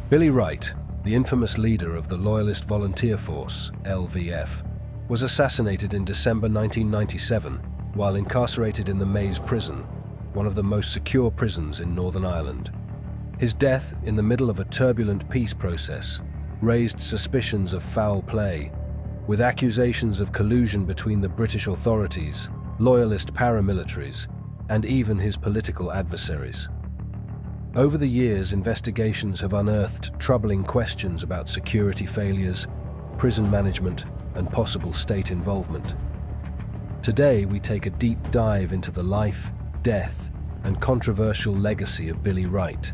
Billy Wright, the infamous leader of the Loyalist Volunteer Force, LVF, was assassinated in December 1997 while incarcerated in the Maze prison, one of the most secure prisons in Northern Ireland. His death in the middle of a turbulent peace process raised suspicions of foul play, with accusations of collusion between the British authorities, Loyalist paramilitaries, and even his political adversaries. Over the years, investigations have unearthed troubling questions about security failures, prison management, and possible state involvement. Today, we take a deep dive into the life, death, and controversial legacy of Billy Wright.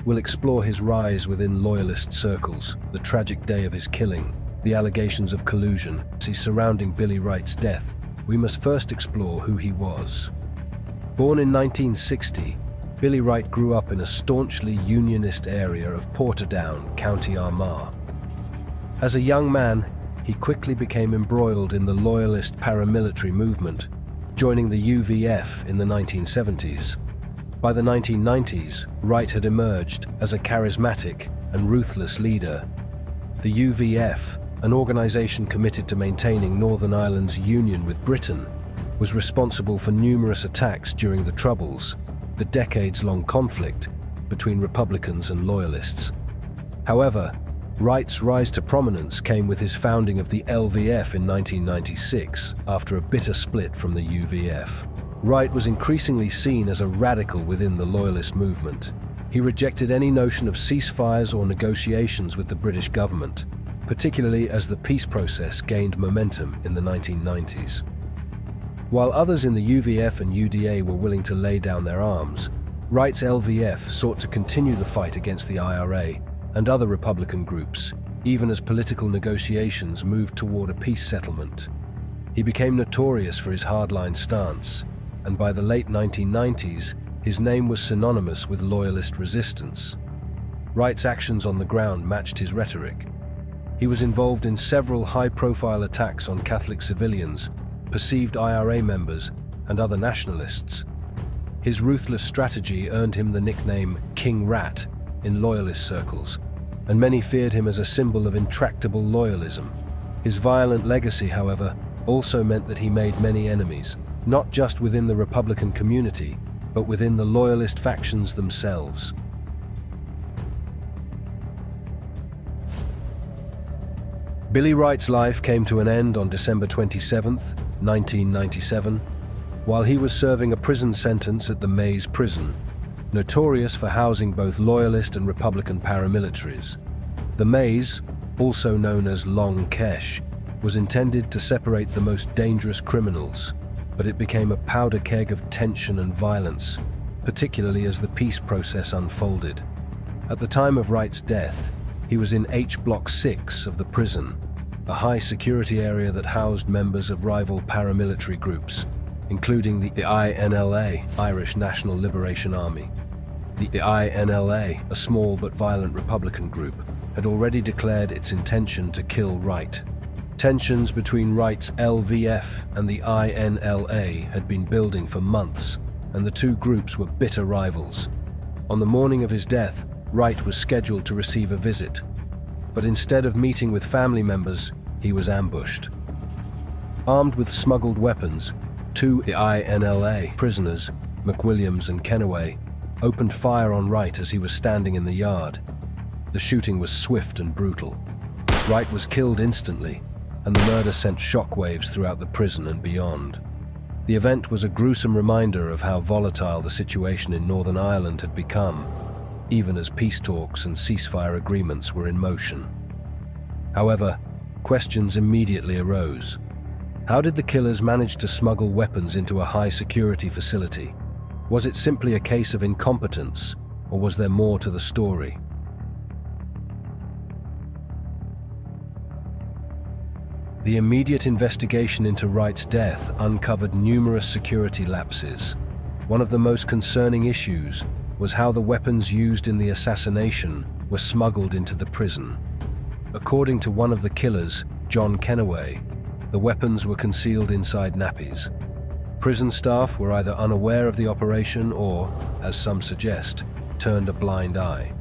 We'll explore his rise within Loyalist circles, the tragic day of his killing, the allegations of collusion surrounding Billy Wright's death. We must first explore who he was. Born in 1960, Billy Wright grew up in a staunchly Unionist area of Portadown, County Armagh. As a young man, he quickly became embroiled in the Loyalist paramilitary movement, joining the UVF in the 1970s. By the 1990s, Wright had emerged as a charismatic and ruthless leader. The UVF, an organization committed to maintaining Northern Ireland's union with Britain, was responsible for numerous attacks during the Troubles, the decades-long conflict between Republicans and Loyalists. However, Wright's rise to prominence came with his founding of the LVF in 1996, after a bitter split from the UVF. Wright was increasingly seen as a radical within the Loyalist movement. He rejected any notion of ceasefires or negotiations with the British government, particularly as the peace process gained momentum in the 1990s. While others in the UVF and UDA were willing to lay down their arms, Wright's LVF sought to continue the fight against the IRA and other Republican groups, even as political negotiations moved toward a peace settlement. He became notorious for his hardline stance, and by the late 1990s, his name was synonymous with Loyalist resistance. Wright's actions on the ground matched his rhetoric. He was involved in several high-profile attacks on Catholic civilians, perceived IRA members, and other nationalists. His ruthless strategy earned him the nickname King Rat in Loyalist circles, and many feared him as a symbol of intractable loyalism. His violent legacy, however, also meant that he made many enemies, not just within the Republican community, but within the Loyalist factions themselves. Billy Wright's life came to an end on December 27, 1997, while he was serving a prison sentence at the Maze prison, notorious for housing both Loyalist and Republican paramilitaries. The Maze, also known as Long Kesh, was intended to separate the most dangerous criminals, but it became a powder keg of tension and violence, particularly as the peace process unfolded. At the time of Wright's death, he was in H Block 6 of the prison, a high-security area that housed members of rival paramilitary groups, including the INLA, Irish National Liberation Army. The INLA, a small but violent Republican group, had already declared its intention to kill Wright. Tensions between Wright's LVF and the INLA had been building for months, and the two groups were bitter rivals. On the morning of his death, Wright was scheduled to receive a visit, but instead of meeting with family members, he was ambushed. Armed with smuggled weapons, two INLA prisoners, McWilliams and Conway, opened fire on Wright as he was standing in the yard. The shooting was swift and brutal. Wright was killed instantly, and the murder sent shockwaves throughout the prison and beyond. The event was a gruesome reminder of how volatile the situation in Northern Ireland had become, even as peace talks and ceasefire agreements were in motion. However, questions immediately arose. How did the killers manage to smuggle weapons into a high-security facility? Was it simply a case of incompetence, or was there more to the story? The immediate investigation into Wright's death uncovered numerous security lapses. One of the most concerning issues was how the weapons used in the assassination were smuggled into the prison. According to one of the killers, John Conway, the weapons were concealed inside nappies. Prison staff were either unaware of the operation or, as some suggest, turned a blind eye.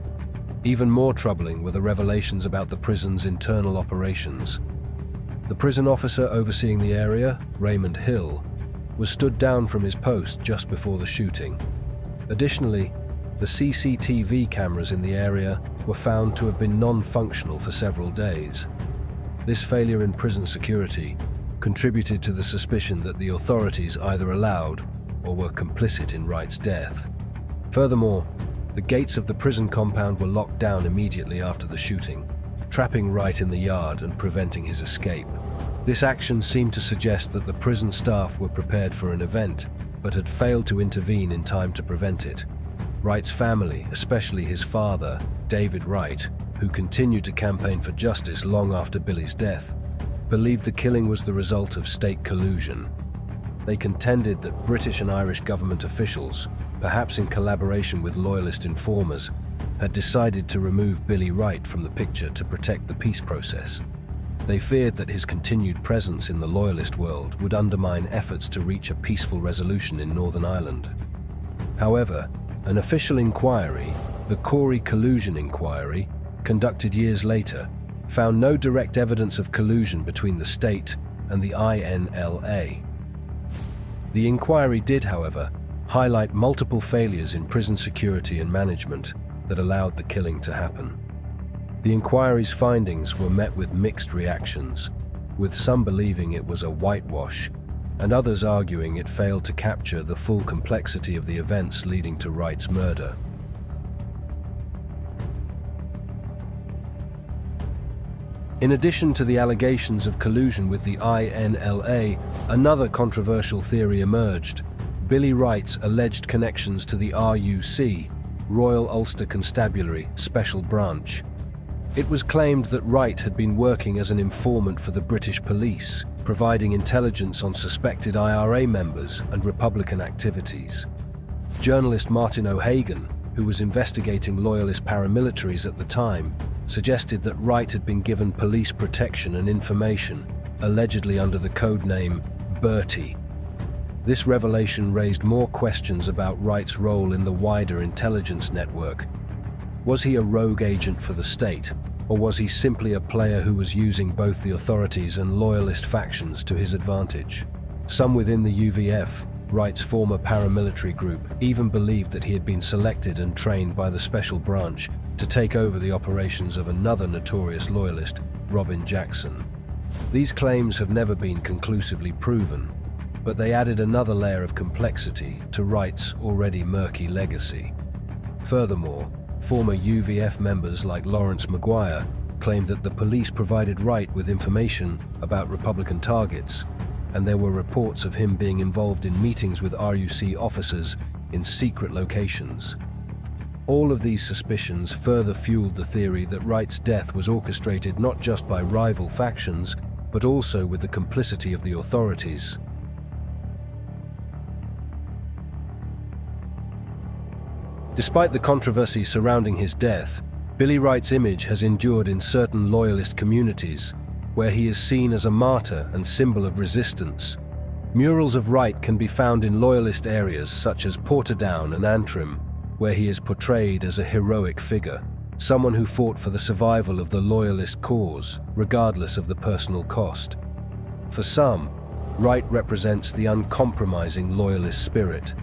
Even more troubling were the revelations about the prison's internal operations. The prison officer overseeing the area, Raymond Hill, was stood down from his post just before the shooting. Additionally, the CCTV cameras in the area were found to have been non-functional for several days. This failure in prison security contributed to the suspicion that the authorities either allowed or were complicit in Wright's death. Furthermore, the gates of the prison compound were locked down immediately after the shooting, trapping Wright in the yard and preventing his escape. This action seemed to suggest that the prison staff were prepared for an event, but had failed to intervene in time to prevent it. Wright's family, especially his father, David Wright, who continued to campaign for justice long after Billy's death, believed the killing was the result of state collusion. They contended that British and Irish government officials, perhaps in collaboration with loyalist informers, had decided to remove Billy Wright from the picture to protect the peace process. They feared that his continued presence in the loyalist world would undermine efforts to reach a peaceful resolution in Northern Ireland. However, an official inquiry, the Corey Collusion Inquiry, conducted years later, found no direct evidence of collusion between the state and the INLA. The inquiry did, however, highlight multiple failures in prison security and management that allowed the killing to happen. The inquiry's findings were met with mixed reactions, with some believing it was a whitewash and others arguing it failed to capture the full complexity of the events leading to Wright's murder. In addition to the allegations of collusion with the INLA, another controversial theory emerged: Billy Wright's alleged connections to the RUC, Royal Ulster Constabulary Special Branch. It was claimed that Wright had been working as an informant for the British police, providing intelligence on suspected IRA members and Republican activities. Journalist Martin O'Hagan, who was investigating loyalist paramilitaries at the time, suggested that Wright had been given police protection and information, allegedly under the codename Bertie. This revelation raised more questions about Wright's role in the wider intelligence network. Was he a rogue agent for the state, or was he simply a player who was using both the authorities and loyalist factions to his advantage? Some within the UVF, Wright's former paramilitary group, even believed that he had been selected and trained by the Special Branch to take over the operations of another notorious loyalist, Robin Jackson. These claims have never been conclusively proven, but they added another layer of complexity to Wright's already murky legacy. Furthermore, former UVF members like Lawrence Maguire claimed that the police provided Wright with information about Republican targets, and there were reports of him being involved in meetings with RUC officers in secret locations. All of these suspicions further fueled the theory that Wright's death was orchestrated not just by rival factions, but also with the complicity of the authorities. Despite the controversy surrounding his death, Billy Wright's image has endured in certain loyalist communities, where he is seen as a martyr and symbol of resistance. Murals of Wright can be found in loyalist areas such as Portadown and Antrim, where he is portrayed as a heroic figure, someone who fought for the survival of the loyalist cause, regardless of the personal cost. For some, Wright represents the uncompromising loyalist spirit,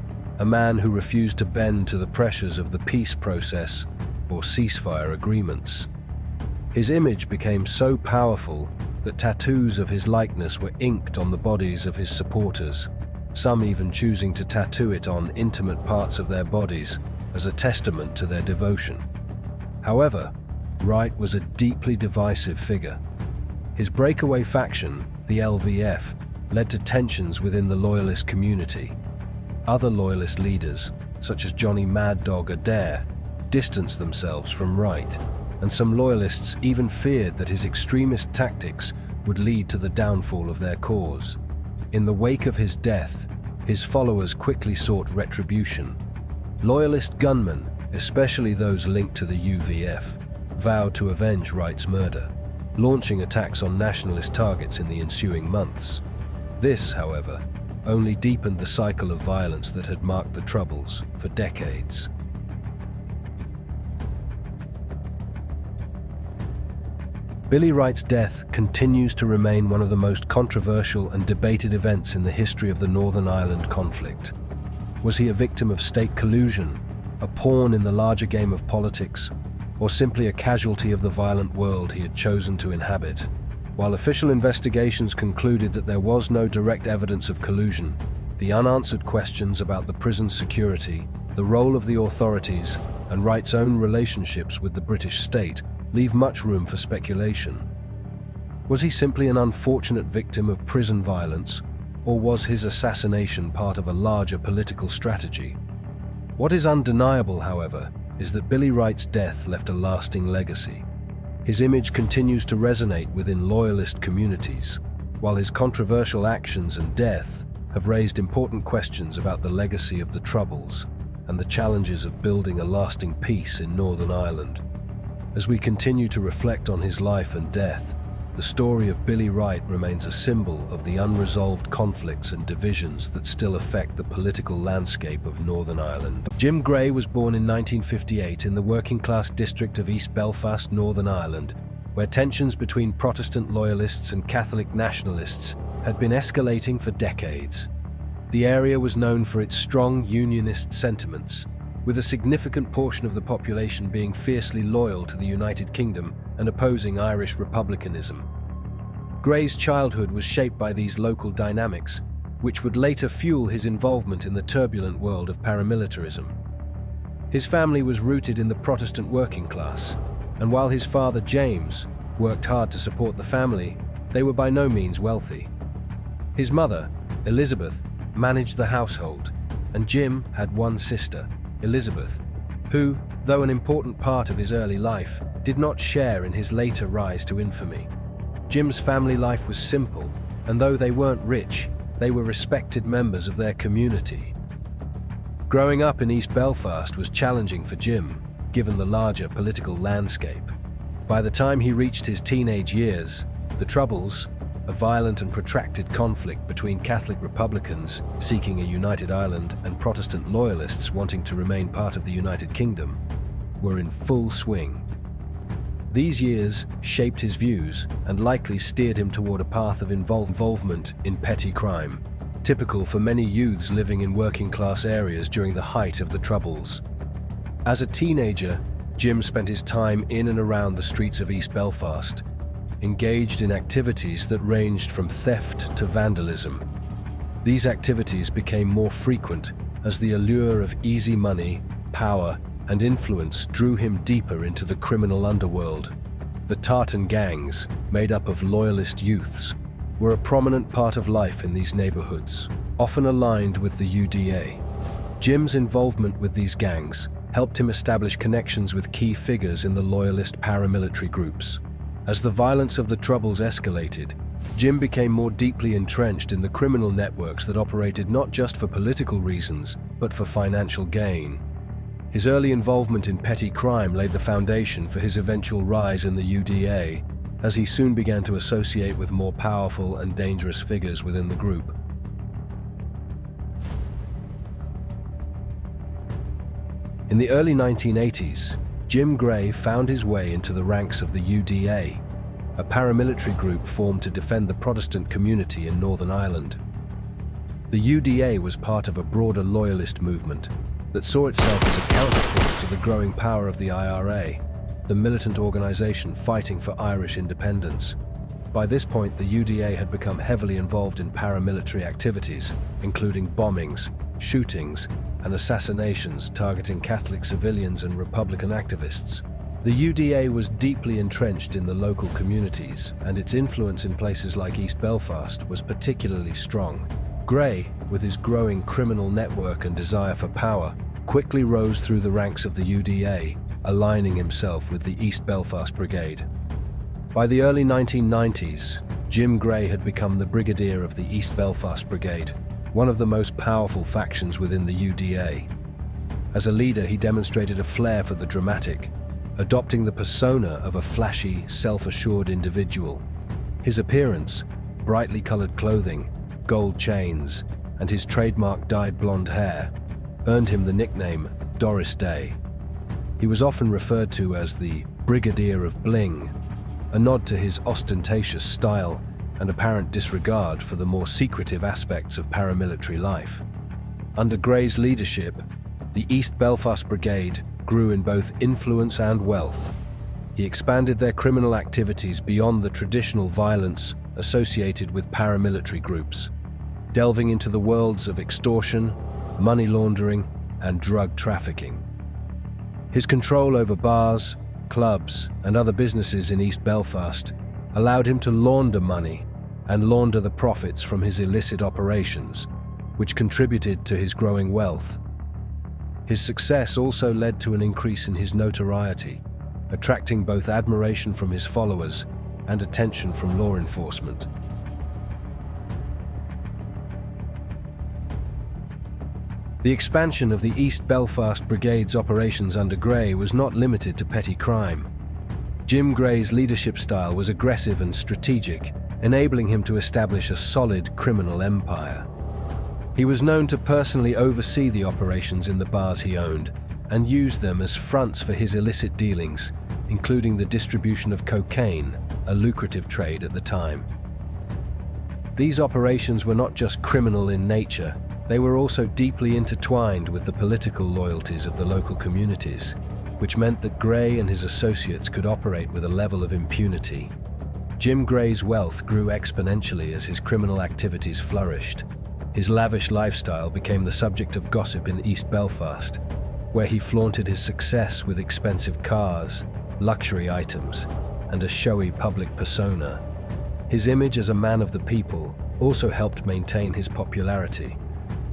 a man who refused to bend to the pressures of the peace process or ceasefire agreements. His image became so powerful that tattoos of his likeness were inked on the bodies of his supporters, some even choosing to tattoo it on intimate parts of their bodies as a testament to their devotion. However, Wright was a deeply divisive figure. His breakaway faction, the LVF, led to tensions within the loyalist community. Other loyalist leaders, such as Johnny Mad Dog Adair, distanced themselves from Wright, and some loyalists even feared that his extremist tactics would lead to the downfall of their cause. In the wake of his death, his followers quickly sought retribution. Loyalist gunmen, especially those linked to the UVF, vowed to avenge Wright's murder, launching attacks on nationalist targets in the ensuing months. This, however, only deepened the cycle of violence that had marked the Troubles for decades. Billy Wright's death continues to remain one of the most controversial and debated events in the history of the Northern Ireland conflict. Was he a victim of state collusion, a pawn in the larger game of politics, or simply a casualty of the violent world he had chosen to inhabit? While official investigations concluded that there was no direct evidence of collusion, the unanswered questions about the prison's security, the role of the authorities, and Wright's own relationships with the British state leave much room for speculation. Was he simply an unfortunate victim of prison violence, or was his assassination part of a larger political strategy? What is undeniable, however, is that Billy Wright's death left a lasting legacy. His image continues to resonate within loyalist communities, while his controversial actions and death have raised important questions about the legacy of the Troubles and the challenges of building a lasting peace in Northern Ireland. As we continue to reflect on his life and death, the story of Billy Wright remains a symbol of the unresolved conflicts and divisions that still affect the political landscape of Northern Ireland. Jim Gray was born in 1958 in the working-class district of East Belfast, Northern Ireland, where tensions between Protestant loyalists and Catholic nationalists had been escalating for decades. The area was known for its strong unionist sentiments, with a significant portion of the population being fiercely loyal to the United Kingdom and opposing Irish republicanism. Gray's childhood was shaped by these local dynamics, which would later fuel his involvement in the turbulent world of paramilitarism. His family was rooted in the Protestant working class, and while his father, James, worked hard to support the family, they were by no means wealthy. His mother, Elizabeth, managed the household, and Jim had one sister, Elizabeth, who, though an important part of his early life, did not share in his later rise to infamy. Jim's family life was simple, and though they weren't rich, they were respected members of their community. Growing up in East Belfast was challenging for Jim, given the larger political landscape. By the time he reached his teenage years, the Troubles, a violent and protracted conflict between Catholic Republicans seeking a united Ireland and Protestant loyalists wanting to remain part of the United Kingdom, were in full swing. These years shaped his views and likely steered him toward a path of involvement in petty crime, typical for many youths living in working-class areas during the height of the Troubles. As a teenager, Jim spent his time in and around the streets of East Belfast, engaged in activities that ranged from theft to vandalism. These activities became more frequent as the allure of easy money, power, and influence drew him deeper into the criminal underworld. The tartan gangs, made up of loyalist youths, were a prominent part of life in these neighborhoods, often aligned with the UDA. Jim's involvement with these gangs helped him establish connections with key figures in the loyalist paramilitary groups. As the violence of the Troubles escalated, Jim became more deeply entrenched in the criminal networks that operated not just for political reasons, but for financial gain. His early involvement in petty crime laid the foundation for his eventual rise in the UDA, as he soon began to associate with more powerful and dangerous figures within the group. In the early 1980s, Jim Gray found his way into the ranks of the UDA, a paramilitary group formed to defend the Protestant community in Northern Ireland. The UDA was part of a broader loyalist movement that saw itself as a counterforce to the growing power of the IRA, the militant organization fighting for Irish independence. By this point, the UDA had become heavily involved in paramilitary activities, including bombings, shootings, and assassinations targeting Catholic civilians and Republican activists. The UDA was deeply entrenched in the local communities, and its influence in places like East Belfast was particularly strong. Gray, with his growing criminal network and desire for power, quickly rose through the ranks of the UDA, aligning himself with the East Belfast Brigade. By the early 1990s, Jim Gray had become the brigadier of the East Belfast Brigade, one of the most powerful factions within the UDA. As a leader, he demonstrated a flair for the dramatic, adopting the persona of a flashy, self-assured individual. His appearance, brightly colored clothing, gold chains, and his trademark dyed blonde hair earned him the nickname Doris Day. He was often referred to as the Brigadier of Bling, a nod to his ostentatious style and apparent disregard for the more secretive aspects of paramilitary life. Under Gray's leadership, the East Belfast Brigade grew in both influence and wealth. He expanded their criminal activities beyond the traditional violence associated with paramilitary groups, delving into the worlds of extortion, money laundering, and drug trafficking. His control over bars, clubs, and other businesses in East Belfast allowed him to launder money and launder the profits from his illicit operations, which contributed to his growing wealth. His success also led to an increase in his notoriety, attracting both admiration from his followers and attention from law enforcement. The expansion of the East Belfast Brigade's operations under Gray was not limited to petty crime. Jim Gray's leadership style was aggressive and strategic, enabling him to establish a solid criminal empire. He was known to personally oversee the operations in the bars he owned and used them as fronts for his illicit dealings, including the distribution of cocaine, a lucrative trade at the time. These operations were not just criminal in nature, they were also deeply intertwined with the political loyalties of the local communities, which meant that Gray and his associates could operate with a level of impunity. Jim Gray's wealth grew exponentially as his criminal activities flourished. His lavish lifestyle became the subject of gossip in East Belfast, where he flaunted his success with expensive cars, luxury items, and a showy public persona. His image as a man of the people also helped maintain his popularity,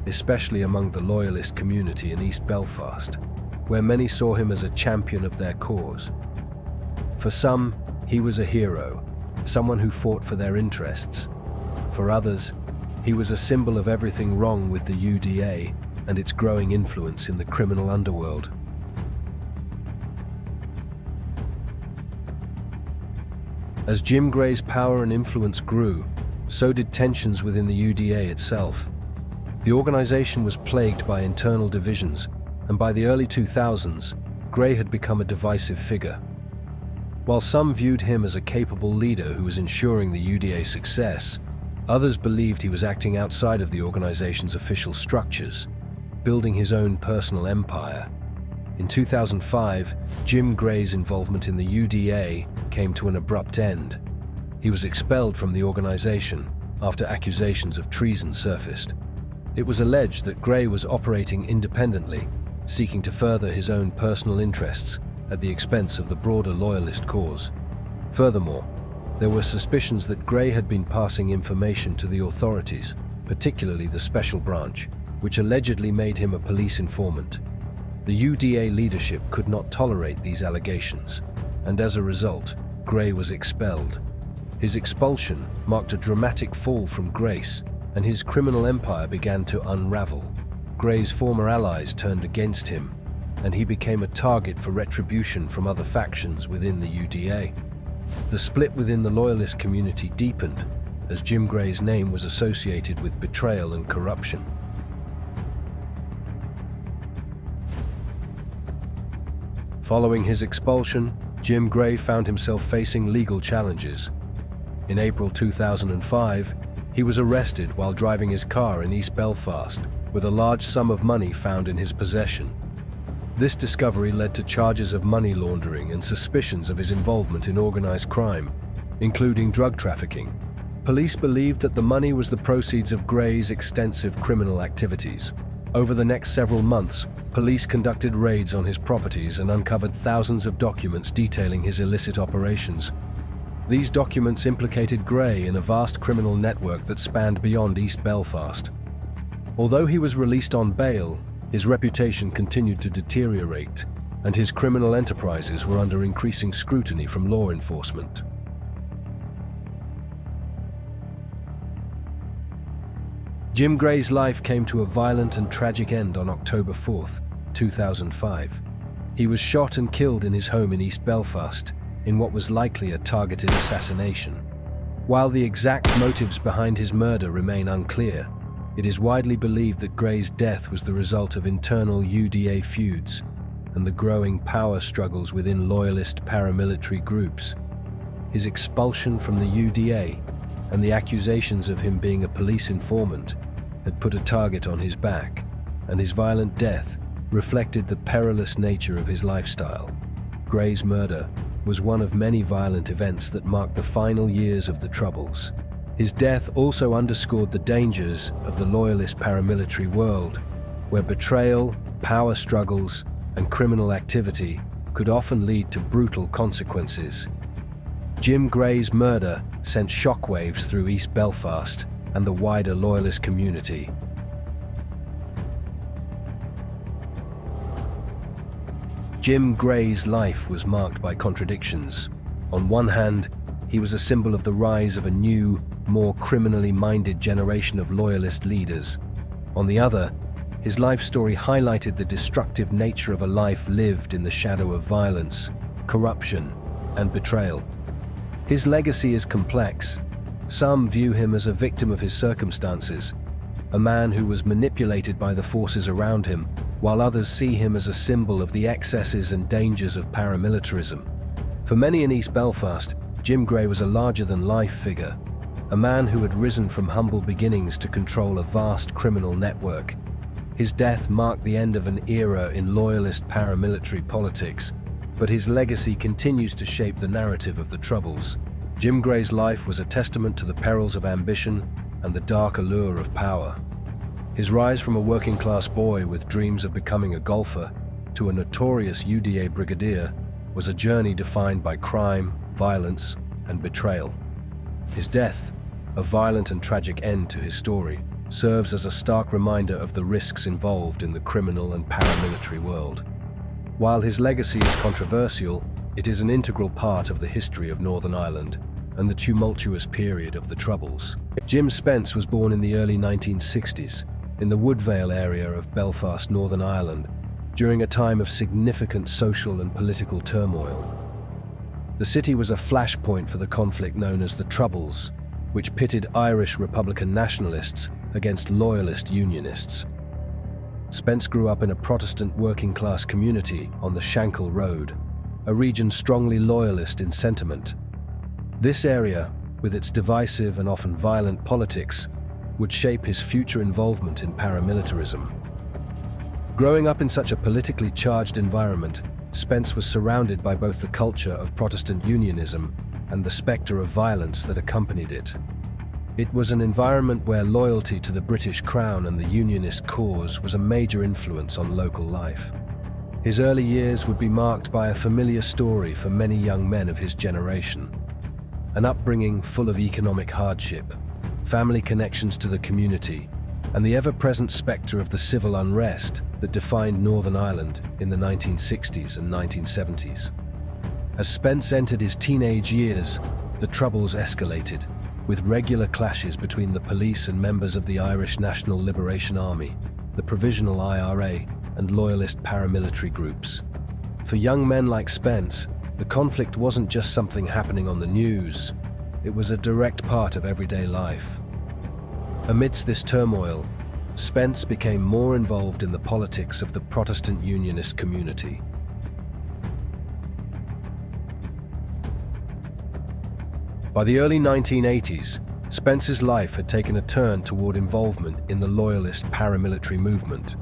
especially among the loyalist community in East Belfast, where many saw him as a champion of their cause. For some, he was a hero, someone who fought for their interests. For others, he was a symbol of everything wrong with the UDA and its growing influence in the criminal underworld. As Jim Gray's power and influence grew, so did tensions within the UDA itself. The organization was plagued by internal divisions, and by the early 2000s, Gray had become a divisive figure. While some viewed him as a capable leader who was ensuring the UDA's success, others believed he was acting outside of the organization's official structures, building his own personal empire. In 2005, Jim Gray's involvement in the UDA came to an abrupt end. He was expelled from the organization after accusations of treason surfaced. It was alleged that Gray was operating independently, seeking to further his own personal interests at the expense of the broader loyalist cause. Furthermore, there were suspicions that Gray had been passing information to the authorities, particularly the Special Branch, which allegedly made him a police informant. The UDA leadership could not tolerate these allegations, and as a result, Gray was expelled. His expulsion marked a dramatic fall from grace, and his criminal empire began to unravel. Gray's former allies turned against him, and he became a target for retribution from other factions within the UDA. The split within the loyalist community deepened, as Jim Gray's name was associated with betrayal and corruption. Following his expulsion, Jim Gray found himself facing legal challenges. In April 2005, he was arrested while driving his car in East Belfast, with a large sum of money found in his possession. This discovery led to charges of money laundering and suspicions of his involvement in organized crime, including drug trafficking. Police believed that the money was the proceeds of Gray's extensive criminal activities. Over the next several months, police conducted raids on his properties and uncovered thousands of documents detailing his illicit operations. These documents implicated Gray in a vast criminal network that spanned beyond East Belfast. Although he was released on bail, his reputation continued to deteriorate, and his criminal enterprises were under increasing scrutiny from law enforcement. Jim Gray's life came to a violent and tragic end on October 4, 2005. He was shot and killed in his home in East Belfast, in what was likely a targeted assassination. While the exact motives behind his murder remain unclear, it is widely believed that Gray's death was the result of internal UDA feuds and the growing power struggles within loyalist paramilitary groups. his expulsion from the UDA, and the accusations of him being a police informant had put a target on his back, and his violent death reflected the perilous nature of his lifestyle. Gray's murder was one of many violent events that marked the final years of the Troubles. His death also underscored the dangers of the Loyalist paramilitary world, where betrayal, power struggles, and criminal activity could often lead to brutal consequences. Jim Gray's murder sent shockwaves through East Belfast and the wider Loyalist community. Jim Gray's life was marked by contradictions. On one hand, he was a symbol of the rise of a new, more criminally minded generation of Loyalist leaders. On the other, his life story highlighted the destructive nature of a life lived in the shadow of violence, corruption, and betrayal. His legacy is complex. Some view him as a victim of his circumstances, a man who was manipulated by the forces around him, while others see him as a symbol of the excesses and dangers of paramilitarism. For many in East Belfast, Jim Gray was a larger-than-life figure, a man who had risen from humble beginnings to control a vast criminal network. His death marked the end of an era in Loyalist paramilitary politics, but his legacy continues to shape the narrative of the Troubles. Jim Gray's life was a testament to the perils of ambition and the dark allure of power. His rise from a working-class boy with dreams of becoming a golfer to a notorious UDA brigadier was a journey defined by crime, violence, and betrayal. His death, a violent and tragic end to his story, serves as a stark reminder of the risks involved in the criminal and paramilitary world. While his legacy is controversial, it is an integral part of the history of Northern Ireland and the tumultuous period of the Troubles. Jim Spence was born in the early 1960s in the Woodvale area of Belfast, Northern Ireland, during a time of significant social and political turmoil. The city was a flashpoint for the conflict known as the Troubles, which pitted Irish Republican nationalists against Loyalist Unionists. Spence grew up in a Protestant working-class community on the Shankill Road, a region strongly Loyalist in sentiment. This area, with its divisive and often violent politics, would shape his future involvement in paramilitarism. Growing up in such a politically charged environment, Spence was surrounded by both the culture of Protestant unionism and the spectre of violence that accompanied it. It was an environment where loyalty to the British Crown and the Unionist cause was a major influence on local life. His early years would be marked by a familiar story for many young men of his generation. An upbringing full of economic hardship, family connections to the community, and the ever-present spectre of the civil unrest that defined Northern Ireland in the 1960s and 1970s. As Spence entered his teenage years, the Troubles escalated, with regular clashes between the police and members of the Irish National Liberation Army, the Provisional IRA, and Loyalist paramilitary groups. For young men like Spence, the conflict wasn't just something happening on the news, it was a direct part of everyday life. Amidst this turmoil, Spence became more involved in the politics of the Protestant Unionist community. By the early 1980s, Spence's life had taken a turn toward involvement in the Loyalist paramilitary movement.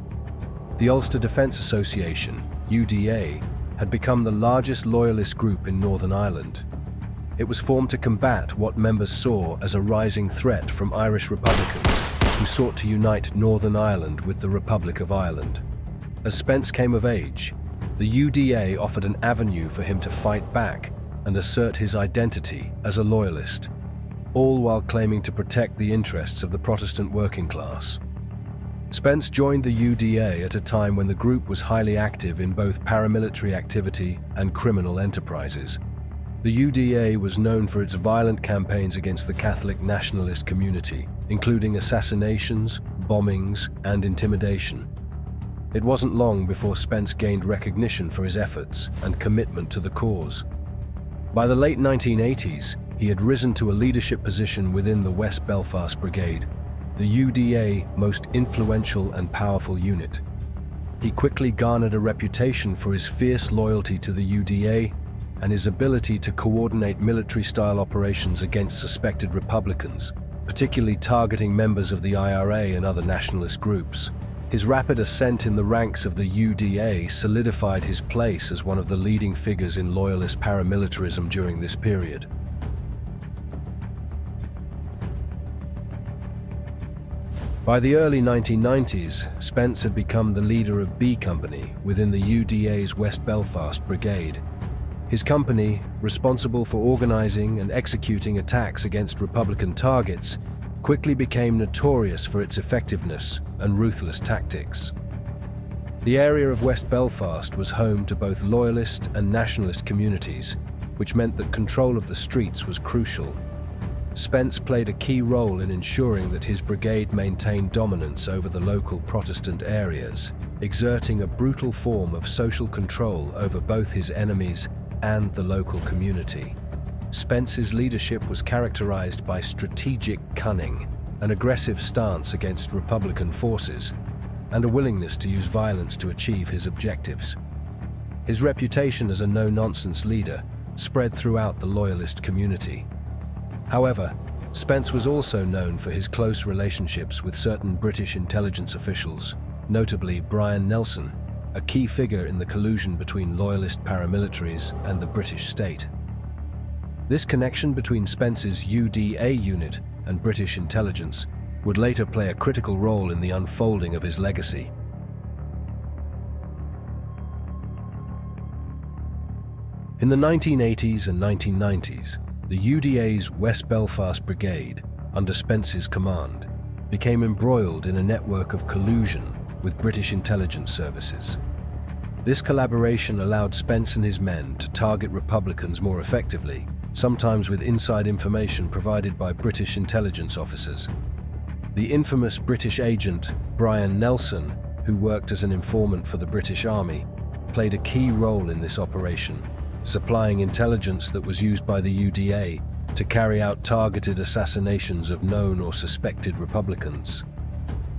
The Ulster Defence Association, UDA, had become the largest Loyalist group in Northern Ireland. It was formed to combat what members saw as a rising threat from Irish Republicans who sought to unite Northern Ireland with the Republic of Ireland. As Spence came of age, the UDA offered an avenue for him to fight back and assert his identity as a Loyalist, all while claiming to protect the interests of the Protestant working class. Spence joined the UDA at a time when the group was highly active in both paramilitary activity and criminal enterprises. The UDA was known for its violent campaigns against the Catholic nationalist community, including assassinations, bombings, and intimidation. It wasn't long before Spence gained recognition for his efforts and commitment to the cause. By the late 1980s, he had risen to a leadership position within the West Belfast Brigade, the UDA's most influential and powerful unit. He quickly garnered a reputation for his fierce loyalty to the UDA and his ability to coordinate military-style operations against suspected Republicans, particularly targeting members of the IRA and other nationalist groups. His rapid ascent in the ranks of the UDA solidified his place as one of the leading figures in Loyalist paramilitarism during this period. By the early 1990s, Spence had become the leader of B Company within the UDA's West Belfast Brigade. His company, responsible for organizing and executing attacks against Republican targets, quickly became notorious for its effectiveness and ruthless tactics. The area of West Belfast was home to both Loyalist and Nationalist communities, which meant that control of the streets was crucial. Spence played a key role in ensuring that his brigade maintained dominance over the local Protestant areas, exerting a brutal form of social control over both his enemies and the local community. Spence's leadership was characterized by strategic cunning, an aggressive stance against Republican forces, and a willingness to use violence to achieve his objectives. His reputation as a no-nonsense leader spread throughout the Loyalist community. However, Spence was also known for his close relationships with certain British intelligence officials, notably Brian Nelson, a key figure in the collusion between Loyalist paramilitaries and the British state. This connection between Spence's UDA unit and British intelligence would later play a critical role in the unfolding of his legacy. In the 1980s and 1990s, the UDA's West Belfast Brigade, under Spence's command, became embroiled in a network of collusion with British intelligence services. This collaboration allowed Spence and his men to target Republicans more effectively, sometimes with inside information provided by British intelligence officers. The infamous British agent Brian Nelson, who worked as an informant for the British Army, played a key role in this operation, supplying intelligence that was used by the UDA to carry out targeted assassinations of known or suspected Republicans.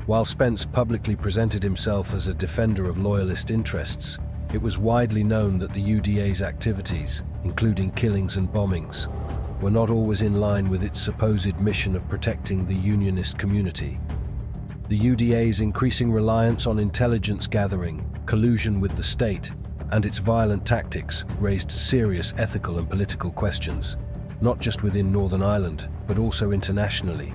While Spence publicly presented himself as a defender of Loyalist interests, it was widely known that the UDA's activities, including killings and bombings, were not always in line with its supposed mission of protecting the Unionist community. The UDA's increasing reliance on intelligence gathering, collusion with the state, and its violent tactics raised serious ethical and political questions, not just within Northern Ireland, but also internationally.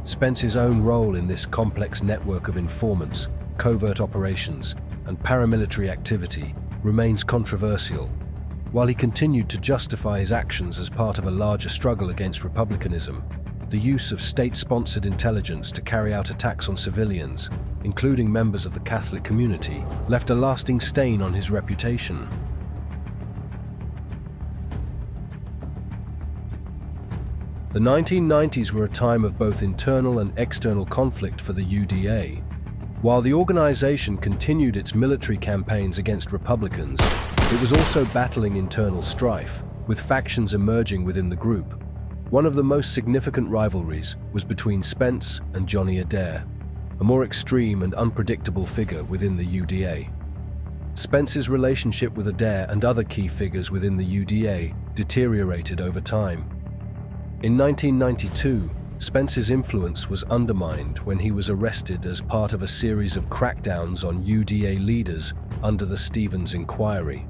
Spence's own role in this complex network of informants, covert operations, and paramilitary activity remains controversial. While he continued to justify his actions as part of a larger struggle against republicanism, the use of state-sponsored intelligence to carry out attacks on civilians, including members of the Catholic community, left a lasting stain on his reputation. The 1990s were a time of both internal and external conflict for the UDA. While the organization continued its military campaigns against Republicans, it was also battling internal strife, with factions emerging within the group. One of the most significant rivalries was between Spence and Johnny Adair, a more extreme and unpredictable figure within the UDA. Spence's relationship with Adair and other key figures within the UDA deteriorated over time. In 1992, Spence's influence was undermined when he was arrested as part of a series of crackdowns on UDA leaders under the Stevens Inquiry.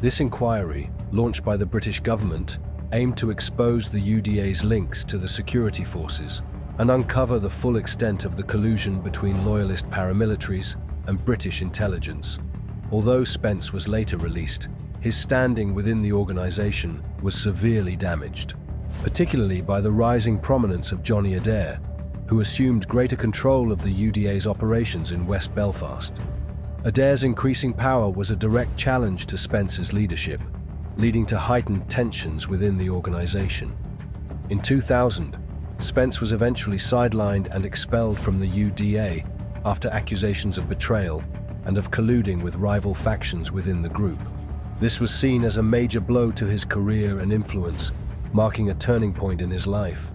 This inquiry, launched by the British government, aimed to expose the UDA's links to the security forces and uncover the full extent of the collusion between Loyalist paramilitaries and British intelligence. Although Spence was later released, his standing within the organization was severely damaged, particularly by the rising prominence of Johnny Adair, who assumed greater control of the UDA's operations in West Belfast. Adair's increasing power was a direct challenge to Spence's leadership, leading to heightened tensions within the organization. In 2000, Spence was eventually sidelined and expelled from the UDA after accusations of betrayal and of colluding with rival factions within the group. This was seen as a major blow to his career and influence, marking a turning point in his life.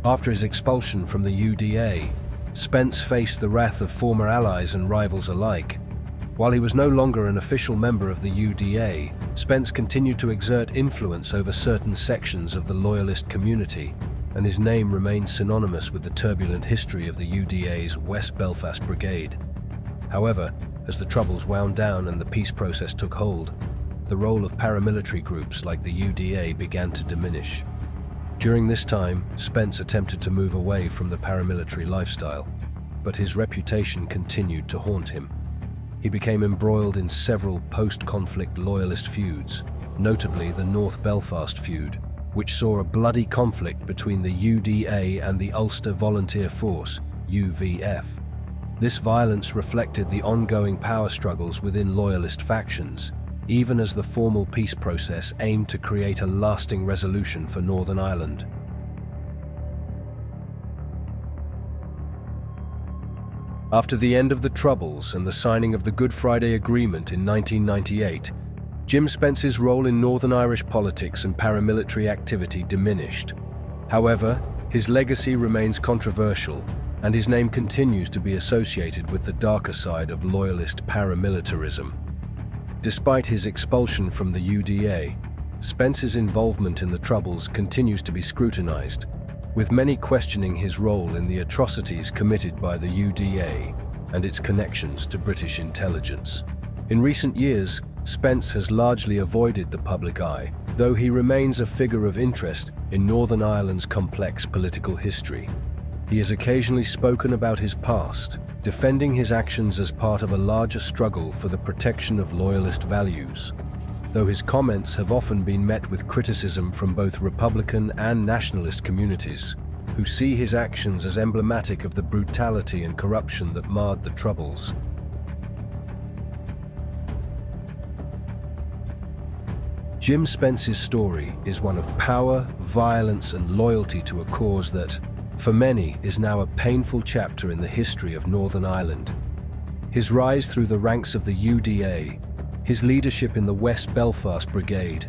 After his expulsion from the UDA, Spence faced the wrath of former allies and rivals alike, While he was no longer an official member of the UDA, Spence continued to exert influence over certain sections of the Loyalist community, and his name remained synonymous with the turbulent history of the UDA's West Belfast Brigade. However, as the Troubles wound down and the peace process took hold, the role of paramilitary groups like the UDA began to diminish. During this time, Spence attempted to move away from the paramilitary lifestyle, but his reputation continued to haunt him. He became embroiled in several post-conflict Loyalist feuds, notably the North Belfast feud, which saw a bloody conflict between the UDA and the Ulster Volunteer Force, UVF. This violence reflected the ongoing power struggles within Loyalist factions, even as the formal peace process aimed to create a lasting resolution for Northern Ireland. After the end of the Troubles and the signing of the Good Friday Agreement in 1998, Jim Spence's role in Northern Irish politics and paramilitary activity diminished. However, his legacy remains controversial, and his name continues to be associated with the darker side of Loyalist paramilitarism. Despite his expulsion from the UDA, Spence's involvement in the Troubles continues to be scrutinized, with many questioning his role in the atrocities committed by the UDA and its connections to British intelligence. In recent years, Spence has largely avoided the public eye, though he remains a figure of interest in Northern Ireland's complex political history. He has occasionally spoken about his past, defending his actions as part of a larger struggle for the protection of Loyalist values. Though his comments have often been met with criticism from both Republican and nationalist communities, who see his actions as emblematic of the brutality and corruption that marred the Troubles. Jim Spence's story is one of power, violence, and loyalty to a cause that, for many, is now a painful chapter in the history of Northern Ireland. His rise through the ranks of the UDA, his leadership in the West Belfast Brigade,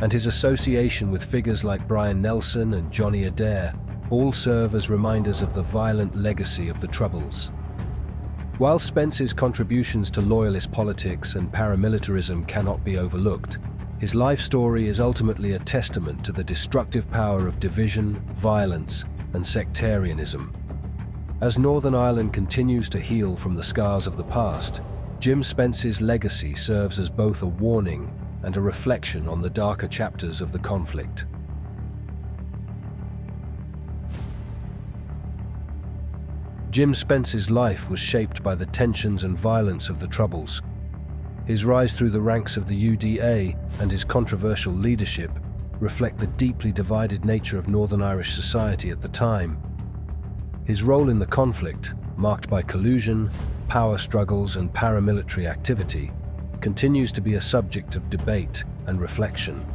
and his association with figures like Brian Nelson and Johnny Adair all serve as reminders of the violent legacy of the Troubles. While Spence's contributions to Loyalist politics and paramilitarism cannot be overlooked, his life story is ultimately a testament to the destructive power of division, violence, and sectarianism. As Northern Ireland continues to heal from the scars of the past, Jim Spence's legacy serves as both a warning and a reflection on the darker chapters of the conflict. Jim Spence's life was shaped by the tensions and violence of the Troubles. His rise through the ranks of the UDA and his controversial leadership reflect the deeply divided nature of Northern Irish society at the time. His role in the conflict, marked by collusion, power struggles, and paramilitary activity, continues to be a subject of debate and reflection.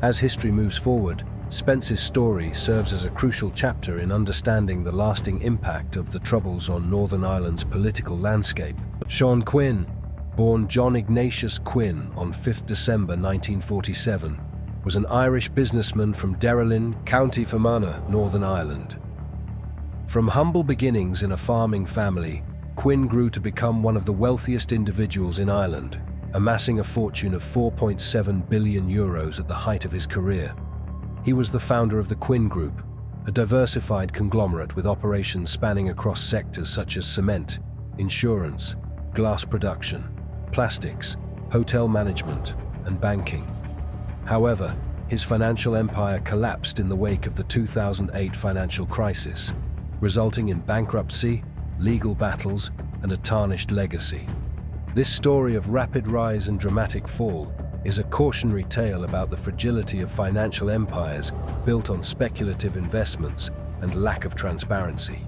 As history moves forward, Spence's story serves as a crucial chapter in understanding the lasting impact of the Troubles on Northern Ireland's political landscape. Sean Quinn, born John Ignatius Quinn on 5 December 1947, was an Irish businessman from Derrylin, County Fermanagh, Northern Ireland. From humble beginnings in a farming family, Quinn grew to become one of the wealthiest individuals in Ireland, amassing a fortune of €4.7 billion at the height of his career. He was the founder of the Quinn Group, a diversified conglomerate with operations spanning across sectors such as cement, insurance, glass production, plastics, hotel management, and banking. However, his financial empire collapsed in the wake of the 2008 financial crisis, resulting in bankruptcy, legal battles, and a tarnished legacy. This story of rapid rise and dramatic fall is a cautionary tale about the fragility of financial empires built on speculative investments and lack of transparency.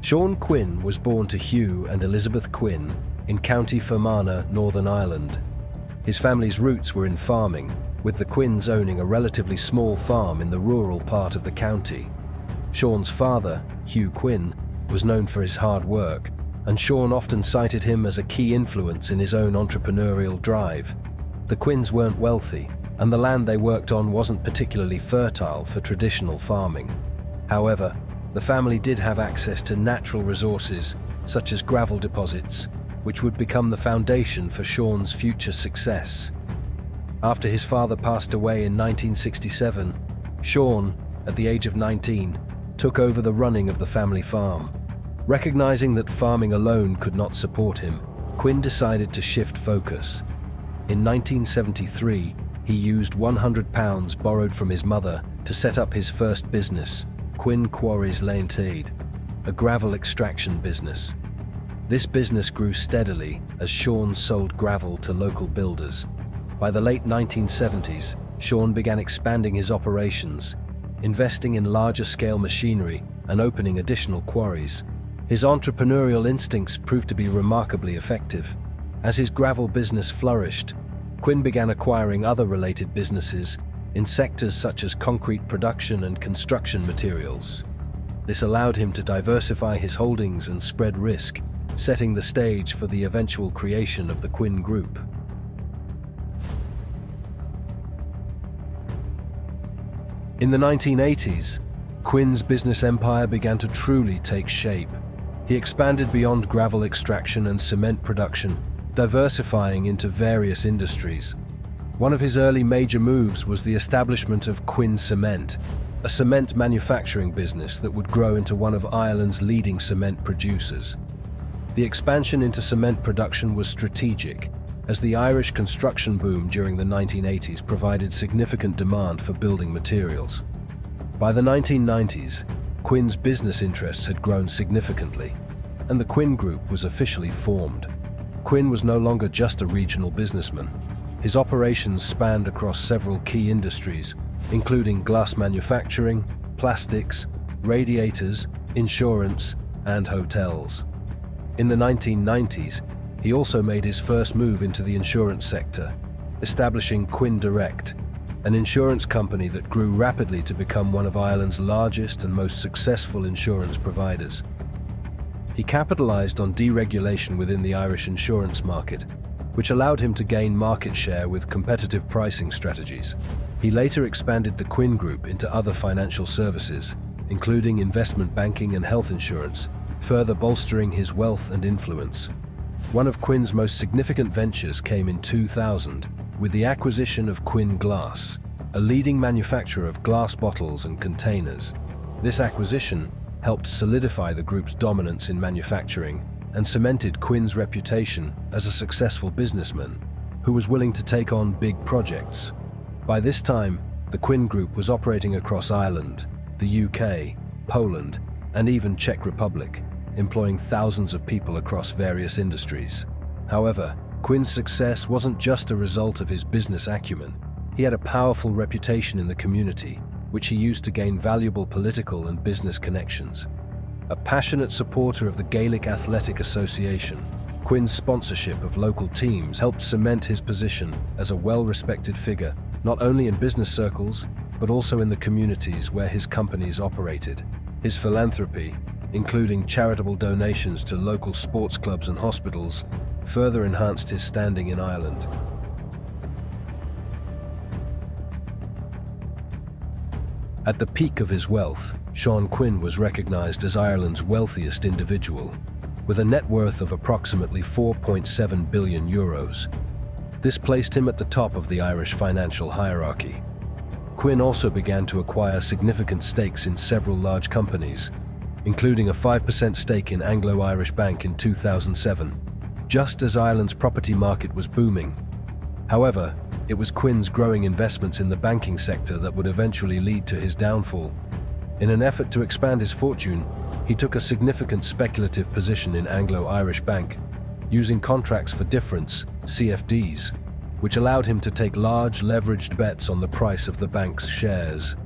Sean Quinn was born to Hugh and Elizabeth Quinn in County Fermanagh, Northern Ireland. His family's roots were in farming, with the Quinns owning a relatively small farm in the rural part of the county. Sean's father, Hugh Quinn, was known for his hard work, and Sean often cited him as a key influence in his own entrepreneurial drive. The Quinns weren't wealthy, and the land they worked on wasn't particularly fertile for traditional farming. However, The family did have access to natural resources, such as gravel deposits, which would become the foundation for Sean's future success. After his father passed away in 1967, Sean, at the age of 19, took over the running of the family farm. Recognizing that farming alone could not support him, Quinn decided to shift focus. In 1973, he used £100 borrowed from his mother to set up his first business, Quinn Quarries Limited, a gravel extraction business. This business grew steadily as Sean sold gravel to local builders. By the late 1970s, Sean began expanding his operations, investing in larger-scale machinery and opening additional quarries. His entrepreneurial instincts proved to be remarkably effective. As his gravel business flourished, Quinn began acquiring other related businesses in sectors such as concrete production and construction materials. This allowed him to diversify his holdings and spread risk, setting the stage for the eventual creation of the Quinn Group. In the 1980s, Quinn's business empire began to truly take shape. He expanded beyond gravel extraction and cement production, diversifying into various industries. One of his early major moves was the establishment of Quinn Cement, a cement manufacturing business that would grow into one of Ireland's leading cement producers. The expansion into cement production was strategic, as the Irish construction boom during the 1980s provided significant demand for building materials. By the 1990s, Quinn's business interests had grown significantly, and the Quinn Group was officially formed. Quinn was no longer just a regional businessman. His operations spanned across several key industries, including glass manufacturing, plastics, radiators, insurance, and hotels. In the 1990s, he also made his first move into the insurance sector, establishing Quinn Direct, an insurance company that grew rapidly to become one of Ireland's largest and most successful insurance providers. He capitalized on deregulation within the Irish insurance market, which allowed him to gain market share with competitive pricing strategies. He later expanded the Quinn Group into other financial services, including investment banking and health insurance, further bolstering his wealth and influence. One of Quinn's most significant ventures came in 2000 with the acquisition of Quinn Glass, a leading manufacturer of glass bottles and containers. This acquisition helped solidify the group's dominance in manufacturing and cemented Quinn's reputation as a successful businessman who was willing to take on big projects. By this time, the Quinn Group was operating across Ireland, the UK, Poland, and even Czech Republic, employing thousands of people across various industries. However, Quinn's success wasn't just a result of his business acumen. He had a powerful reputation in the community, which he used to gain valuable political and business connections. A passionate supporter of the Gaelic Athletic Association, Quinn's sponsorship of local teams helped cement his position as a well-respected figure, not only in business circles, but also in the communities where his companies operated. His philanthropy, including charitable donations to local sports clubs and hospitals, further enhanced his standing in Ireland. At the peak of his wealth, Sean Quinn was recognized as Ireland's wealthiest individual, with a net worth of approximately €4.7 billion. This placed him at the top of the Irish financial hierarchy. Quinn also began to acquire significant stakes in several large companies, including a 5% stake in Anglo-Irish Bank in 2007, just as Ireland's property market was booming. However, it was Quinn's growing investments in the banking sector that would eventually lead to his downfall. In an effort to expand his fortune, he took a significant speculative position in Anglo-Irish Bank, using contracts for difference, CFDs, which allowed him to take large leveraged bets on the price of the bank's shares.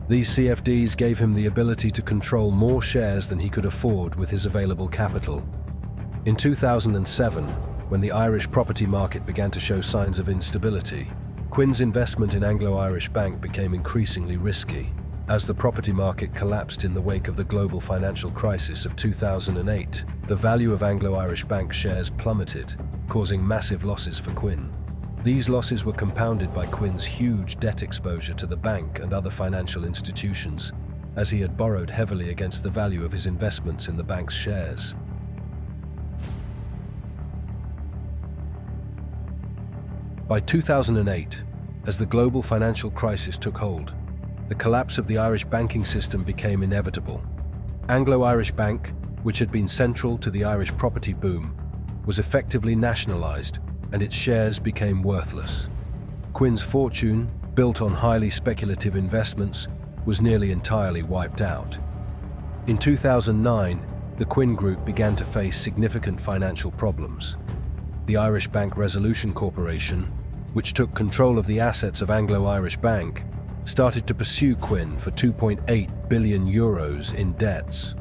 These CFDs gave him the ability to control more shares than he could afford with his available capital. In 2007, when the Irish property market began to show signs of instability, Quinn's investment in Anglo-Irish Bank became increasingly risky. As the property market collapsed in the wake of the global financial crisis of 2008, the value of Anglo-Irish Bank shares plummeted, causing massive losses for Quinn. These losses were compounded by Quinn's huge debt exposure to the bank and other financial institutions. as he had borrowed heavily against the value of his investments in the bank's shares. By 2008, as the global financial crisis took hold, the collapse of the Irish banking system became inevitable. Anglo-Irish Bank, which had been central to the Irish property boom, was effectively nationalised and its shares became worthless. Quinn's fortune, built on highly speculative investments, was nearly entirely wiped out. In 2009, the Quinn Group began to face significant financial problems. The Irish Bank Resolution Corporation, which took control of the assets of Anglo-Irish Bank, started to pursue Quinn for €2.8 billion in debts.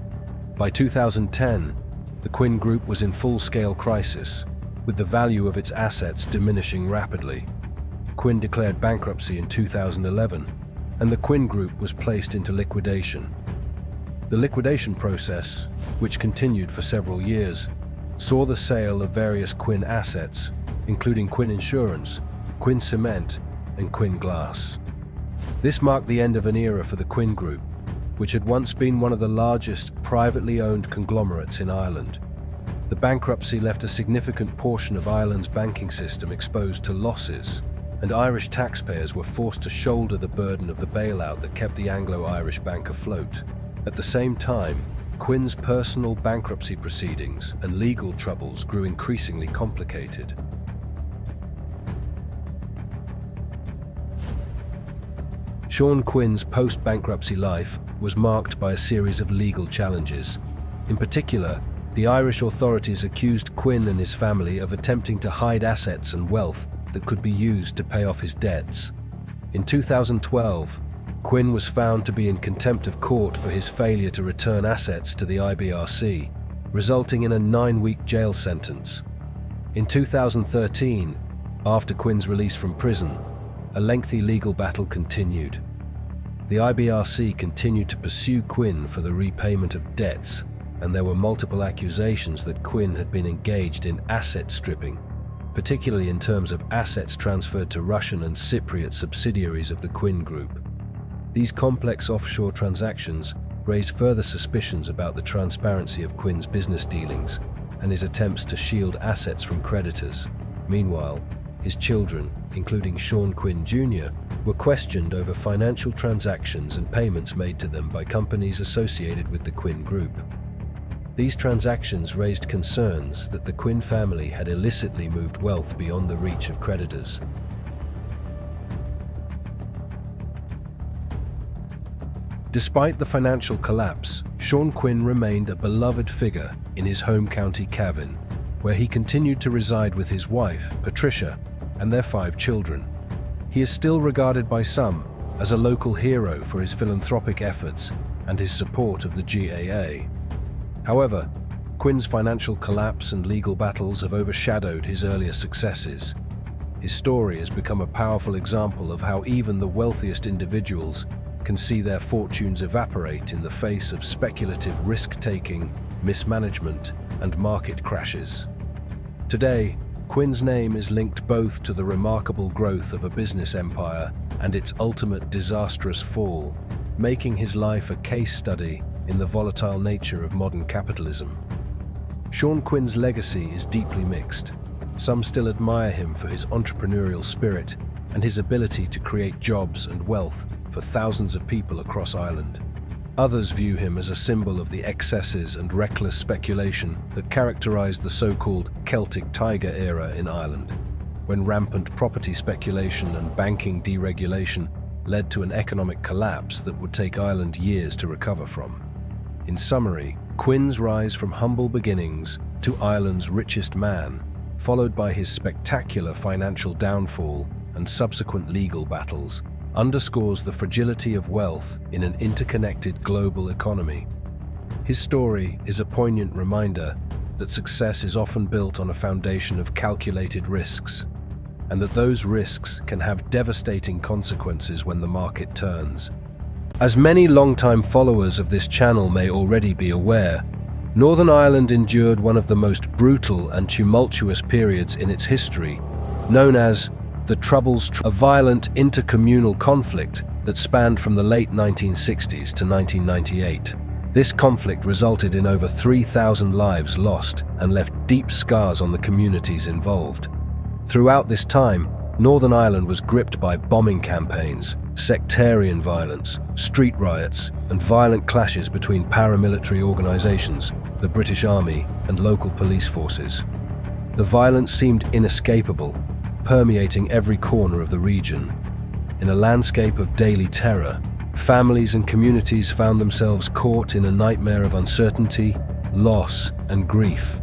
By 2010, the Quinn Group was in full-scale crisis, with the value of its assets diminishing rapidly. Quinn declared bankruptcy in 2011, and the Quinn Group was placed into liquidation. The liquidation process, which continued for several years, saw the sale of various Quinn assets, including Quinn Insurance, Quinn Cement, and Quinn Glass. This marked the end of an era for the Quinn Group, which had once been one of the largest privately owned conglomerates in Ireland. The bankruptcy left a significant portion of Ireland's banking system exposed to losses, and Irish taxpayers were forced to shoulder the burden of the bailout that kept the Anglo-Irish Bank afloat. At the same time, Quinn's personal bankruptcy proceedings and legal troubles grew increasingly complicated. Sean Quinn's post-bankruptcy life was marked by a series of legal challenges. In particular, the Irish authorities accused Quinn and his family of attempting to hide assets and wealth that could be used to pay off his debts. In 2012, Quinn was found to be in contempt of court for his failure to return assets to the IBRC, resulting in a 9-week jail sentence. In 2013, after Quinn's release from prison, a lengthy legal battle continued. The IBRC continued to pursue Quinn for the repayment of debts, and there were multiple accusations that Quinn had been engaged in asset stripping, particularly in terms of assets transferred to Russian and Cypriot subsidiaries of the Quinn Group. These complex offshore transactions raised further suspicions about the transparency of Quinn's business dealings and his attempts to shield assets from creditors. Meanwhile, his children, including Sean Quinn Jr., were questioned over financial transactions and payments made to them by companies associated with the Quinn Group. These transactions raised concerns that the Quinn family had illicitly moved wealth beyond the reach of creditors. Despite the financial collapse, Sean Quinn remained a beloved figure in his home county Cavan, where he continued to reside with his wife, Patricia, and their 5 children. He is still regarded by some as a local hero for his philanthropic efforts and his support of the GAA. However, Quinn's financial collapse and legal battles have overshadowed his earlier successes. His story has become a powerful example of how even the wealthiest individuals can see their fortunes evaporate in the face of speculative risk-taking, mismanagement, and market crashes. Today, Quinn's name is linked both to the remarkable growth of a business empire and its ultimate disastrous fall, making his life a case study in the volatile nature of modern capitalism. Sean Quinn's legacy is deeply mixed. Some still admire him for his entrepreneurial spirit and his ability to create jobs and wealth for thousands of people across Ireland. Others view him as a symbol of the excesses and reckless speculation that characterized the so-called Celtic Tiger era in Ireland, when rampant property speculation and banking deregulation led to an economic collapse that would take Ireland years to recover from. In summary, Quinn's rise from humble beginnings to Ireland's richest man, followed by his spectacular financial downfall and subsequent legal battles, underscores the fragility of wealth in an interconnected global economy. His story is a poignant reminder that success is often built on a foundation of calculated risks, and that those risks can have devastating consequences when the market turns. As many long-time followers of this channel may already be aware, Northern Ireland endured one of the most brutal and tumultuous periods in its history, known as the Troubles, a violent intercommunal conflict that spanned from the late 1960s to 1998. This conflict resulted in over 3,000 lives lost and left deep scars on the communities involved. Throughout this time, Northern Ireland was gripped by bombing campaigns, sectarian violence, street riots, and violent clashes between paramilitary organizations, the British Army, and local police forces. The violence seemed inescapable, permeating every corner of the region. In a landscape of daily terror, families and communities found themselves caught in a nightmare of uncertainty, loss, and grief.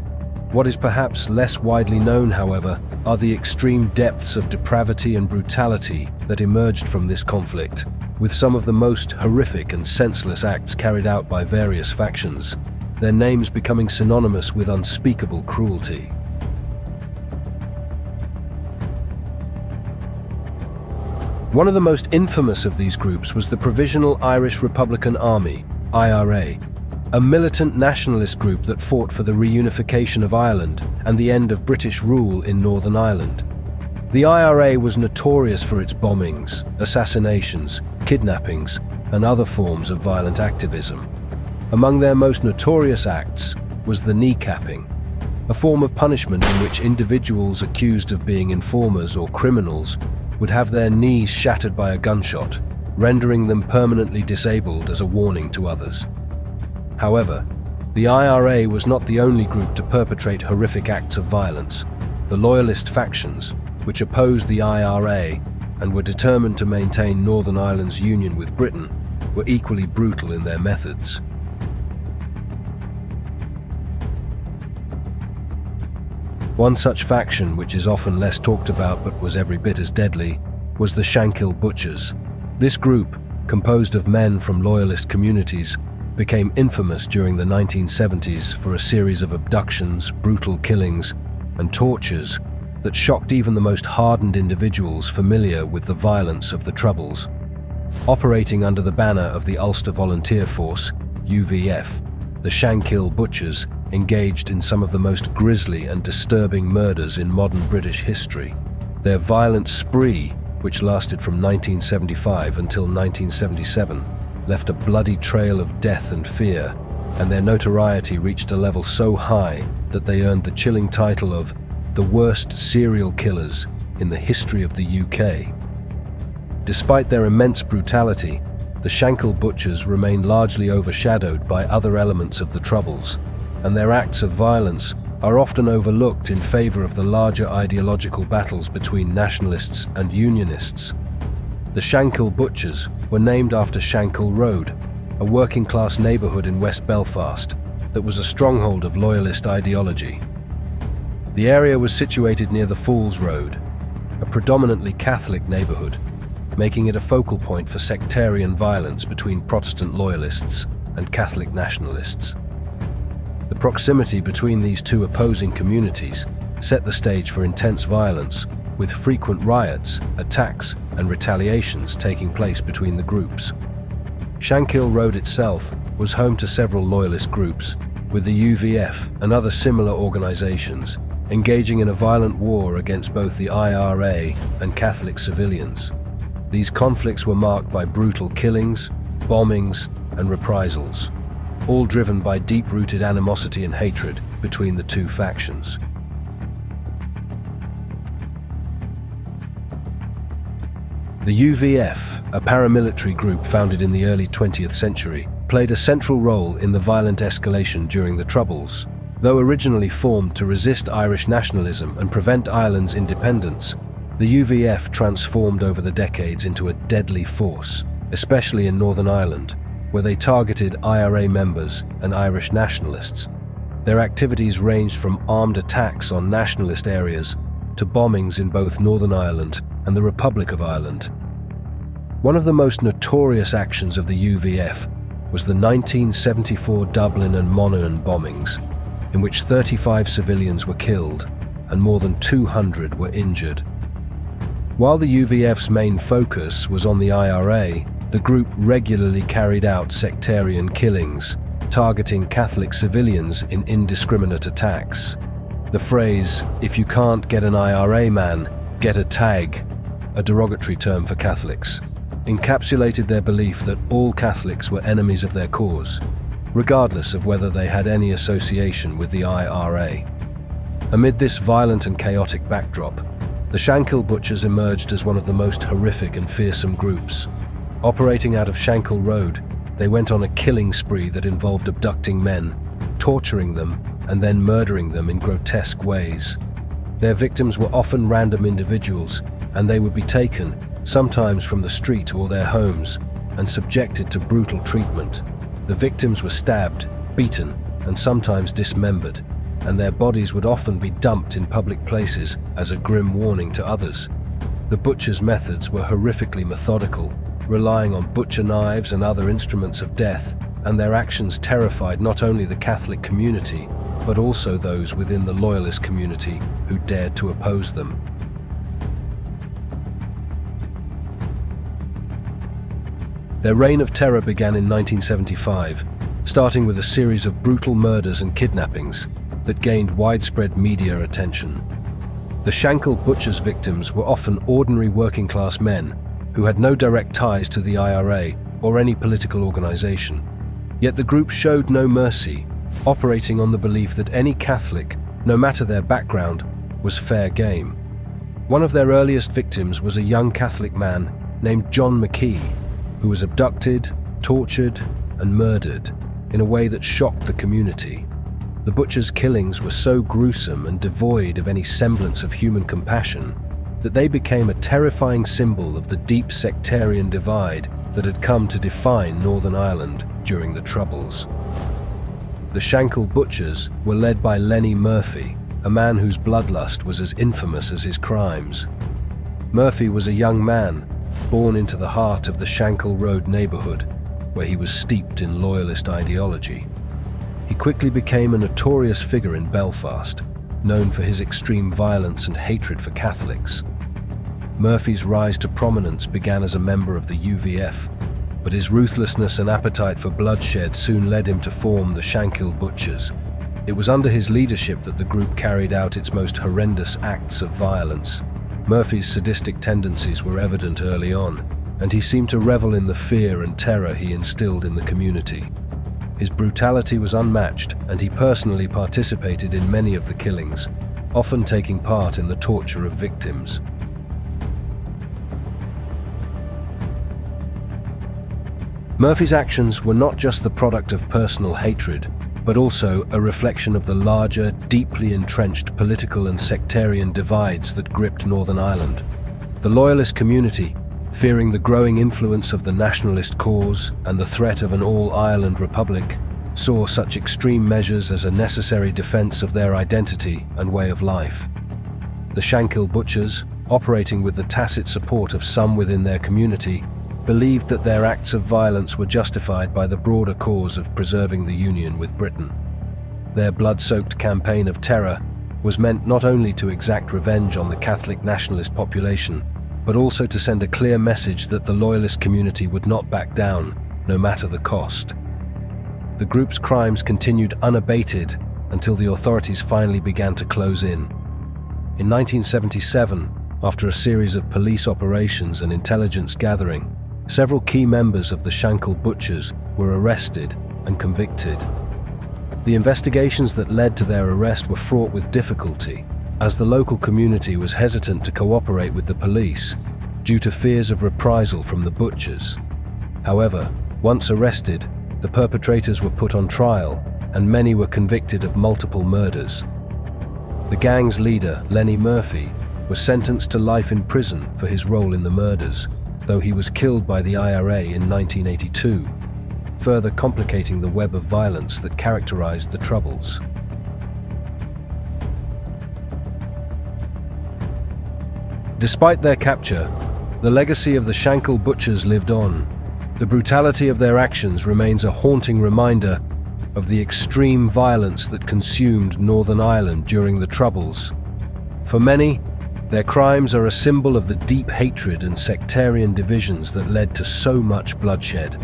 What is perhaps less widely known, however, are the extreme depths of depravity and brutality that emerged from this conflict, with some of the most horrific and senseless acts carried out by various factions, their names becoming synonymous with unspeakable cruelty. One of the most infamous of these groups was the Provisional Irish Republican Army, IRA, a militant nationalist group that fought for the reunification of Ireland and the end of British rule in Northern Ireland. The IRA was notorious for its bombings, assassinations, kidnappings, and other forms of violent activism. Among their most notorious acts was the kneecapping, a form of punishment in which individuals accused of being informers or criminals would have their knees shattered by a gunshot, rendering them permanently disabled as a warning to others. However, the IRA was not the only group to perpetrate horrific acts of violence. The Loyalist factions, which opposed the IRA and were determined to maintain Northern Ireland's union with Britain, were equally brutal in their methods. One such faction, which is often less talked about but was every bit as deadly, was the Shankill Butchers. This group, composed of men from Loyalist communities, became infamous during the 1970s for a series of abductions, brutal killings, and tortures that shocked even the most hardened individuals familiar with the violence of the Troubles. Operating under the banner of the Ulster Volunteer Force, UVF, the Shankill Butchers engaged in some of the most grisly and disturbing murders in modern British history. Their violent spree, which lasted from 1975 until 1977, left a bloody trail of death and fear, and their notoriety reached a level so high that they earned the chilling title of the worst serial killers in the history of the UK. Despite their immense brutality, the Shankill Butchers remain largely overshadowed by other elements of the Troubles, and their acts of violence are often overlooked in favour of the larger ideological battles between nationalists and unionists. The Shankill Butchers were named after Shankill Road, a working-class neighbourhood in West Belfast that was a stronghold of Loyalist ideology. The area was situated near the Falls Road, a predominantly Catholic neighbourhood, making it a focal point for sectarian violence between Protestant Loyalists and Catholic nationalists. The proximity between these two opposing communities set the stage for intense violence, with frequent riots, attacks, and retaliations taking place between the groups. Shankill Road itself was home to several Loyalist groups, with the UVF and other similar organisations engaging in a violent war against both the IRA and Catholic civilians. These conflicts were marked by brutal killings, bombings, and reprisals, all driven by deep-rooted animosity and hatred between the two factions. The UVF, a paramilitary group founded in the early 20th century, played a central role in the violent escalation during the Troubles. Though originally formed to resist Irish nationalism and prevent Ireland's independence, the UVF transformed over the decades into a deadly force, especially in Northern Ireland, where they targeted IRA members and Irish nationalists. Their activities ranged from armed attacks on nationalist areas to bombings in both Northern Ireland and the Republic of Ireland. One of the most notorious actions of the UVF was the 1974 Dublin and Monaghan bombings, in which 35 civilians were killed and more than 200 were injured. While the UVF's main focus was on the IRA, the group regularly carried out sectarian killings, targeting Catholic civilians in indiscriminate attacks. The phrase, "if you can't get an IRA man, get a tag," a derogatory term for Catholics, encapsulated their belief that all Catholics were enemies of their cause, regardless of whether they had any association with the IRA. Amid this violent and chaotic backdrop, the Shankill Butchers emerged as one of the most horrific and fearsome groups. Operating out of Shankill Road, they went on a killing spree that involved abducting men, torturing them, and then murdering them in grotesque ways. Their victims were often random individuals, and they would be taken, sometimes from the street or their homes, and subjected to brutal treatment. The victims were stabbed, beaten, and sometimes dismembered, and their bodies would often be dumped in public places as a grim warning to others. The butchers' methods were horrifically methodical, relying on butcher knives and other instruments of death, and their actions terrified not only the Catholic community, but also those within the Loyalist community who dared to oppose them. Their reign of terror began in 1975, starting with a series of brutal murders and kidnappings that gained widespread media attention. The Shankill Butchers' victims were often ordinary working-class men who had no direct ties to the IRA or any political organization. Yet the group showed no mercy, operating on the belief that any Catholic, no matter their background, was fair game. One of their earliest victims was a young Catholic man named John McKeown, who was abducted, tortured, and murdered in a way that shocked the community. The butchers' killings were so gruesome and devoid of any semblance of human compassion that they became a terrifying symbol of the deep sectarian divide that had come to define Northern Ireland during the Troubles. The Shankill Butchers were led by Lenny Murphy, a man whose bloodlust was as infamous as his crimes. Murphy was a young man born into the heart of the Shankill Road neighborhood, where he was steeped in Loyalist ideology. He quickly became a notorious figure in Belfast, known for his extreme violence and hatred for Catholics. Murphy's rise to prominence began as a member of the UVF, but his ruthlessness and appetite for bloodshed soon led him to form the Shankill Butchers. It was under his leadership that the group carried out its most horrendous acts of violence. Murphy's sadistic tendencies were evident early on, and he seemed to revel in the fear and terror he instilled in the community. His brutality was unmatched, and he personally participated in many of the killings, often taking part in the torture of victims. Murphy's actions were not just the product of personal hatred, but also a reflection of the larger, deeply entrenched political and sectarian divides that gripped Northern Ireland. The Loyalist community, fearing the growing influence of the nationalist cause and the threat of an all-Ireland republic, saw such extreme measures as a necessary defense of their identity and way of life. The Shankill Butchers, operating with the tacit support of some within their community, believed that their acts of violence were justified by the broader cause of preserving the Union with Britain. Their blood-soaked campaign of terror was meant not only to exact revenge on the Catholic nationalist population, but also to send a clear message that the Loyalist community would not back down, no matter the cost. The group's crimes continued unabated until the authorities finally began to close in. In 1977, after a series of police operations and intelligence gathering, several key members of the Shankill Butchers were arrested and convicted. The investigations that led to their arrest were fraught with difficulty, as the local community was hesitant to cooperate with the police due to fears of reprisal from the Butchers. However, once arrested, the perpetrators were put on trial, and many were convicted of multiple murders. The gang's leader, Lenny Murphy, was sentenced to life in prison for his role in the murders, though he was killed by the IRA in 1982, further complicating the web of violence that characterized the Troubles. Despite their capture, the legacy of the Shankill Butchers lived on. The brutality of their actions remains a haunting reminder of the extreme violence that consumed Northern Ireland during the Troubles. For many, their crimes are a symbol of the deep hatred and sectarian divisions that led to so much bloodshed.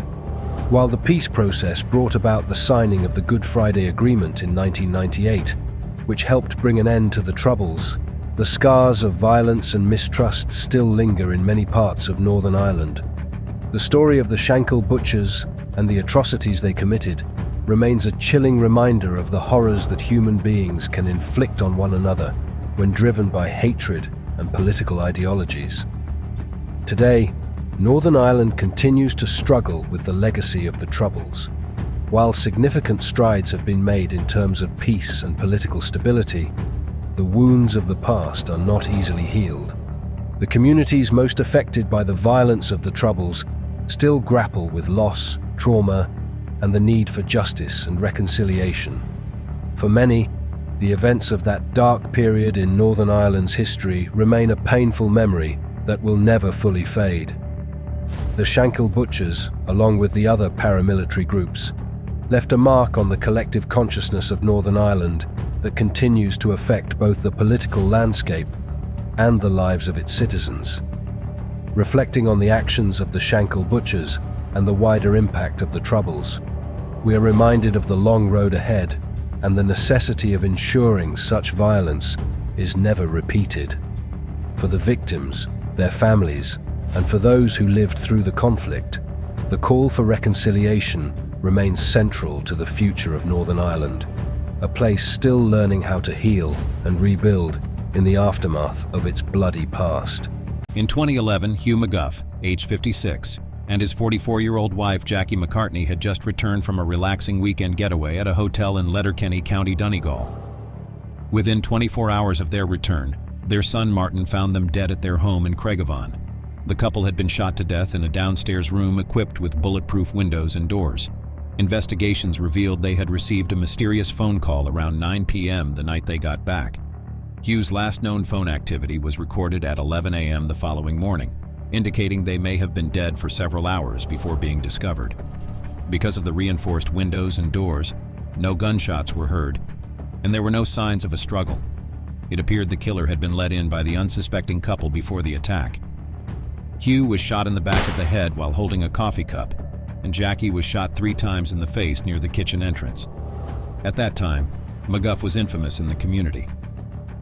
While the peace process brought about the signing of the Good Friday Agreement in 1998, which helped bring an end to the Troubles, the scars of violence and mistrust still linger in many parts of Northern Ireland. The story of the Shankill Butchers and the atrocities they committed remains a chilling reminder of the horrors that human beings can inflict on one another when driven by hatred and political ideologies. Today, Northern Ireland continues to struggle with the legacy of the Troubles. While significant strides have been made in terms of peace and political stability, the wounds of the past are not easily healed. The communities most affected by the violence of the Troubles still grapple with loss, trauma, and the need for justice and reconciliation. For many, the events of that dark period in Northern Ireland's history remain a painful memory that will never fully fade. The Shankill Butchers, along with the other paramilitary groups, left a mark on the collective consciousness of Northern Ireland that continues to affect both the political landscape and the lives of its citizens. Reflecting on the actions of the Shankill Butchers and the wider impact of the Troubles, we are reminded of the long road ahead and the necessity of ensuring such violence is never repeated. For the victims, their families, and for those who lived through the conflict, the call for reconciliation remains central to the future of Northern Ireland, a place still learning how to heal and rebuild in the aftermath of its bloody past. In 2011, Hugh McGuff, age 56, and his 44-year-old wife Jackie McCartney had just returned from a relaxing weekend getaway at a hotel in Letterkenny, County Donegal. Within 24 hours of their return, their son Martin found them dead at their home in Craigavon. The couple had been shot to death in a downstairs room equipped with bulletproof windows and doors. Investigations revealed they had received a mysterious phone call around 9 p.m. the night they got back. Hugh's last known phone activity was recorded at 11 a.m. the following morning, indicating they may have been dead for several hours before being discovered. Because of the reinforced windows and doors, no gunshots were heard, and there were no signs of a struggle. It appeared the killer had been let in by the unsuspecting couple before the attack. Hugh was shot in the back of the head while holding a coffee cup, and Jackie was shot 3 times in the face near the kitchen entrance. At that time, McGuff was infamous in the community.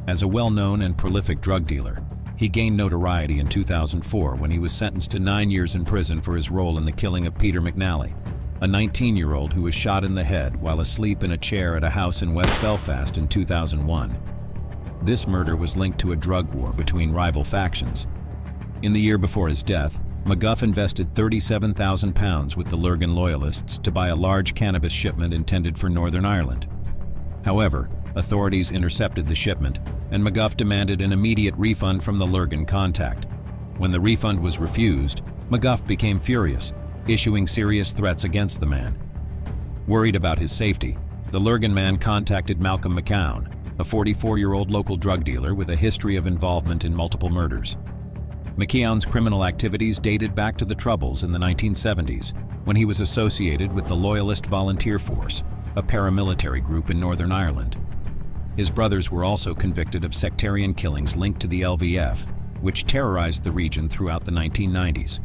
As a well-known and prolific drug dealer, he gained notoriety in 2004 when he was sentenced to 9 years in prison for his role in the killing of Peter McNally, a 19-year-old who was shot in the head while asleep in a chair at a house in West Belfast in 2001. This murder was linked to a drug war between rival factions. In the year before his death, McGuff invested £37,000 with the Lurgan Loyalists to buy a large cannabis shipment intended for Northern Ireland. However, authorities intercepted the shipment, and McGuff demanded an immediate refund from the Lurgan contact. When the refund was refused, McGuff became furious, issuing serious threats against the man. Worried about his safety, the Lurgan man contacted Malcolm McKeown, a 44-year-old local drug dealer with a history of involvement in multiple murders. McKeown's criminal activities dated back to the Troubles in the 1970s, when he was associated with the Loyalist Volunteer Force, a paramilitary group in Northern Ireland. His brothers were also convicted of sectarian killings linked to the LVF, which terrorized the region throughout the 1990s.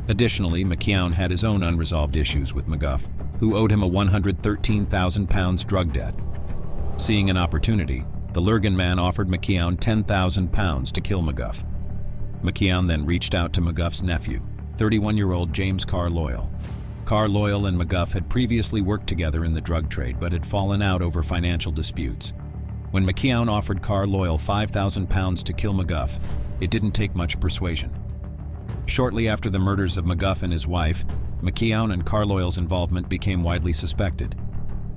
Additionally, McKeown had his own unresolved issues with McGuff, who owed him a £113,000 drug debt. Seeing an opportunity, the Lurgan man offered McKeown £10,000 to kill McGuff. McKeown then reached out to McGuff's nephew, 31-year-old James Carr Loyal. Carr Loyal and McGuff had previously worked together in the drug trade but had fallen out over financial disputes. When McKeown offered Carr Loyal £5,000 to kill McGuff, it didn't take much persuasion. Shortly after the murders of McGuff and his wife, McKeown and Carr Loyal's involvement became widely suspected.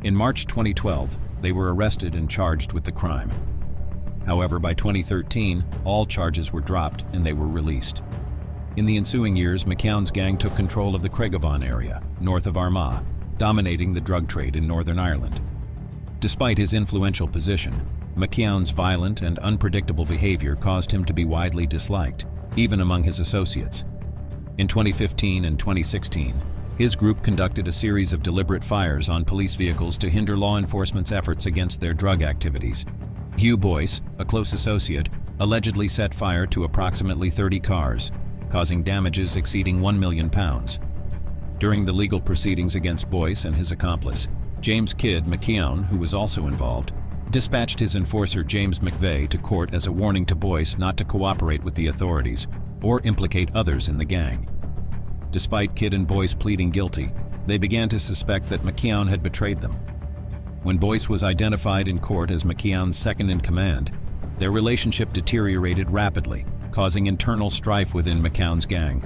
In March 2012, they were arrested and charged with the crime. However, by 2013, all charges were dropped and they were released. In the ensuing years, McKeown's gang took control of the Craigavon area, north of Armagh, dominating the drug trade in Northern Ireland. Despite his influential position, McKeown's violent and unpredictable behavior caused him to be widely disliked, even among his associates. In 2015 and 2016, his group conducted a series of deliberate fires on police vehicles to hinder law enforcement's efforts against their drug activities. Hugh Boyce, a close associate, allegedly set fire to approximately 30 cars, causing damages exceeding £1 million. During the legal proceedings against Boyce and his accomplice, James Kidd McKeown, who was also involved, dispatched his enforcer James McVeigh to court as a warning to Boyce not to cooperate with the authorities or implicate others in the gang. Despite Kidd and Boyce pleading guilty, they began to suspect that McKeown had betrayed them. When Boyce was identified in court as McKeown's second-in-command, their relationship deteriorated rapidly, causing internal strife within McKeown's gang.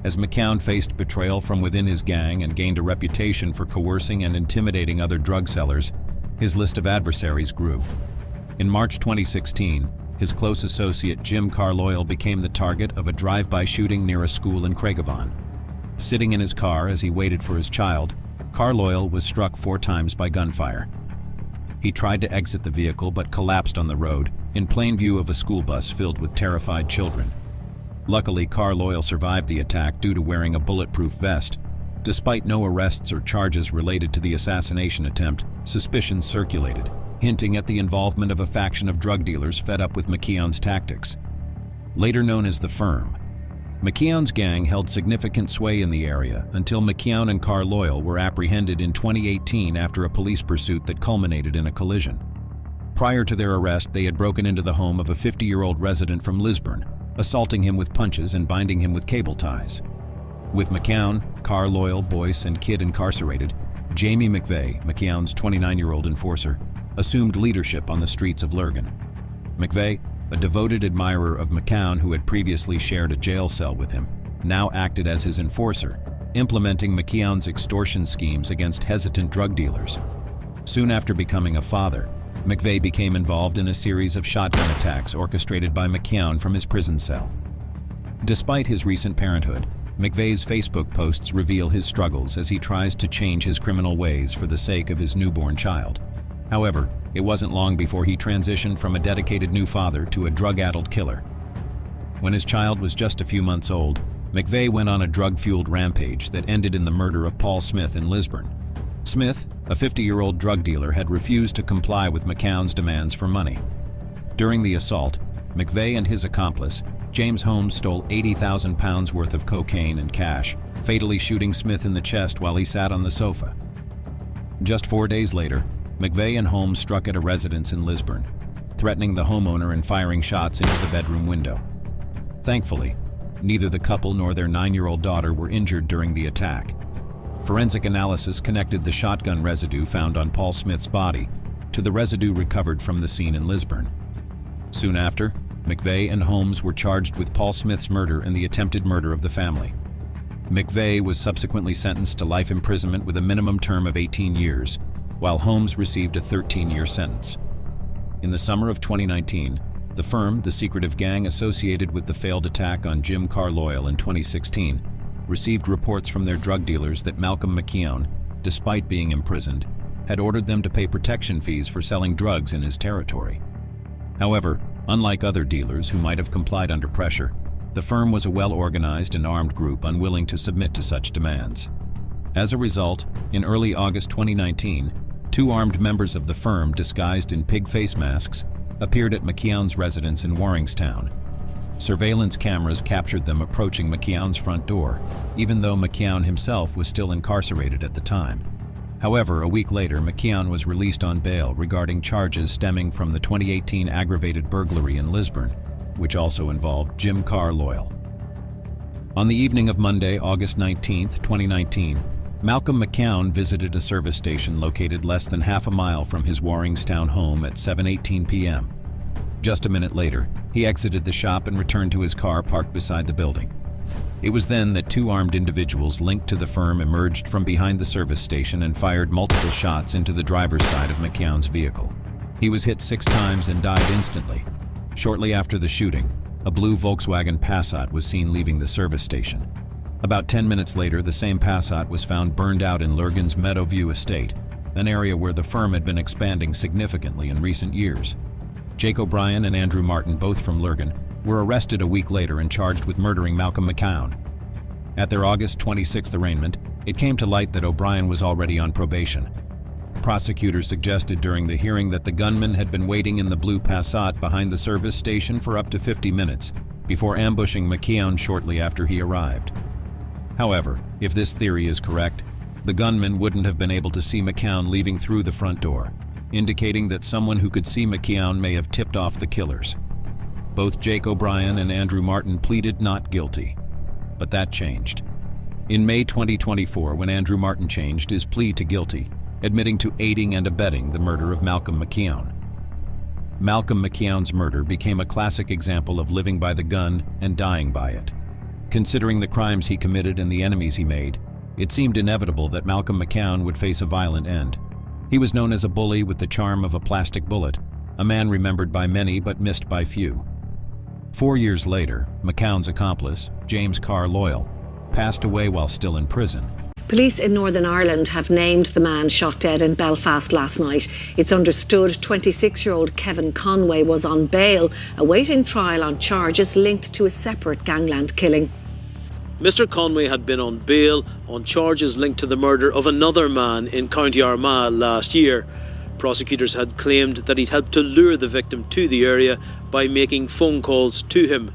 As McKeown faced betrayal from within his gang and gained a reputation for coercing and intimidating other drug sellers, his list of adversaries grew. In March 2016, his close associate Jim Carloyle became the target of a drive-by shooting near a school in Craigavon. Sitting in his car as he waited for his child, Carloyle was struck 4 times by gunfire. He tried to exit the vehicle but collapsed on the road, in plain view of a school bus filled with terrified children. Luckily, Carloyle survived the attack due to wearing a bulletproof vest. Despite no arrests or charges related to the assassination attempt, suspicions circulated, hinting at the involvement of a faction of drug dealers fed up with McKeown's tactics. Later known as the Firm, McKeown's gang held significant sway in the area until McKeown and Carloyle were apprehended in 2018 after a police pursuit that culminated in a collision. Prior to their arrest, they had broken into the home of a 50-year-old resident from Lisburn, assaulting him with punches and binding him with cable ties. With McKeown, Carloyle, Boyce, and Kidd incarcerated, Jamie McVeigh, McKeown's 29-year-old enforcer, assumed leadership on the streets of Lurgan. McVeigh, a devoted admirer of McKeown who had previously shared a jail cell with him, now acted as his enforcer, implementing McKeown's extortion schemes against hesitant drug dealers. Soon after becoming a father, McVeigh became involved in a series of shotgun attacks orchestrated by McKeown from his prison cell. Despite his recent parenthood, McVeigh's Facebook posts reveal his struggles as he tries to change his criminal ways for the sake of his newborn child. However, it wasn't long before he transitioned from a dedicated new father to a drug-addled killer. When his child was just a few months old, McVeigh went on a drug-fueled rampage that ended in the murder of Paul Smith in Lisburn. Smith, a 50-year-old drug dealer, had refused to comply with McKeown's demands for money. During the assault, McVeigh and his accomplice, James Holmes, stole £80,000 worth of cocaine and cash, fatally shooting Smith in the chest while he sat on the sofa. Just 4 days later, McVeigh and Holmes struck at a residence in Lisburn, threatening the homeowner and firing shots into the bedroom window. Thankfully, neither the couple nor their 9-year-old daughter were injured during the attack. Forensic analysis connected the shotgun residue found on Paul Smith's body to the residue recovered from the scene in Lisburn. Soon after, McVeigh and Holmes were charged with Paul Smith's murder and the attempted murder of the family. McVeigh was subsequently sentenced to life imprisonment with a minimum term of 18 years, while Holmes received a 13-year sentence. In the summer of 2019, the Firm, the secretive gang associated with the failed attack on Jim Carloyle in 2016, received reports from their drug dealers that Malcolm McKeown, despite being imprisoned, had ordered them to pay protection fees for selling drugs in his territory. However, unlike other dealers who might have complied under pressure, the Firm was a well-organized and armed group unwilling to submit to such demands. As a result, in early August 2019, 2 armed members of the Firm, disguised in pig face masks, appeared at McKeown's residence in Warringstown. Surveillance cameras captured them approaching McKeown's front door, even though McKeown himself was still incarcerated at the time. However, a week later, McKeown was released on bail regarding charges stemming from the 2018 aggravated burglary in Lisburn, which also involved Jim Carloyle. On the evening of Monday, August 19, 2019, Malcolm McKeown visited a service station located less than half a mile from his Warringstown home at 7:18 p.m. Just a minute later, he exited the shop and returned to his car parked beside the building. It was then that 2 armed individuals linked to the Firm emerged from behind the service station and fired multiple shots into the driver's side of McKeown's vehicle. He was hit 6 times and died instantly. Shortly after the shooting, a blue Volkswagen Passat was seen leaving the service station. About 10 minutes later, the same Passat was found burned out in Lurgan's Meadowview estate, an area where the Firm had been expanding significantly in recent years. Jake O'Brien and Andrew Martin, both from Lurgan, were arrested a week later and charged with murdering Malcolm McKeown. At their August 26th arraignment, it came to light that O'Brien was already on probation. Prosecutors suggested during the hearing that the gunman had been waiting in the blue Passat behind the service station for up to 50 minutes before ambushing McKeown shortly after he arrived. However, if this theory is correct, the gunman wouldn't have been able to see McKeown leaving through the front door, indicating that someone who could see McKeown may have tipped off the killers. Both Jake O'Brien and Andrew Martin pleaded not guilty, but that changed. In May 2024, when Andrew Martin changed his plea to guilty, admitting to aiding and abetting the murder of Malcolm McKeown. Malcolm McKeown's murder became a classic example of living by the gun and dying by it. Considering the crimes he committed and the enemies he made, it seemed inevitable that Malcolm McKeown would face a violent end. He was known as a bully with the charm of a plastic bullet, a man remembered by many but missed by few. 4 years later, McKeown's accomplice, James Carr Loyal, passed away while still in prison. Police in Northern Ireland have named the man shot dead in Belfast last night. It's understood 26-year-old Kevin Conway was on bail, awaiting trial on charges linked to a separate gangland killing. Mr. Conway had been on bail on charges linked to the murder of another man in County Armagh last year. Prosecutors had claimed that he'd helped to lure the victim to the area by making phone calls to him.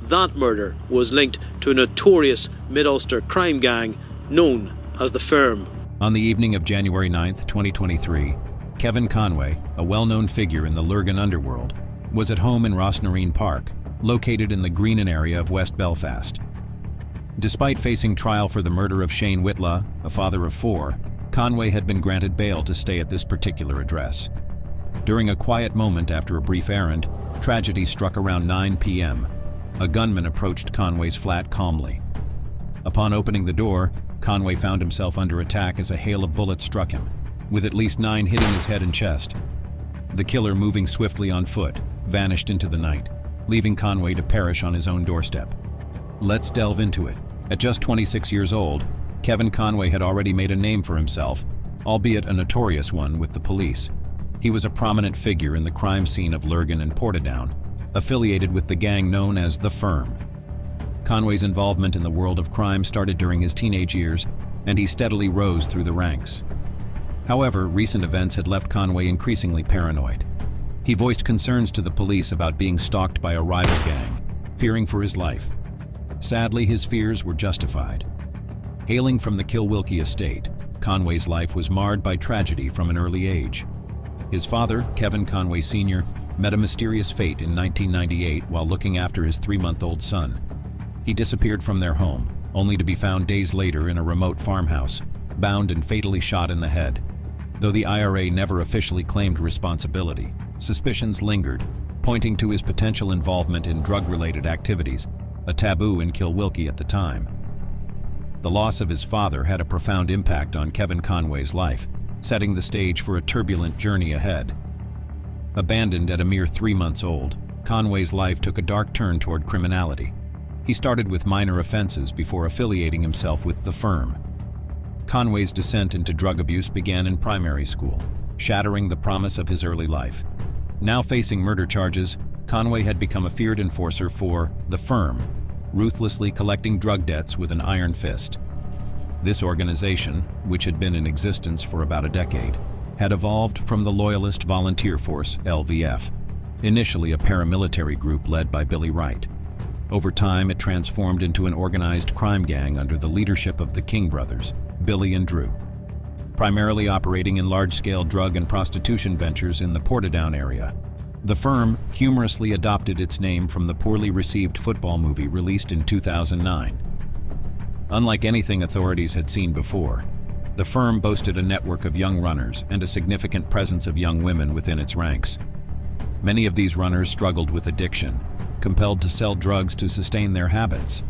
That murder was linked to a notorious Mid-Ulster crime gang known as the Firm. On the evening of January 9, 2023, Kevin Conway, a well-known figure in the Lurgan underworld, was at home in Rosnarine Park, located in the Greenan area of West Belfast. Despite facing trial for the murder of Shane Whitla, a father of 4, Conway had been granted bail to stay at this particular address. During a quiet moment after a brief errand, tragedy struck around 9 p.m. A gunman approached Conway's flat calmly. Upon opening the door, Conway found himself under attack as a hail of bullets struck him, with at least 9 hitting his head and chest. The killer, moving swiftly on foot, vanished into the night, leaving Conway to perish on his own doorstep. Let's delve into it. At just 26 years old, Kevin Conway had already made a name for himself, albeit a notorious one with the police. He was a prominent figure in the crime scene of Lurgan and Portadown, affiliated with the gang known as the Firm. Conway's involvement in the world of crime started during his teenage years, and he steadily rose through the ranks. However, recent events had left Conway increasingly paranoid. He voiced concerns to the police about being stalked by a rival gang, fearing for his life. Sadly, his fears were justified. Hailing from the Kilwilkie estate, Conway's life was marred by tragedy from an early age. His father, Kevin Conway Sr., met a mysterious fate in 1998 while looking after his 3-month-old son. He disappeared from their home, only to be found days later in a remote farmhouse, bound and fatally shot in the head. Though the IRA never officially claimed responsibility, suspicions lingered, pointing to his potential involvement in drug-related activities, a taboo in Kilwilkie at the time. The loss of his father had a profound impact on Kevin Conway's life, setting the stage for a turbulent journey ahead. Abandoned at a mere 3 months old, Conway's life took a dark turn toward criminality. He started with minor offenses before affiliating himself with the Firm. Conway's descent into drug abuse began in primary school, shattering the promise of his early life. Now facing murder charges, Conway had become a feared enforcer for the Firm, ruthlessly collecting drug debts with an iron fist. This organization, which had been in existence for about a decade, had evolved from the Loyalist Volunteer Force, LVF, initially a paramilitary group led by Billy Wright. Over time, it transformed into an organized crime gang under the leadership of the King brothers, Billy and Drew. Primarily operating in large-scale drug and prostitution ventures in the Portadown area, the Firm humorously adopted its name from the poorly received football movie released in 2009. Unlike anything authorities had seen before, the Firm boasted a network of young runners and a significant presence of young women within its ranks. Many of these runners struggled with addiction, compelled to sell drugs to sustain their habits.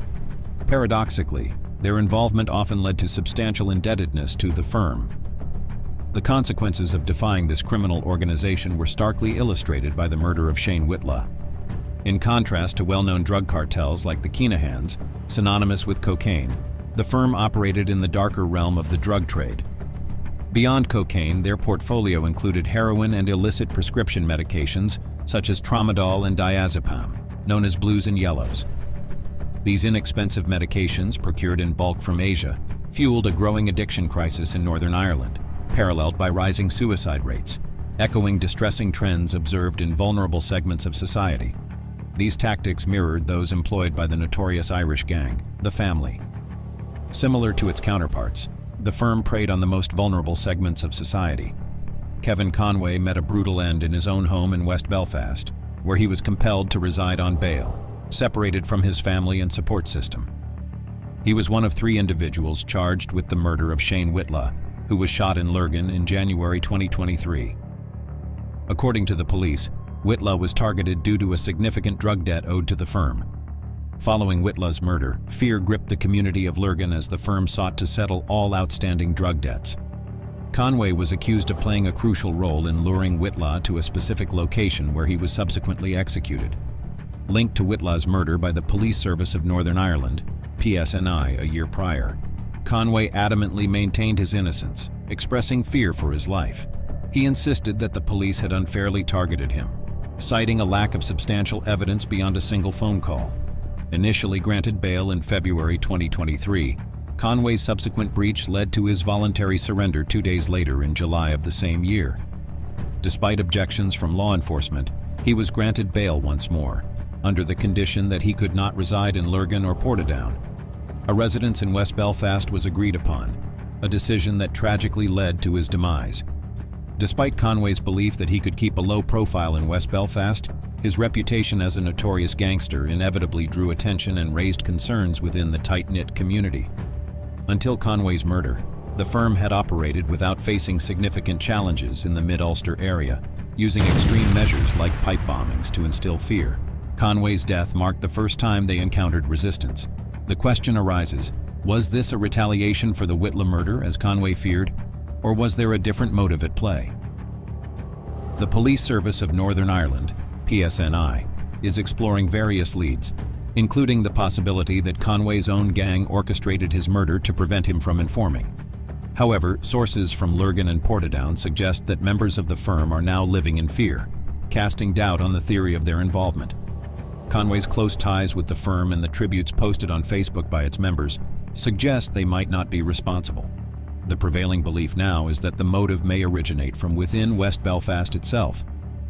Paradoxically, their involvement often led to substantial indebtedness to the Firm. The consequences of defying this criminal organization were starkly illustrated by the murder of Shane Whitla. In contrast to well-known drug cartels like the Keenahans, synonymous with cocaine, the Firm operated in the darker realm of the drug trade. Beyond cocaine, their portfolio included heroin and illicit prescription medications such as tramadol and diazepam, known as blues and yellows. These inexpensive medications, procured in bulk from Asia, fueled a growing addiction crisis in Northern Ireland, paralleled by rising suicide rates, echoing distressing trends observed in vulnerable segments of society. These tactics mirrored those employed by the notorious Irish gang, the Family. Similar to its counterparts, the Firm preyed on the most vulnerable segments of society. Kevin Conway met a brutal end in his own home in West Belfast, where he was compelled to reside on bail, separated from his family and support system. He was one of 3 individuals charged with the murder of Shane Whitlaw, who was shot in Lurgan in January 2023. According to the police, Whitlaw was targeted due to a significant drug debt owed to the firm. Following Whitlaw's murder, fear gripped the community of Lurgan as the firm sought to settle all outstanding drug debts. Conway was accused of playing a crucial role in luring Whitlaw to a specific location where he was subsequently executed. Linked to Whitlaw's murder by the Police Service of Northern Ireland, PSNI, a year prior, Conway adamantly maintained his innocence, expressing fear for his life. He insisted that the police had unfairly targeted him, citing a lack of substantial evidence beyond a single phone call. Initially granted bail in February 2023, Conway's subsequent breach led to his voluntary surrender 2 days later in July of the same year. Despite objections from law enforcement, he was granted bail once more, under the condition that he could not reside in Lurgan or Portadown. A residence in West Belfast was agreed upon, a decision that tragically led to his demise. Despite Conway's belief that he could keep a low profile in West Belfast, his reputation as a notorious gangster inevitably drew attention and raised concerns within the tight-knit community. Until Conway's murder, the firm had operated without facing significant challenges in the Mid-Ulster area, using extreme measures like pipe bombings to instill fear. Conway's death marked the first time they encountered resistance. The question arises, was this a retaliation for the Whitlaw murder, as Conway feared, or was there a different motive at play? The Police Service of Northern Ireland, PSNI, is exploring various leads, including the possibility that Conway's own gang orchestrated his murder to prevent him from informing. However, sources from Lurgan and Portadown suggest that members of the firm are now living in fear, casting doubt on the theory of their involvement. Conway's close ties with the firm and the tributes posted on Facebook by its members suggest they might not be responsible. The prevailing belief now is that the motive may originate from within West Belfast itself.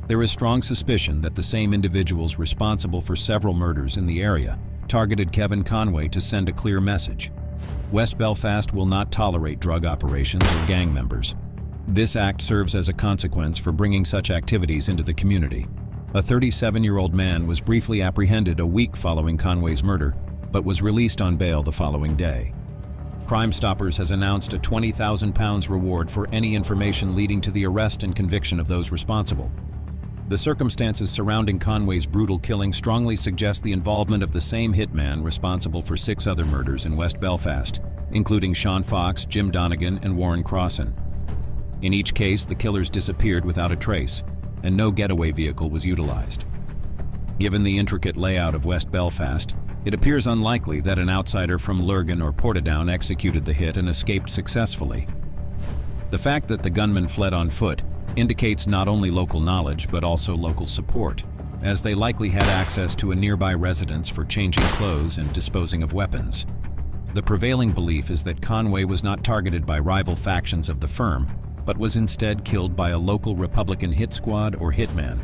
There is strong suspicion that the same individuals responsible for several murders in the area targeted Kevin Conway to send a clear message. West Belfast will not tolerate drug operations or gang members. This act serves as a consequence for bringing such activities into the community. A 37-year-old man was briefly apprehended a week following Conway's murder, but was released on bail the following day. Crime Stoppers has announced a £20,000 reward for any information leading to the arrest and conviction of those responsible. The circumstances surrounding Conway's brutal killing strongly suggest the involvement of the same hitman responsible for 6 other murders in West Belfast, including Sean Fox, Jim Donegan, and Warren Crossan. In each case, the killers disappeared without a trace, and no getaway vehicle was utilized. Given the intricate layout of West Belfast, it appears unlikely that an outsider from Lurgan or Portadown executed the hit and escaped successfully. The fact that the gunman fled on foot indicates not only local knowledge but also local support, as they likely had access to a nearby residence for changing clothes and disposing of weapons. The prevailing belief is that Conway was not targeted by rival factions of the firm, but was instead killed by a local Republican hit squad or hitman.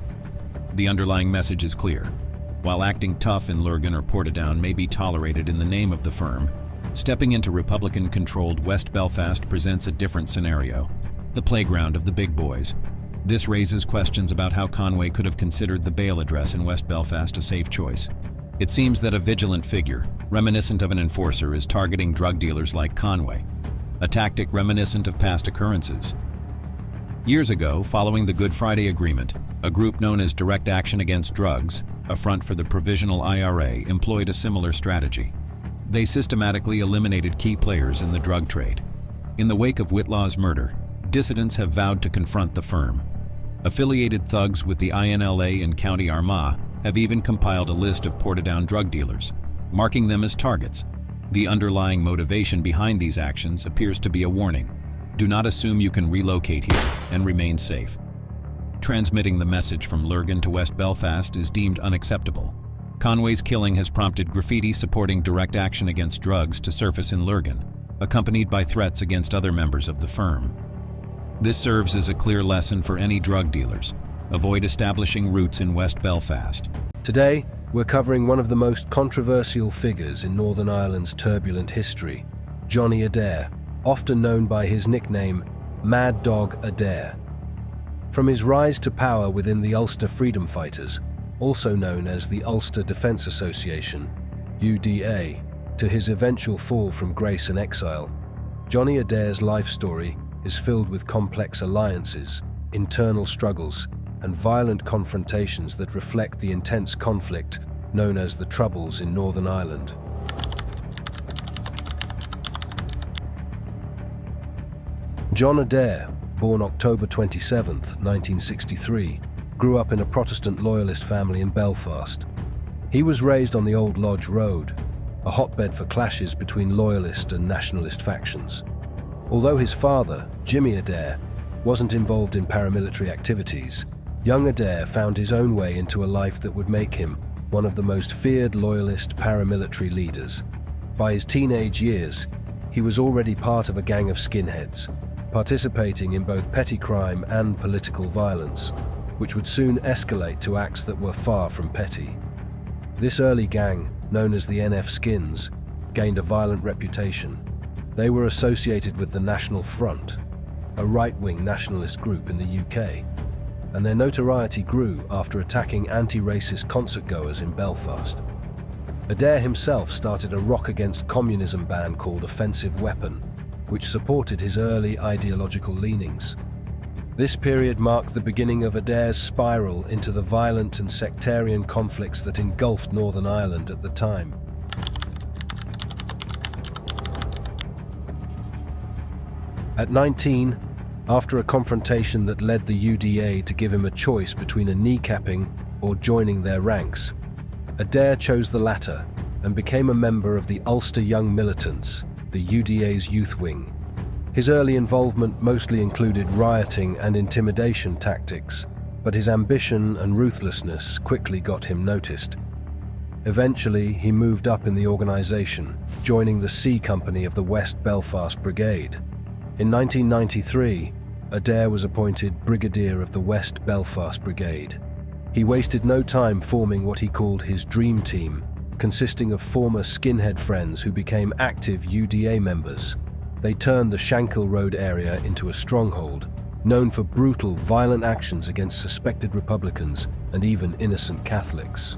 The underlying message is clear. While acting tough in Lurgan or Portadown may be tolerated in the name of the firm, stepping into Republican-controlled West Belfast presents a different scenario, the playground of the big boys. This raises questions about how Conway could have considered the bail address in West Belfast a safe choice. It seems that a vigilant figure, reminiscent of an enforcer, is targeting drug dealers like Conway, a tactic reminiscent of past occurrences. Years ago, following the Good Friday Agreement, a group known as Direct Action Against Drugs, a front for the Provisional IRA, employed a similar strategy. They systematically eliminated key players in the drug trade. In the wake of Whitlaw's murder, dissidents have vowed to confront the firm. Affiliated thugs with the INLA in County Armagh have even compiled a list of Portadown drug dealers, marking them as targets. The underlying motivation behind these actions appears to be a warning. Do not assume you can relocate here and remain safe. Transmitting the message from Lurgan to West Belfast is deemed unacceptable. Conway's killing has prompted graffiti supporting Direct Action Against Drugs to surface in Lurgan, accompanied by threats against other members of the firm. This serves as a clear lesson for any drug dealers. Avoid establishing roots in West Belfast. Today, we're covering one of the most controversial figures in Northern Ireland's turbulent history, Johnny Adair, often known by his nickname, Mad Dog Adair. From his rise to power within the Ulster Freedom Fighters, also known as the Ulster Defence Association, UDA, to his eventual fall from grace and exile, Johnny Adair's life story is filled with complex alliances, internal struggles, and violent confrontations that reflect the intense conflict known as the Troubles in Northern Ireland. John Adair, born October 27, 1963, grew up in a Protestant loyalist family in Belfast. He was raised on the Old Lodge Road, a hotbed for clashes between loyalist and nationalist factions. Although his father, Jimmy Adair, wasn't involved in paramilitary activities, young Adair found his own way into a life that would make him one of the most feared loyalist paramilitary leaders. By his teenage years, he was already part of a gang of skinheads, participating in both petty crime and political violence, which would soon escalate to acts that were far from petty. This early gang, known as the NF Skins, gained a violent reputation. They were associated with the National Front, a right-wing nationalist group in the UK, and their notoriety grew after attacking anti-racist concertgoers in Belfast. Adair himself started a rock against communism band called Offensive Weapon, which supported his early ideological leanings. This period marked the beginning of Adair's spiral into the violent and sectarian conflicts that engulfed Northern Ireland at the time. At 19, after a confrontation that led the UDA to give him a choice between a kneecapping or joining their ranks, Adair chose the latter and became a member of the Ulster Young Militants, the UDA's youth wing. His early involvement mostly included rioting and intimidation tactics, but his ambition and ruthlessness quickly got him noticed. Eventually, he moved up in the organisation, joining the C Company of the West Belfast Brigade. In 1993, Adair was appointed Brigadier of the West Belfast Brigade. He wasted no time forming what he called his dream team, consisting of former skinhead friends who became active UDA members. They turned the Shankill Road area into a stronghold, known for brutal, violent actions against suspected Republicans and even innocent Catholics.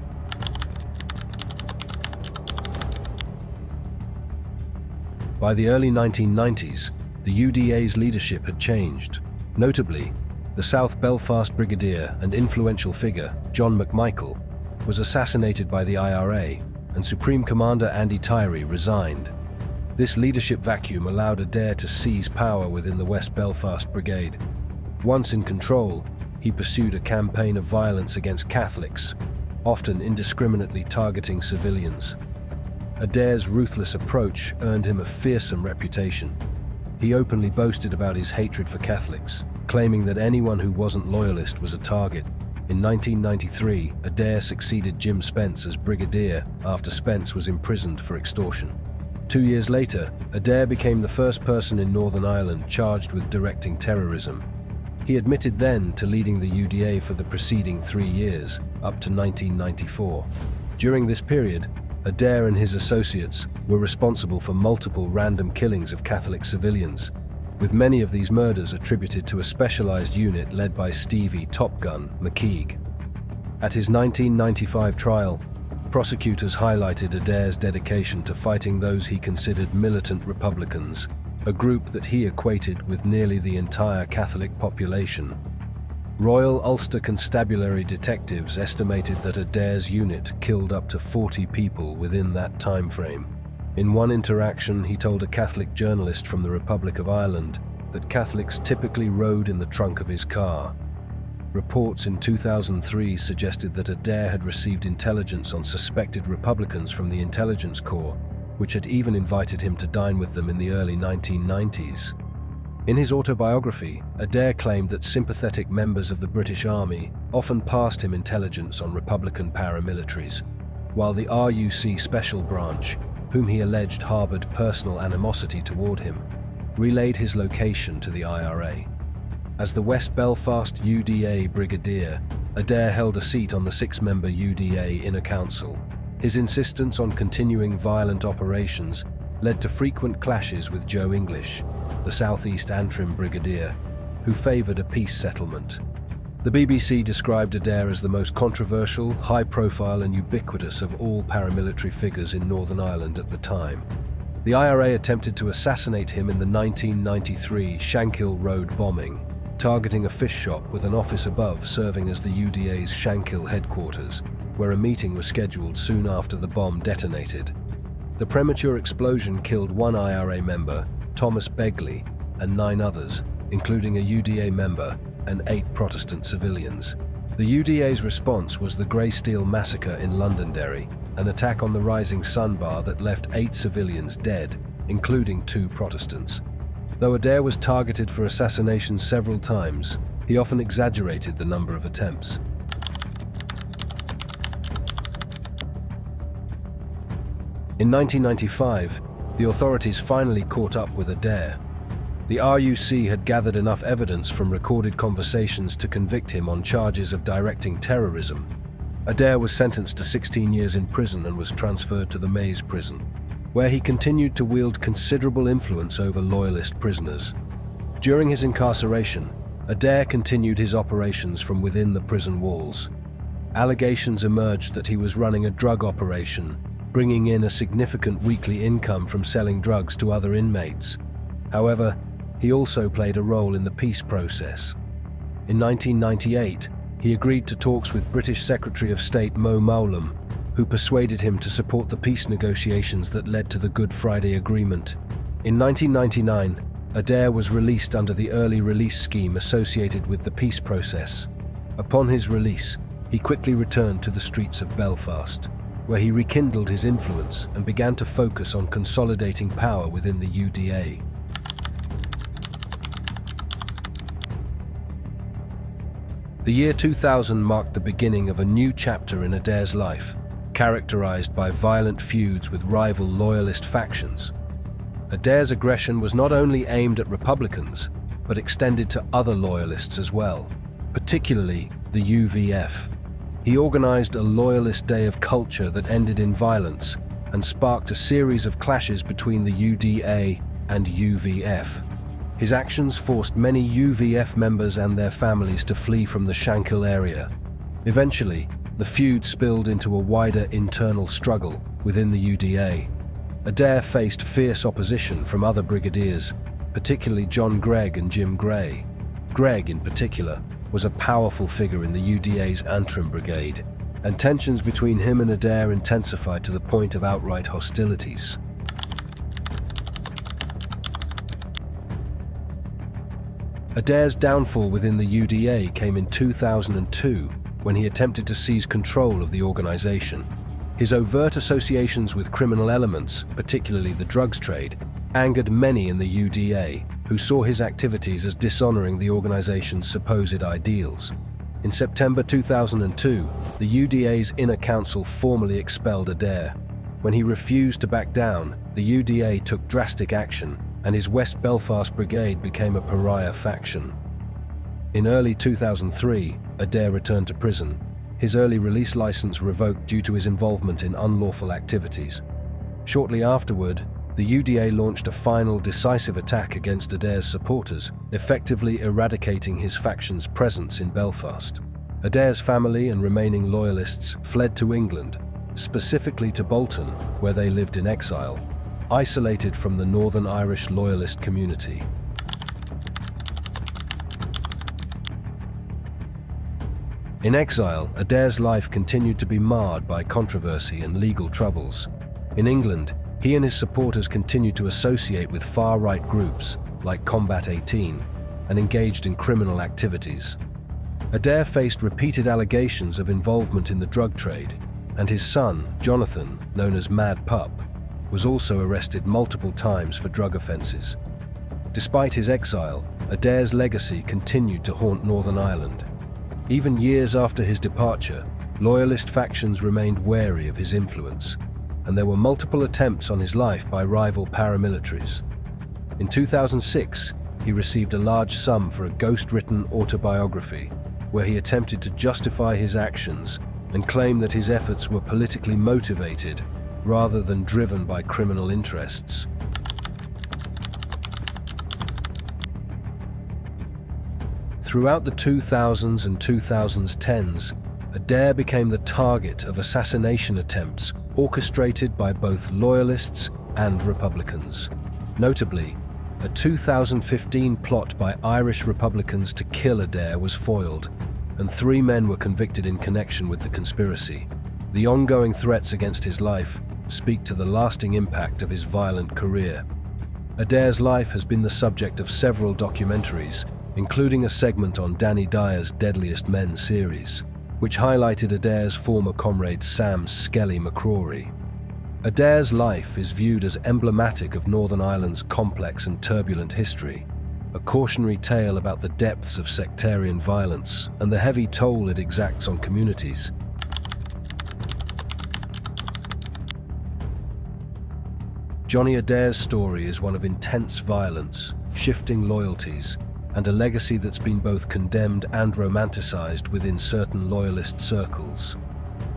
By the early 1990s, the UDA's leadership had changed. Notably, the South Belfast Brigadier and influential figure, John McMichael, was assassinated by the IRA, and Supreme Commander Andy Tyree resigned. This leadership vacuum allowed Adair to seize power within the West Belfast Brigade. Once in control, he pursued a campaign of violence against Catholics, often indiscriminately targeting civilians. Adair's ruthless approach earned him a fearsome reputation. He openly boasted about his hatred for Catholics, claiming that anyone who wasn't loyalist was a target. In 1993, Adair succeeded Jim Spence as Brigadier after Spence was imprisoned for extortion. 2 years later, Adair became the first person in Northern Ireland charged with directing terrorism. He admitted then to leading the UDA for the preceding 3 years, up to 1994. During this period, Adair and his associates were responsible for multiple random killings of Catholic civilians, with many of these murders attributed to a specialized unit led by Stevie Top Gun McKeown. At his 1995 trial, prosecutors highlighted Adair's dedication to fighting those he considered militant Republicans, a group that he equated with nearly the entire Catholic population. Royal Ulster Constabulary detectives estimated that Adair's unit killed up to 40 people within that time frame. In one interaction, he told a Catholic journalist from the Republic of Ireland that Catholics typically rode in the trunk of his car. Reports in 2003 suggested that Adair had received intelligence on suspected Republicans from the Intelligence Corps, which had even invited him to dine with them in the early 1990s. In his autobiography, Adair claimed that sympathetic members of the British Army often passed him intelligence on Republican paramilitaries, while the RUC Special Branch, whom he alleged harbored personal animosity toward him, relayed his location to the IRA. As the West Belfast UDA Brigadier, Adair held a seat on the 6-member UDA Inner Council. His insistence on continuing violent operations led to frequent clashes with Joe English, the Southeast Antrim Brigadier, who favoured a peace settlement. The BBC described Adair as the most controversial, high-profile and ubiquitous of all paramilitary figures in Northern Ireland at the time. The IRA attempted to assassinate him in the 1993 Shankill Road bombing, targeting a fish shop with an office above serving as the UDA's Shankill headquarters, where a meeting was scheduled soon after the bomb detonated. The premature explosion killed one IRA member, Thomas Begley, and 9 others, including a UDA member and 8 Protestant civilians. The UDA's response was the Grey Steel massacre in Londonderry, an attack on the Rising Sun bar that left 8 civilians dead, including 2 Protestants. Though Adair was targeted for assassination several times, he often exaggerated the number of attempts. In 1995, the authorities finally caught up with Adair. The RUC had gathered enough evidence from recorded conversations to convict him on charges of directing terrorism. Adair was sentenced to 16 years in prison and was transferred to the Maze prison, where he continued to wield considerable influence over loyalist prisoners. During his incarceration, Adair continued his operations from within the prison walls. Allegations emerged that he was running a drug operation, bringing in a significant weekly income from selling drugs to other inmates. However, he also played a role in the peace process. In 1998, he agreed to talks with British Secretary of State Mo Mowlam, who persuaded him to support the peace negotiations that led to the Good Friday Agreement. In 1999, Adair was released under the early release scheme associated with the peace process. Upon his release, he quickly returned to the streets of Belfast, where he rekindled his influence and began to focus on consolidating power within the UDA. The year 2000 marked the beginning of a new chapter in Adair's life, characterized by violent feuds with rival loyalist factions. Adair's aggression was not only aimed at Republicans, but extended to other loyalists as well, particularly the UVF. He organized a loyalist day of culture that ended in violence and sparked a series of clashes between the UDA and UVF. His actions forced many UVF members and their families to flee from the Shankill area. Eventually, the feud spilled into a wider internal struggle within the UDA. Adair faced fierce opposition from other brigadiers, particularly John Gregg and Jim Gray. Gregg, in particular, was a powerful figure in the UDA's Antrim Brigade, and tensions between him and Adair intensified to the point of outright hostilities. Adair's downfall within the UDA came in 2002 when he attempted to seize control of the organization. His overt associations with criminal elements, particularly the drugs trade, angered many in the UDA, who saw his activities as dishonoring the organization's supposed ideals. In September 2002, the UDA's inner council formally expelled Adair. When he refused to back down, the UDA took drastic action, and his West Belfast Brigade became a pariah faction. In early 2003, Adair returned to prison, his early release license revoked due to his involvement in unlawful activities. Shortly afterward, the UDA launched a final decisive attack against Adair's supporters, effectively eradicating his faction's presence in Belfast. Adair's family and remaining loyalists fled to England, specifically to Bolton, where they lived in exile, isolated from the Northern Irish loyalist community. In exile, Adair's life continued to be marred by controversy and legal troubles. In England, he and his supporters continued to associate with far-right groups like Combat 18 and engaged in criminal activities. Adair faced repeated allegations of involvement in the drug trade, and his son, Jonathan, known as Mad Pup, was also arrested multiple times for drug offences. Despite his exile, Adair's legacy continued to haunt Northern Ireland. Even years after his departure, loyalist factions remained wary of his influence, and there were multiple attempts on his life by rival paramilitaries. In 2006, he received a large sum for a ghost-written autobiography, where he attempted to justify his actions and claim that his efforts were politically motivated rather than driven by criminal interests. Throughout the 2000s and 2010s, Adair became the target of assassination attempts orchestrated by both loyalists and Republicans. Notably, a 2015 plot by Irish Republicans to kill Adair was foiled, and 3 men were convicted in connection with the conspiracy. The ongoing threats against his life speak to the lasting impact of his violent career. Adair's life has been the subject of several documentaries, including a segment on Danny Dyer's Deadliest Men series, which highlighted Adair's former comrade Sam "Skelly" McCrory. Adair's life is viewed as emblematic of Northern Ireland's complex and turbulent history, a cautionary tale about the depths of sectarian violence and the heavy toll it exacts on communities. Johnny Adair's story is one of intense violence, shifting loyalties, and a legacy that's been both condemned and romanticized within certain loyalist circles.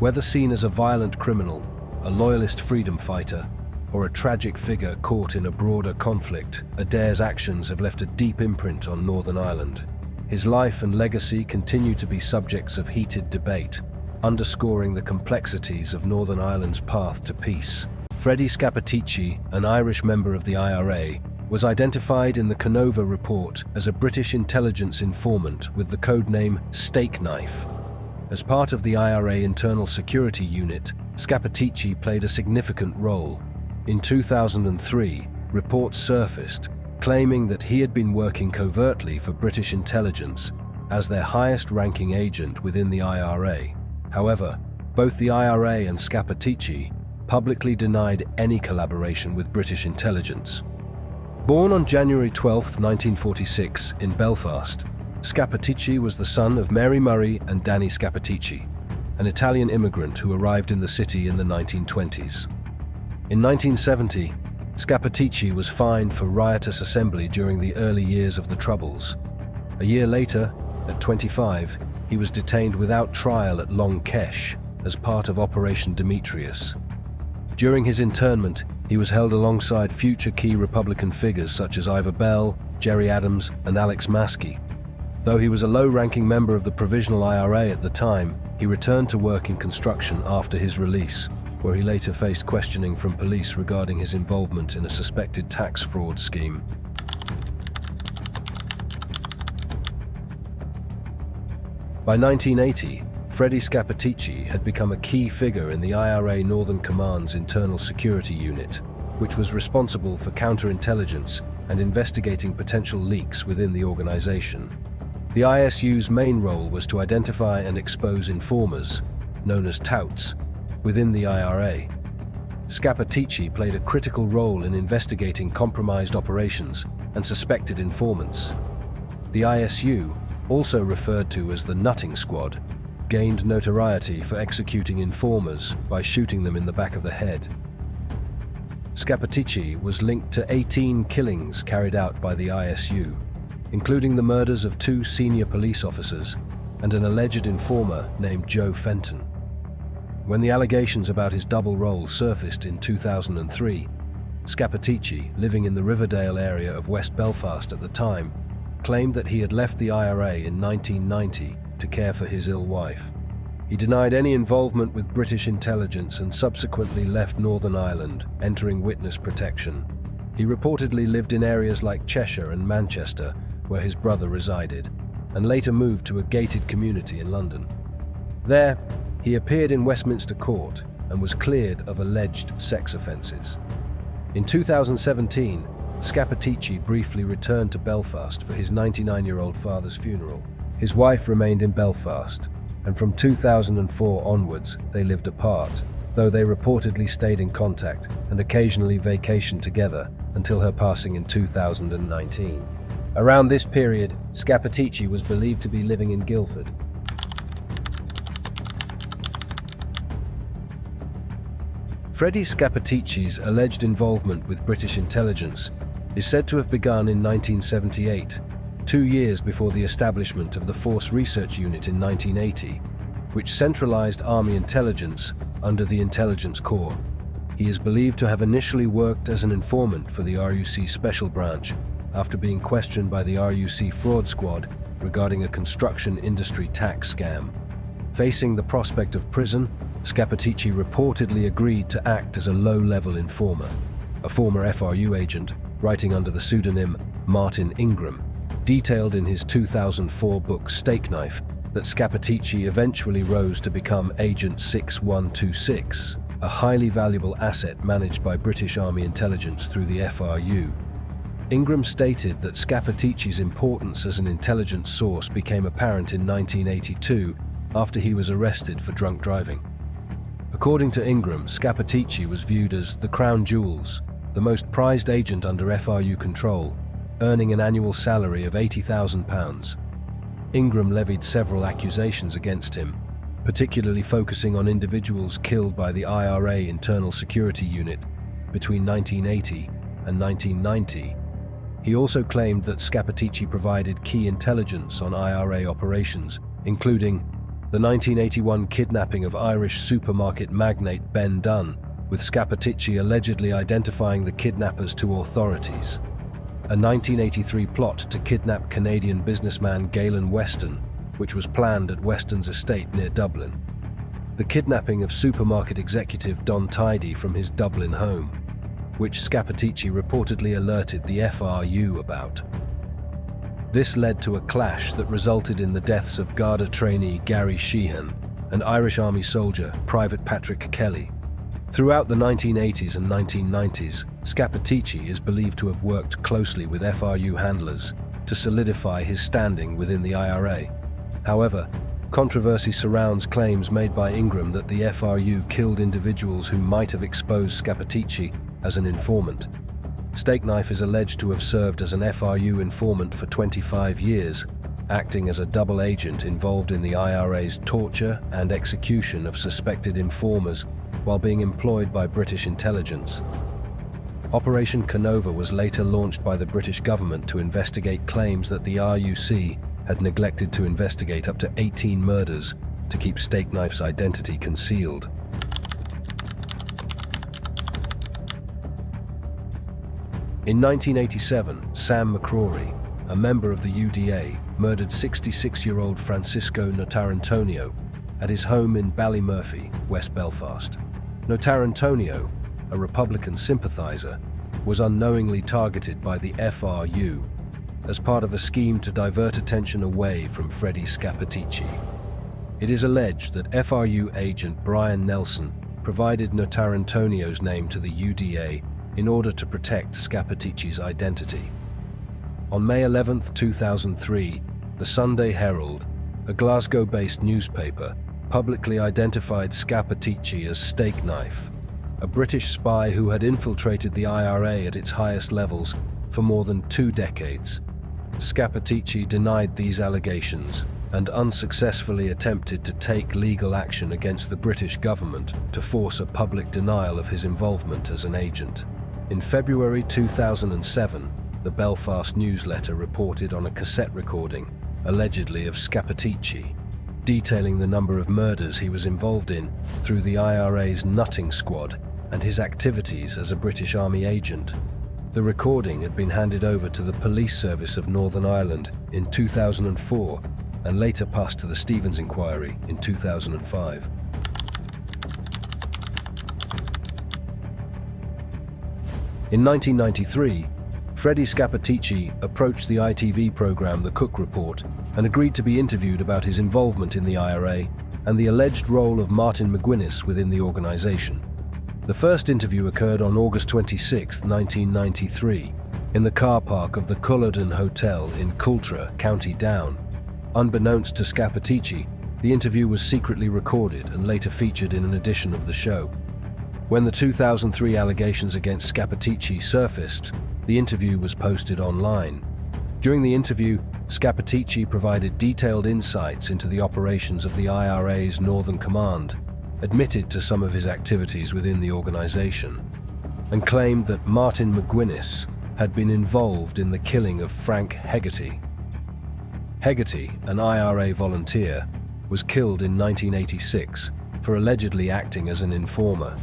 Whether seen as a violent criminal, a loyalist freedom fighter, or a tragic figure caught in a broader conflict, Adair's actions have left a deep imprint on Northern Ireland. His life and legacy continue to be subjects of heated debate, underscoring the complexities of Northern Ireland's path to peace. Freddie Scappaticci, an Irish member of the IRA, was identified in the Canova report as a British intelligence informant with the codename Stakeknife. As part of the IRA internal security unit, Scappaticci played a significant role. In 2003, reports surfaced claiming that he had been working covertly for British intelligence as their highest-ranking agent within the IRA. However, both the IRA and Scappaticci publicly denied any collaboration with British intelligence. Born on January 12, 1946, in Belfast, Scappaticci was the son of Mary Murray and Danny Scappaticci, an Italian immigrant who arrived in the city in the 1920s. In 1970, Scappaticci was fined for riotous assembly during the early years of the Troubles. A year later, at 25, he was detained without trial at Long Kesh as part of Operation Demetrius. During his internment, he was held alongside future key Republican figures such as Ivor Bell, Gerry Adams, and Alex Maskey. Though he was a low-ranking member of the Provisional IRA at the time, he returned to work in construction after his release, where he later faced questioning from police regarding his involvement in a suspected tax fraud scheme. By 1980, Freddie Scappaticci had become a key figure in the IRA Northern Command's internal security unit, which was responsible for counterintelligence and investigating potential leaks within the organization. The ISU's main role was to identify and expose informers, known as touts, within the IRA. Scappaticci played a critical role in investigating compromised operations and suspected informants. The ISU, also referred to as the Nutting Squad, gained notoriety for executing informers by shooting them in the back of the head. Scappaticci was linked to 18 killings carried out by the ISU, including the murders of 2 senior police officers and an alleged informer named Joe Fenton. When the allegations about his double role surfaced in 2003, Scappaticci, living in the Riverdale area of West Belfast at the time, claimed that he had left the IRA in 1990 to care for his ill wife. He denied any involvement with British intelligence and subsequently left Northern Ireland, entering witness protection. He reportedly lived in areas like Cheshire and Manchester, where his brother resided, and later moved to a gated community in London. There, he appeared in Westminster Court and was cleared of alleged sex offences. In 2017, Scappaticci briefly returned to Belfast for his 99-year-old father's funeral. His wife remained in Belfast, and from 2004 onwards they lived apart, though they reportedly stayed in contact and occasionally vacationed together until her passing in 2019. Around this period, Scappaticci was believed to be living in Guildford. Freddie Scappaticci's alleged involvement with British intelligence is said to have begun in 1978, 2 years before the establishment of the Force Research Unit in 1980, which centralized Army intelligence under the Intelligence Corps. He is believed to have initially worked as an informant for the RUC Special Branch after being questioned by the RUC Fraud Squad regarding a construction industry tax scam. Facing the prospect of prison, Scappaticci reportedly agreed to act as a low-level informer. A former FRU agent, writing under the pseudonym Martin Ingram, detailed in his 2004 book Stakeknife that Scappaticci eventually rose to become Agent 6126, a highly valuable asset managed by British Army intelligence through the FRU. Ingram stated that Scappaticci's importance as an intelligence source became apparent in 1982 after he was arrested for drunk driving. According to Ingram, Scappaticci was viewed as the crown jewels, the most prized agent under FRU control, earning an annual salary of £80,000. Ingram levied several accusations against him, particularly focusing on individuals killed by the IRA Internal Security Unit between 1980 and 1990. He also claimed that Scappaticci provided key intelligence on IRA operations, including the 1981 kidnapping of Irish supermarket magnate Ben Dunn, with Scappaticci allegedly identifying the kidnappers to authorities. A 1983 plot to kidnap Canadian businessman Galen Weston, which was planned at Weston's estate near Dublin. The kidnapping of supermarket executive Don Tidy from his Dublin home, which Scappaticci reportedly alerted the FRU about. This led to a clash that resulted in the deaths of Garda trainee Gary Sheehan and Irish Army soldier Private Patrick Kelly. Throughout the 1980s and 1990s, Scappaticci is believed to have worked closely with FRU handlers to solidify his standing within the IRA. However, controversy surrounds claims made by Ingram that the FRU killed individuals who might have exposed Scappaticci as an informant. Stakeknife is alleged to have served as an FRU informant for 25 years, acting as a double agent involved in the IRA's torture and execution of suspected informers while being employed by British intelligence. Operation Canova was later launched by the British government to investigate claims that the RUC had neglected to investigate up to 18 murders to keep Stakeknife's identity concealed. In 1987, Sam McCrory, a member of the UDA, murdered 66-year-old Francisco Notarantonio at his home in Ballymurphy, West Belfast. Notarantonio, a Republican sympathizer, was unknowingly targeted by the FRU as part of a scheme to divert attention away from Freddie Scappaticci. It is alleged that FRU agent Brian Nelson provided Notarantonio's name to the UDA in order to protect Scappaticci's identity. On May 11, 2003, the Sunday Herald, a Glasgow-based newspaper, publicly identified Scappaticci as Stakeknife, a British spy who had infiltrated the IRA at its highest levels for more than 2 decades. Scappaticci denied these allegations and unsuccessfully attempted to take legal action against the British government to force a public denial of his involvement as an agent. In February 2007, the Belfast Newsletter reported on a cassette recording, allegedly of Scappaticci, detailing the number of murders he was involved in through the IRA's Nutting Squad and his activities as a British Army agent. The recording had been handed over to the Police Service of Northern Ireland in 2004 and later passed to the Stevens Inquiry in 2005. In 1993, Freddie Scappaticci approached the ITV programme The Cook Report and agreed to be interviewed about his involvement in the IRA and the alleged role of Martin McGuinness within the organisation. The first interview occurred on August 26, 1993, in the car park of the Culloden Hotel in Coultra, County Down. Unbeknownst to Scappaticci, the interview was secretly recorded and later featured in an edition of the show. When the 2003 allegations against Scappaticci surfaced, the interview was posted online. During the interview, Scappaticci provided detailed insights into the operations of the IRA's Northern Command, admitted to some of his activities within the organisation, and claimed that Martin McGuinness had been involved in the killing of Frank Hegarty. Hegarty, an IRA volunteer, was killed in 1986 for allegedly acting as an informer.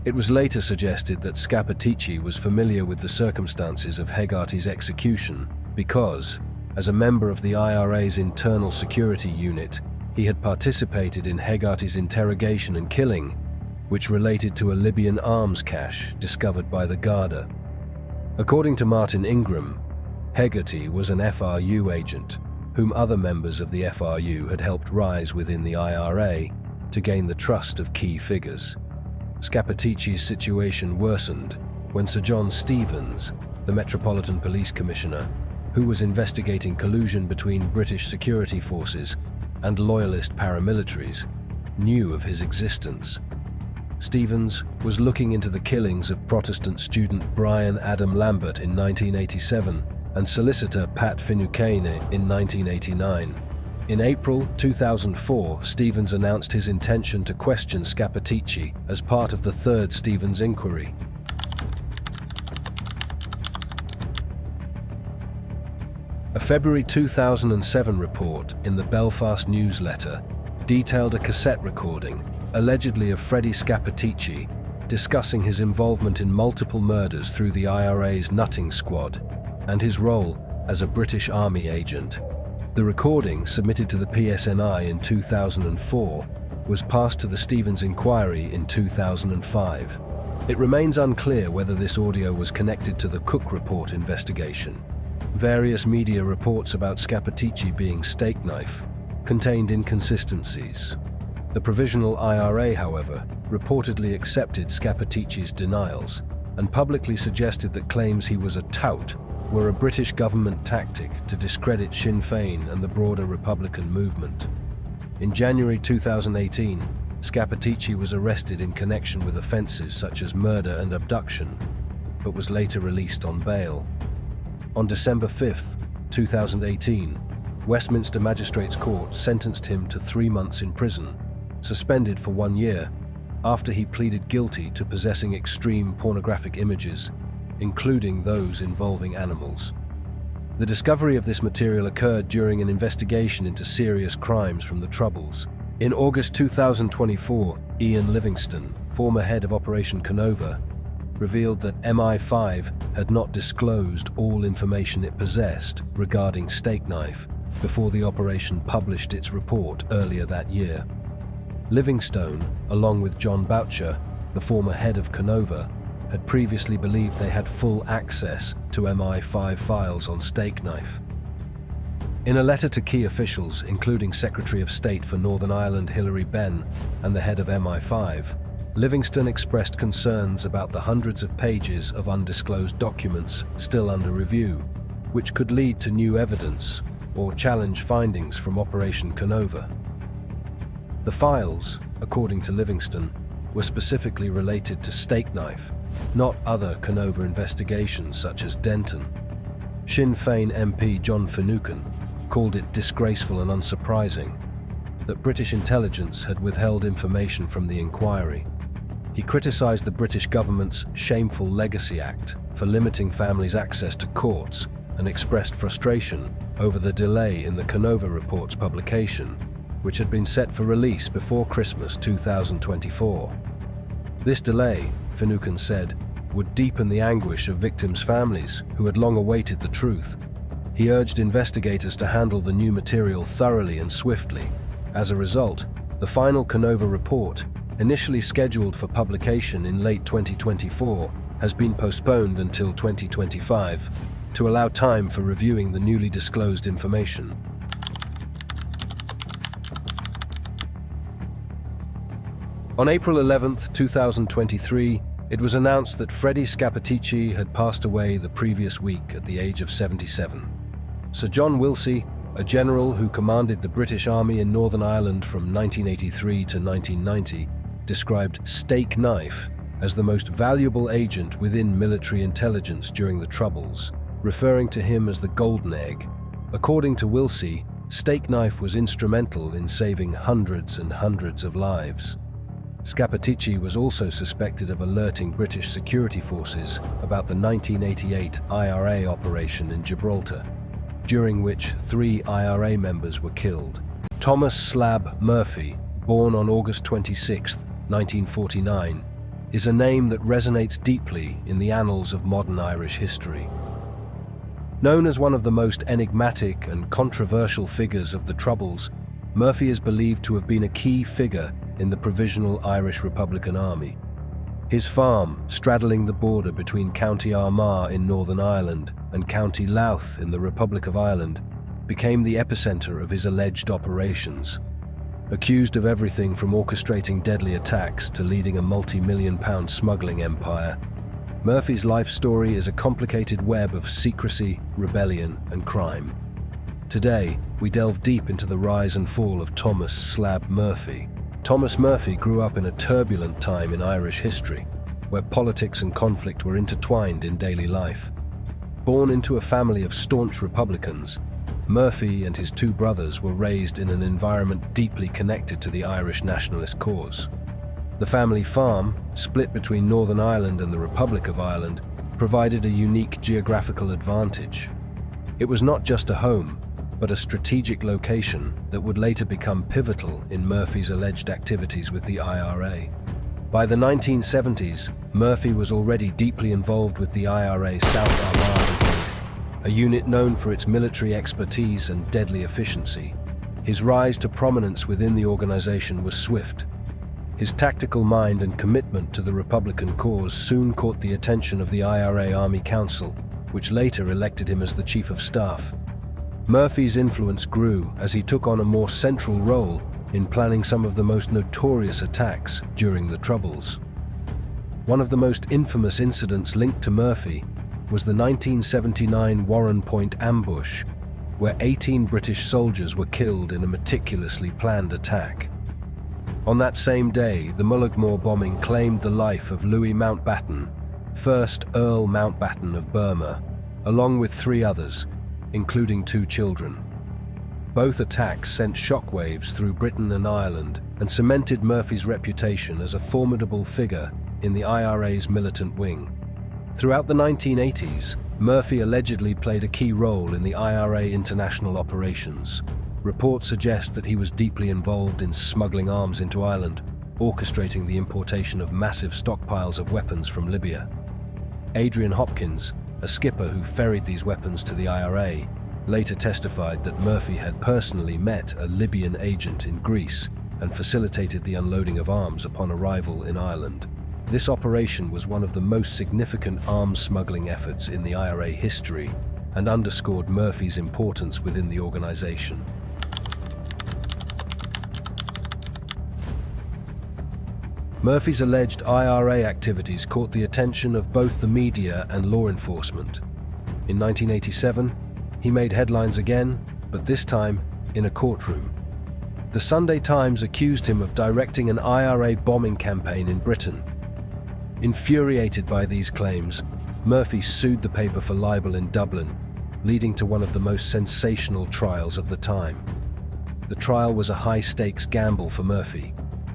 It was later suggested that Scappaticci was familiar with the circumstances of Hegarty's execution because, As a member of the IRA's internal security unit, he had participated in Hegarty's interrogation and killing, which related to a Libyan arms cache discovered by the Garda. According to Martin Ingram, Hegarty was an FRU agent, whom other members of the FRU had helped rise within the IRA to gain the trust of key figures. Scappaticci's situation worsened when Sir John Stevens, the Metropolitan Police Commissioner, who was investigating collusion between British security forces and loyalist paramilitaries, knew of his existence. Stevens was looking into the killings of Protestant student Brian Adam Lambert in 1987 and solicitor Pat Finucane in 1989. In April 2004, Stevens announced his intention to question Scappaticci as part of the third Stevens inquiry. A February 2007 report in the Belfast newsletter detailed a cassette recording, allegedly of Freddie Scappaticci, discussing his involvement in multiple murders through the IRA's Nutting Squad and his role as a British Army agent. The recording, submitted to the PSNI in 2004, was passed to the Stevens inquiry in 2005. It remains unclear whether this audio was connected to the Cook Report investigation. Various media reports about Scappaticci being Stakeknife contained inconsistencies. The Provisional IRA, however, reportedly accepted Scappaticci's denials and publicly suggested that claims he was a tout were a British government tactic to discredit Sinn Féin and the broader Republican movement. In January 2018, Scappaticci was arrested in connection with offences such as murder and abduction, but was later released on bail. On December 5, 2018, Westminster Magistrates' Court sentenced him to 3 months in prison, suspended for 1 year, after he pleaded guilty to possessing extreme pornographic images, including those involving animals. The discovery of this material occurred during an investigation into serious crimes from the Troubles. In August 2024, Ian Livingston, former head of Operation Canova, revealed that MI5 had not disclosed all information it possessed regarding Stakeknife before the operation published its report earlier that year. Livingstone, along with John Boucher, the former head of Canova, had previously believed they had full access to MI5 files on Stakeknife. In a letter to key officials, including Secretary of State for Northern Ireland Hilary Benn and the head of MI5, Livingston expressed concerns about the hundreds of pages of undisclosed documents still under review, which could lead to new evidence or challenge findings from Operation Canova. The files, according to Livingston, were specifically related to Stakeknife, not other Canova investigations such as Denton. Sinn Féin MP John Finucane called it disgraceful and unsurprising that British intelligence had withheld information from the inquiry. He criticised the British government's Shameful Legacy Act for limiting families' access to courts and expressed frustration over the delay in the Canova report's publication, which had been set for release before Christmas 2024. This delay, Finucane said, would deepen the anguish of victims' families who had long awaited the truth. He urged investigators to handle the new material thoroughly and swiftly. As a result, the final Canova report, initially scheduled for publication in late 2024, has been postponed until 2025 to allow time for reviewing the newly disclosed information. On April 11, 2023, it was announced that Freddie Scappaticci had passed away the previous week at the age of 77. Sir John Wilsey, a general who commanded the British Army in Northern Ireland from 1983 to 1990, described Stakeknife as the most valuable agent within military intelligence during the Troubles, referring to him as the Golden Egg. According to Wilsey, Stakeknife was instrumental in saving hundreds and hundreds of lives. Scappaticci was also suspected of alerting British security forces about the 1988 IRA operation in Gibraltar, during which 3 IRA members were killed. Thomas Slab Murphy, born on August 26, 1949, is a name that resonates deeply in the annals of modern Irish history. Known as one of the most enigmatic and controversial figures of the Troubles, Murphy is believed to have been a key figure in the Provisional Irish Republican Army. His farm, straddling the border between County Armagh in Northern Ireland and County Louth in the Republic of Ireland, became the epicenter of his alleged operations. Accused of everything from orchestrating deadly attacks to leading a multi-million-pound smuggling empire, Murphy's life story is a complicated web of secrecy, rebellion, and crime. Today, we delve deep into the rise and fall of Thomas "Slab" Murphy. Thomas Murphy grew up in a turbulent time in Irish history, where politics and conflict were intertwined in daily life. Born into a family of staunch Republicans, Murphy and his two brothers were raised in an environment deeply connected to the Irish nationalist cause. The family farm, split between Northern Ireland and the Republic of Ireland, provided a unique geographical advantage. It was not just a home, but a strategic location that would later become pivotal in Murphy's alleged activities with the IRA. By the 1970s, Murphy was already deeply involved with the IRA South Armagh Brigade, a unit known for its military expertise and deadly efficiency. His rise to prominence within the organization was swift. His tactical mind and commitment to the Republican cause soon caught the attention of the IRA Army Council, which later elected him as the Chief of Staff. Murphy's influence grew as he took on a more central role in planning some of the most notorious attacks during the Troubles. One of the most infamous incidents linked to Murphy was the 1979 Warren Point ambush, where 18 British soldiers were killed in a meticulously planned attack. On that same day, the Mullaghmore bombing claimed the life of Louis Mountbatten, 1st Earl Mountbatten of Burma, along with 3 others, including 2 children. Both attacks sent shockwaves through Britain and Ireland and cemented Murphy's reputation as a formidable figure in the IRA's militant wing. Throughout the 1980s, Murphy allegedly played a key role in the IRA international operations. Reports suggest that he was deeply involved in smuggling arms into Ireland, orchestrating the importation of massive stockpiles of weapons from Libya. Adrian Hopkins, a skipper who ferried these weapons to the IRA, later testified that Murphy had personally met a Libyan agent in Greece and facilitated the unloading of arms upon arrival in Ireland. This operation was one of the most significant arms smuggling efforts in the IRA history and underscored Murphy's importance within the organization. Murphy's alleged IRA activities caught the attention of both the media and law enforcement. In 1987, he made headlines again, but this time in a courtroom. The Sunday Times accused him of directing an IRA bombing campaign in Britain. Infuriated by these claims, Murphy sued the paper for libel in Dublin, leading to one of the most sensational trials of the time. The trial was a high-stakes gamble for Murphy.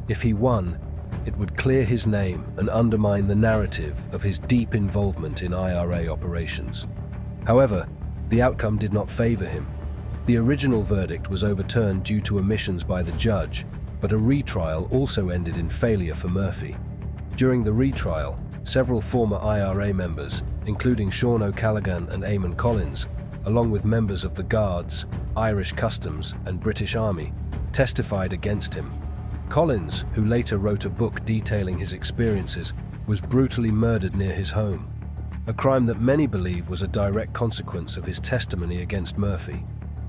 If he won, it would clear his name and undermine the narrative of his deep involvement in IRA operations. However, the outcome did not favor him. The original verdict was overturned due to omissions by the judge, but a retrial also ended in failure for Murphy. During the retrial, several former IRA members, including Sean O'Callaghan and Eamon Collins, along with members of the Guards, Irish Customs, and British Army, testified against him. Collins, who later wrote a book detailing his experiences, was brutally murdered near his home, a crime that many believe was a direct consequence of his testimony against Murphy.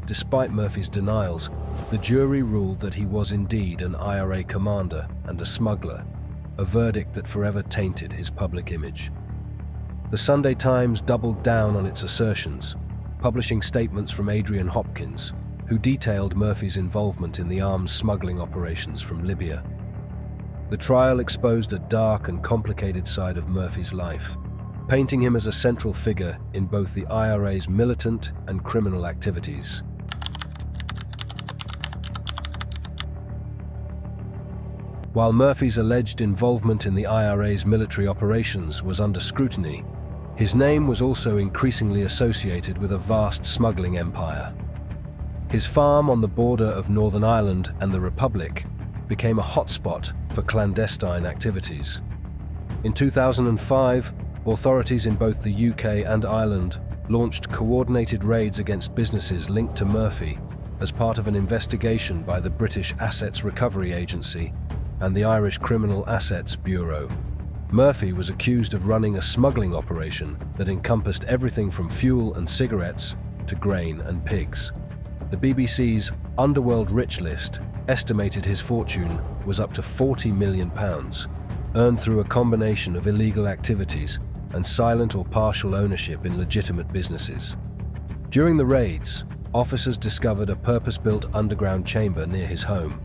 Despite Murphy's denials, the jury ruled that he was indeed an IRA commander and a smuggler, a verdict that forever tainted his public image. The Sunday Times doubled down on its assertions, publishing statements from Adrian Hopkins, who detailed Murphy's involvement in the arms smuggling operations from Libya. The trial exposed a dark and complicated side of Murphy's life, painting him as a central figure in both the IRA's militant and criminal activities. While Murphy's alleged involvement in the IRA's military operations was under scrutiny, his name was also increasingly associated with a vast smuggling empire. His farm on the border of Northern Ireland and the Republic became a hotspot for clandestine activities. In 2005, authorities in both the UK and Ireland launched coordinated raids against businesses linked to Murphy as part of an investigation by the British Assets Recovery Agency and the Irish Criminal Assets Bureau. Murphy was accused of running a smuggling operation that encompassed everything from fuel and cigarettes to grain and pigs. The BBC's Underworld Rich List estimated his fortune was up to £40 million, earned through a combination of illegal activities and silent or partial ownership in legitimate businesses. During the raids, officers discovered a purpose-built underground chamber near his home,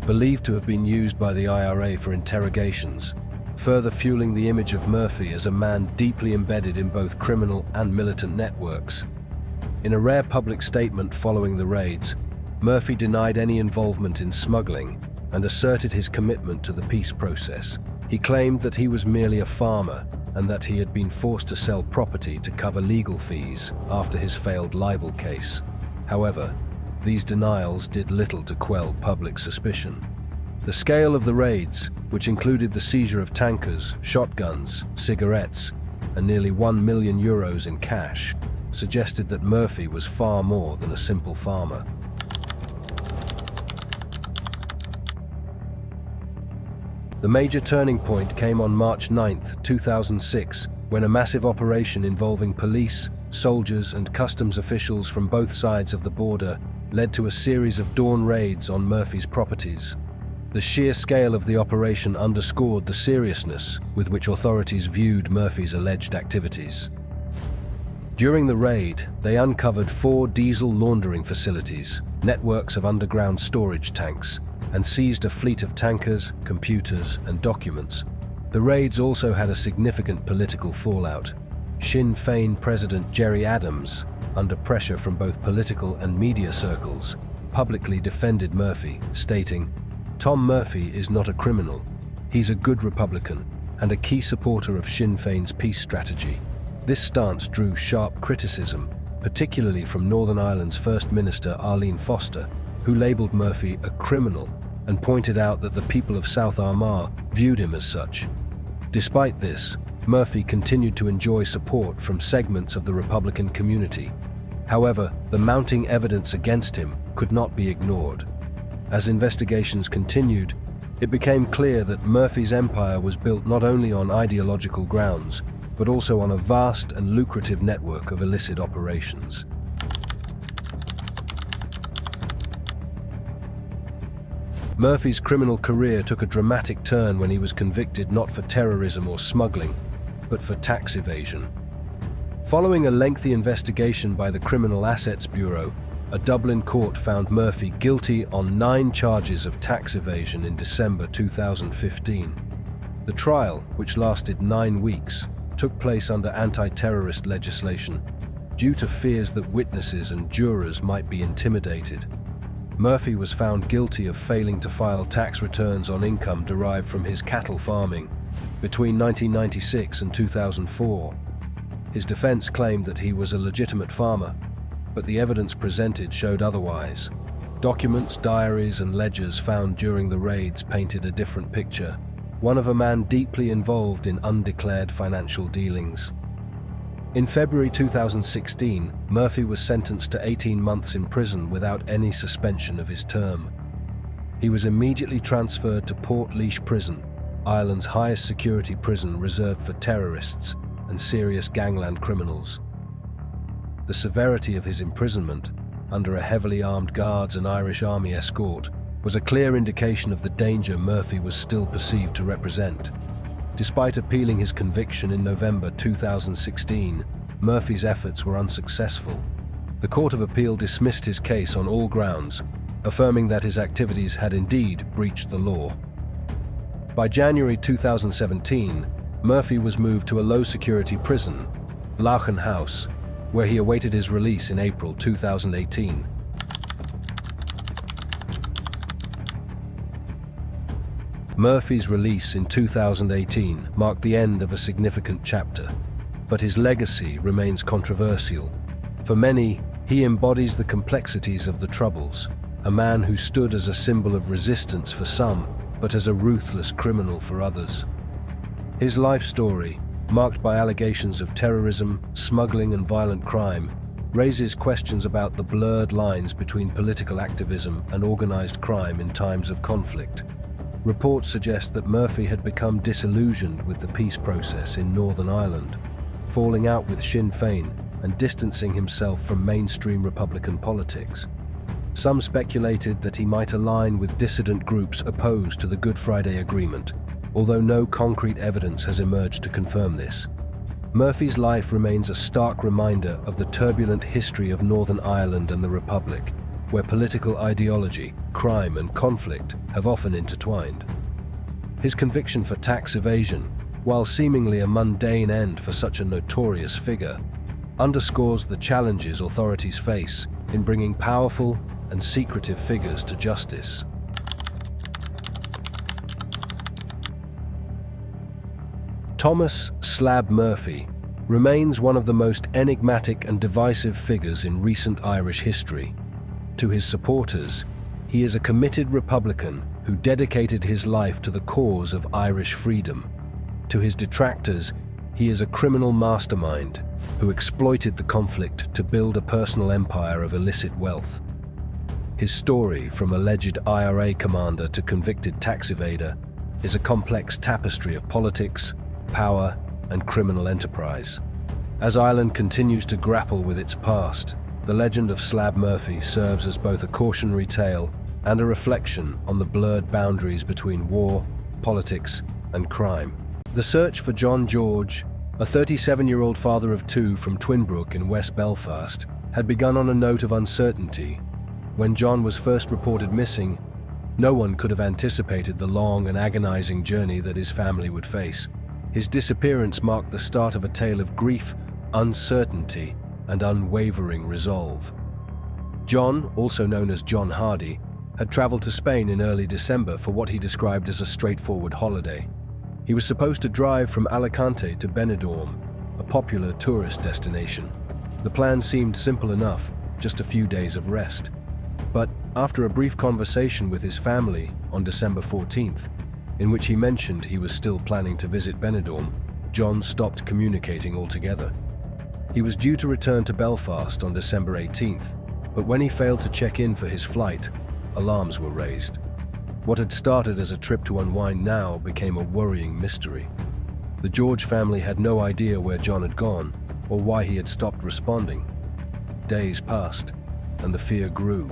believed to have been used by the IRA for interrogations, further fueling the image of Murphy as a man deeply embedded in both criminal and militant networks. In a rare public statement following the raids, Murphy denied any involvement in smuggling and asserted his commitment to the peace process. He claimed that he was merely a farmer and that he had been forced to sell property to cover legal fees after his failed libel case. However, these denials did little to quell public suspicion. The scale of the raids, which included the seizure of tankers, shotguns, cigarettes, and nearly €1 million in cash, suggested that Murphy was far more than a simple farmer. The major turning point came on March 9, 2006, when a massive operation involving police, soldiers, and customs officials from both sides of the border led to a series of dawn raids on Murphy's properties. The sheer scale of the operation underscored the seriousness with which authorities viewed Murphy's alleged activities. During the raid, they uncovered 4 diesel laundering facilities, networks of underground storage tanks, and seized a fleet of tankers, computers, and documents. The raids also had a significant political fallout. Sinn Féin President Gerry Adams, under pressure from both political and media circles, publicly defended Murphy, stating, "Tom Murphy is not a criminal. He's a good Republican and a key supporter of Sinn Féin's peace strategy." This stance drew sharp criticism, particularly from Northern Ireland's First Minister Arlene Foster, who labelled Murphy a criminal and pointed out that the people of South Armagh viewed him as such. Despite this, Murphy continued to enjoy support from segments of the Republican community. However, the mounting evidence against him could not be ignored. As investigations continued, it became clear that Murphy's empire was built not only on ideological grounds, but also on a vast and lucrative network of illicit operations. Murphy's criminal career took a dramatic turn when he was convicted not for terrorism or smuggling, but for tax evasion. Following a lengthy investigation by the Criminal Assets Bureau, a Dublin court found Murphy guilty on 9 charges of tax evasion in December 2015. The trial, which lasted 9 weeks, took place under anti-terrorist legislation, due to fears that witnesses and jurors might be intimidated. Murphy was found guilty of failing to file tax returns on income derived from his cattle farming between 1996 and 2004. His defense claimed that he was a legitimate farmer, but the evidence presented showed otherwise. Documents, diaries, and ledgers found during the raids painted a different picture, one of a man deeply involved in undeclared financial dealings. In February 2016, Murphy was sentenced to 18 months in prison without any suspension of his term. He was immediately transferred to Portlaoise Prison, Ireland's highest security prison reserved for terrorists and serious gangland criminals. The severity of his imprisonment, under a heavily armed Guards and Irish Army escort, was a clear indication of the danger Murphy was still perceived to represent. Despite appealing his conviction in November 2016, Murphy's efforts were unsuccessful. The Court of Appeal dismissed his case on all grounds, affirming that his activities had indeed breached the law. By January 2017, Murphy was moved to a low-security prison, Laughan House, where he awaited his release in April 2018. Murphy's release in 2018 marked the end of a significant chapter, but his legacy remains controversial. For many, he embodies the complexities of the Troubles, a man who stood as a symbol of resistance for some, but as a ruthless criminal for others. His life story, marked by allegations of terrorism, smuggling and violent crime, raises questions about the blurred lines between political activism and organized crime in times of conflict. Reports suggest that Murphy had become disillusioned with the peace process in Northern Ireland, falling out with Sinn Féin and distancing himself from mainstream Republican politics. Some speculated that he might align with dissident groups opposed to the Good Friday Agreement, although no concrete evidence has emerged to confirm this. Murphy's life remains a stark reminder of the turbulent history of Northern Ireland and the Republic, where political ideology, crime and conflict have often intertwined. His conviction for tax evasion, while seemingly a mundane end for such a notorious figure, underscores the challenges authorities face in bringing powerful and secretive figures to justice. Thomas "Slab" Murphy remains one of the most enigmatic and divisive figures in recent Irish history. To his supporters, he is a committed Republican who dedicated his life to the cause of Irish freedom. To his detractors, he is a criminal mastermind who exploited the conflict to build a personal empire of illicit wealth. His story, from alleged IRA commander to convicted tax evader, is a complex tapestry of politics, power, and criminal enterprise. As Ireland continues to grapple with its past, the legend of Slab Murphy serves as both a cautionary tale and a reflection on the blurred boundaries between war, politics, and crime. The search for John George, a 37-year-old father of two from Twinbrook in West Belfast, had begun on a note of uncertainty. When John was first reported missing, no one could have anticipated the long and agonizing journey that his family would face. His disappearance marked the start of a tale of grief, uncertainty, and unwavering resolve. John, also known as John Hardy, had traveled to Spain in early December for what he described as a straightforward holiday. He was supposed to drive from Alicante to Benidorm, a popular tourist destination. The plan seemed simple enough, just a few days of rest. But after a brief conversation with his family on December 14th, in which he mentioned he was still planning to visit Benidorm, John stopped communicating altogether. He was due to return to Belfast on December 18th, but when he failed to check in for his flight, alarms were raised. What had started as a trip to unwind now became a worrying mystery. The George family had no idea where John had gone or why he had stopped responding. Days passed, and the fear grew.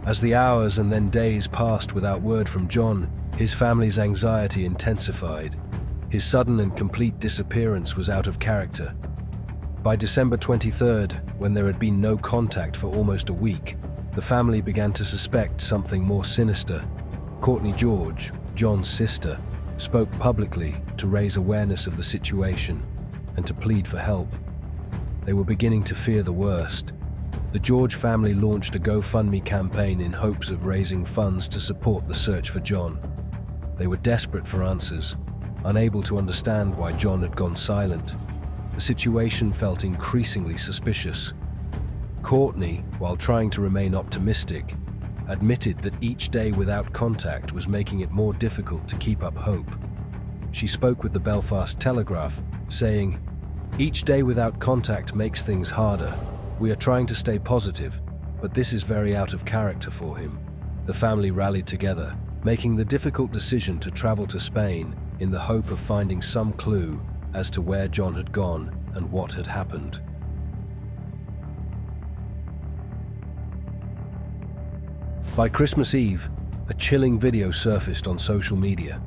As the hours and then days passed without word from John, his family's anxiety intensified. His sudden and complete disappearance was out of character. By December 23rd, when there had been no contact for almost a week, the family began to suspect something more sinister. Courtney George, John's sister, spoke publicly to raise awareness of the situation and to plead for help. They were beginning to fear the worst. The George family launched a GoFundMe campaign in hopes of raising funds to support the search for John. They were desperate for answers, unable to understand why John had gone silent. The situation felt increasingly suspicious. Courtney, while trying to remain optimistic, admitted that each day without contact was making it more difficult to keep up hope. She spoke with the Belfast Telegraph, saying, "Each day without contact makes things harder. We are trying to stay positive, but this is very out of character for him." The family rallied together, making the difficult decision to travel to Spain in the hope of finding some clue as to where John had gone and what had happened. By Christmas Eve, a chilling video surfaced on social media.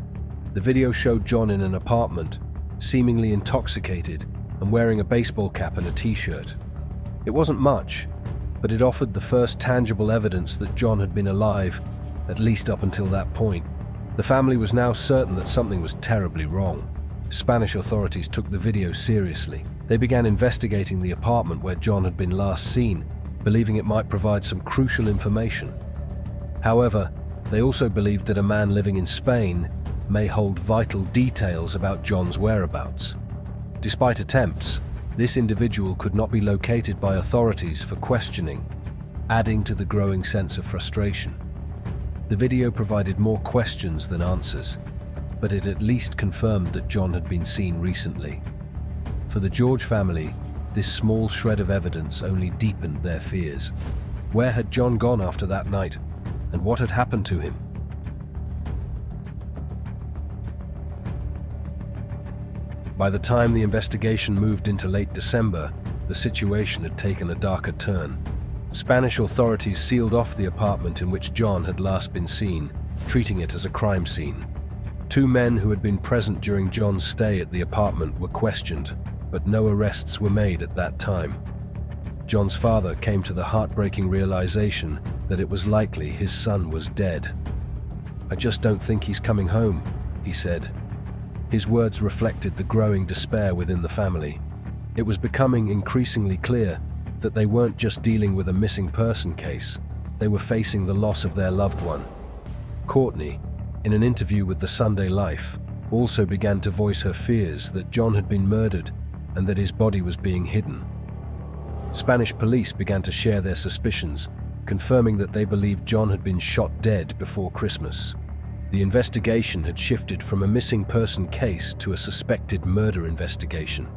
The video showed John in an apartment, seemingly intoxicated and wearing a baseball cap and a t-shirt. It wasn't much, but it offered the first tangible evidence that John had been alive, at least up until that point. The family was now certain that something was terribly wrong. Spanish authorities took the video seriously. They began investigating the apartment where John had been last seen, believing it might provide some crucial information. However, they also believed that a man living in Spain may hold vital details about John's whereabouts. Despite attempts, this individual could not be located by authorities for questioning, adding to the growing sense of frustration. The video provided more questions than answers, but it at least confirmed that John had been seen recently. For the George family, this small shred of evidence only deepened their fears. Where had John gone after that night, and what had happened to him? By the time the investigation moved into late December, the situation had taken a darker turn. Spanish authorities sealed off the apartment in which John had last been seen, treating it as a crime scene. 2 men who had been present during John's stay at the apartment were questioned, but no arrests were made at that time. John's father came to the heartbreaking realization that it was likely his son was dead. "I just don't think he's coming home," he said. His words reflected the growing despair within the family. It was becoming increasingly clear that they weren't just dealing with a missing person case, they were facing the loss of their loved one. Courtney, in an interview with the Sunday Life, also began to voice her fears that John had been murdered and that his body was being hidden. Spanish police began to share their suspicions, confirming that they believed John had been shot dead before Christmas. The investigation had shifted from a missing person case to a suspected murder investigation.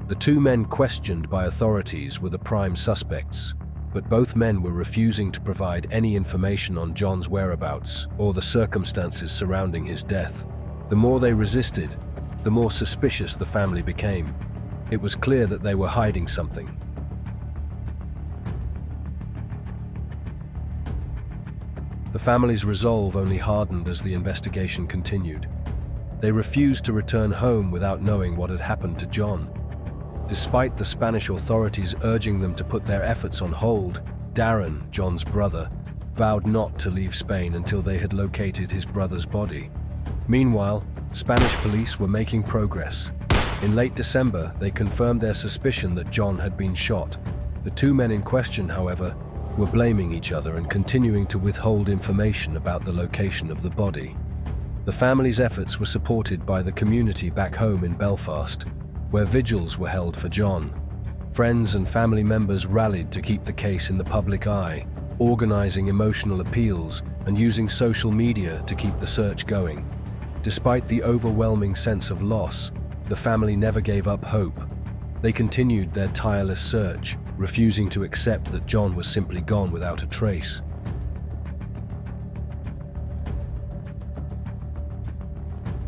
The 2 men questioned by authorities were the prime suspects, but both men were refusing to provide any information on John's whereabouts or the circumstances surrounding his death. The more they resisted, the more suspicious the family became. It was clear that they were hiding something. The family's resolve only hardened as the investigation continued. They refused to return home without knowing what had happened to John. Despite the Spanish authorities urging them to put their efforts on hold, Darren, John's brother, vowed not to leave Spain until they had located his brother's body. Meanwhile, Spanish police were making progress. In late December, they confirmed their suspicion that John had been shot. The 2 men in question, however, were blaming each other and continuing to withhold information about the location of the body. The family's efforts were supported by the community back home in Belfast, where vigils were held for John. Friends and family members rallied to keep the case in the public eye, organizing emotional appeals and using social media to keep the search going. Despite the overwhelming sense of loss, the family never gave up hope. They continued their tireless search, refusing to accept that John was simply gone without a trace.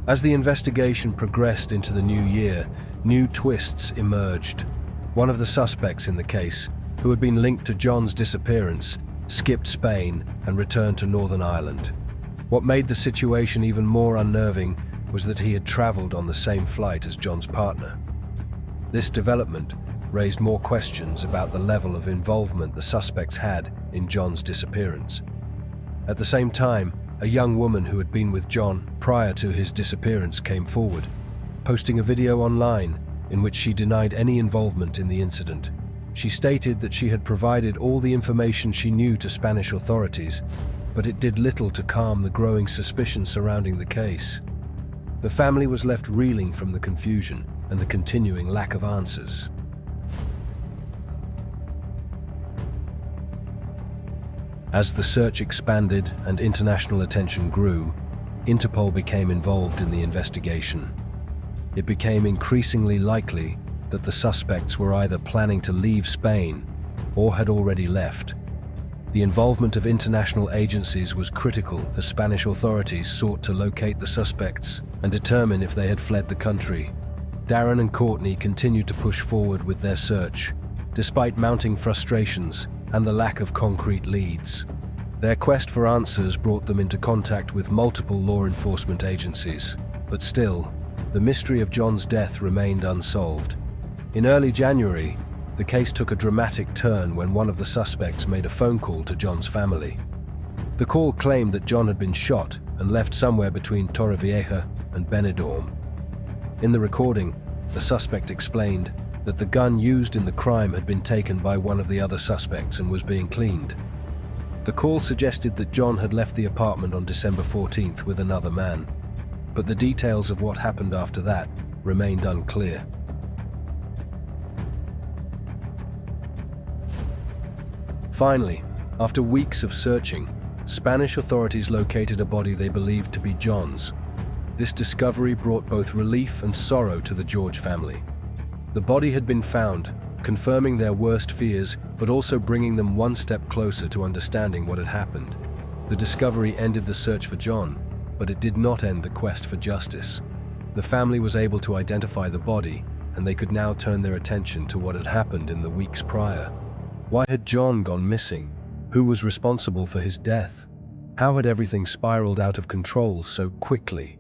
As the investigation progressed into the new year, new twists emerged. One of the suspects in the case, who had been linked to John's disappearance, skipped Spain and returned to Northern Ireland. What made the situation even more unnerving was that he had traveled on the same flight as John's partner. This development raised more questions about the level of involvement the suspects had in John's disappearance. At the same time, a young woman who had been with John prior to his disappearance came forward, posting a video online in which she denied any involvement in the incident. She stated that she had provided all the information she knew to Spanish authorities, but it did little to calm the growing suspicion surrounding the case. The family was left reeling from the confusion and the continuing lack of answers. As the search expanded and international attention grew, Interpol became involved in the investigation. It became increasingly likely that the suspects were either planning to leave Spain or had already left. The involvement of international agencies was critical as Spanish authorities sought to locate the suspects and determine if they had fled the country. Darren and Courtney continued to push forward with their search, despite mounting frustrations and the lack of concrete leads. Their quest for answers brought them into contact with multiple law enforcement agencies, but still, the mystery of John's death remained unsolved. In early January, the case took a dramatic turn when one of the suspects made a phone call to John's family. The call claimed that John had been shot and left somewhere between Torrevieja and Benidorm. In the recording, the suspect explained that the gun used in the crime had been taken by one of the other suspects and was being cleaned. The call suggested that John had left the apartment on December 14th with another man, but the details of what happened after that remained unclear. Finally, after weeks of searching, Spanish authorities located a body they believed to be John's. This discovery brought both relief and sorrow to the George family. The body had been found, confirming their worst fears, but also bringing them one step closer to understanding what had happened. The discovery ended the search for John, but it did not end the quest for justice. The family was able to identify the body, and they could now turn their attention to what had happened in the weeks prior. Why had John gone missing? Who was responsible for his death? How had everything spiraled out of control so quickly?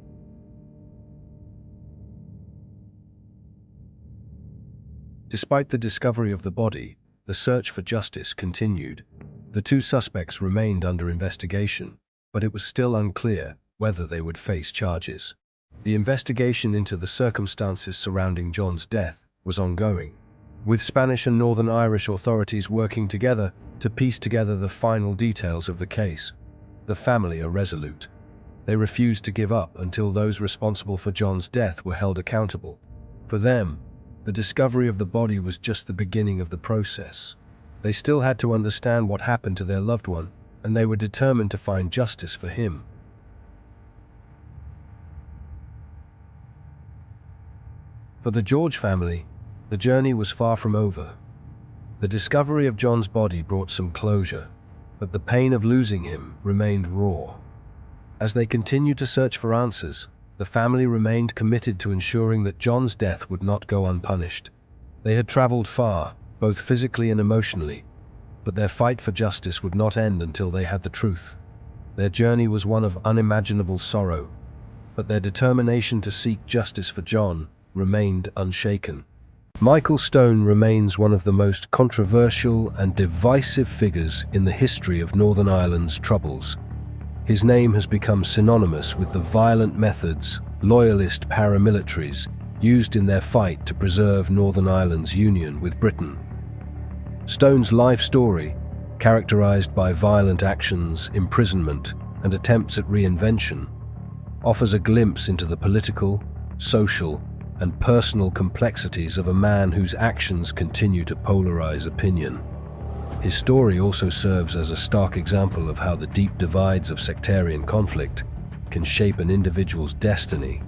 Despite the discovery of the body, the search for justice continued. The two suspects remained under investigation, but it was still unclear whether they would face charges. The investigation into the circumstances surrounding John's death was ongoing, with Spanish and Northern Irish authorities working together to piece together the final details of the case. The family are resolute. They refused to give up until those responsible for John's death were held accountable. For them, the discovery of the body was just the beginning of the process. They still had to understand what happened to their loved one, and they were determined to find justice for him. For the George family, the journey was far from over. The discovery of John's body brought some closure, but the pain of losing him remained raw. As they continued to search for answers, the family remained committed to ensuring that John's death would not go unpunished. They had traveled far, both physically and emotionally, but their fight for justice would not end until they had the truth. Their journey was one of unimaginable sorrow, but their determination to seek justice for John remained unshaken. Michael Stone remains one of the most controversial and divisive figures in the history of Northern Ireland's Troubles. His name has become synonymous with the violent methods loyalist paramilitaries used in their fight to preserve Northern Ireland's union with Britain. Stone's life story, characterized by violent actions, imprisonment, and attempts at reinvention, offers a glimpse into the political, social, and personal complexities of a man whose actions continue to polarize opinion. His story also serves as a stark example of how the deep divides of sectarian conflict can shape an individual's destiny,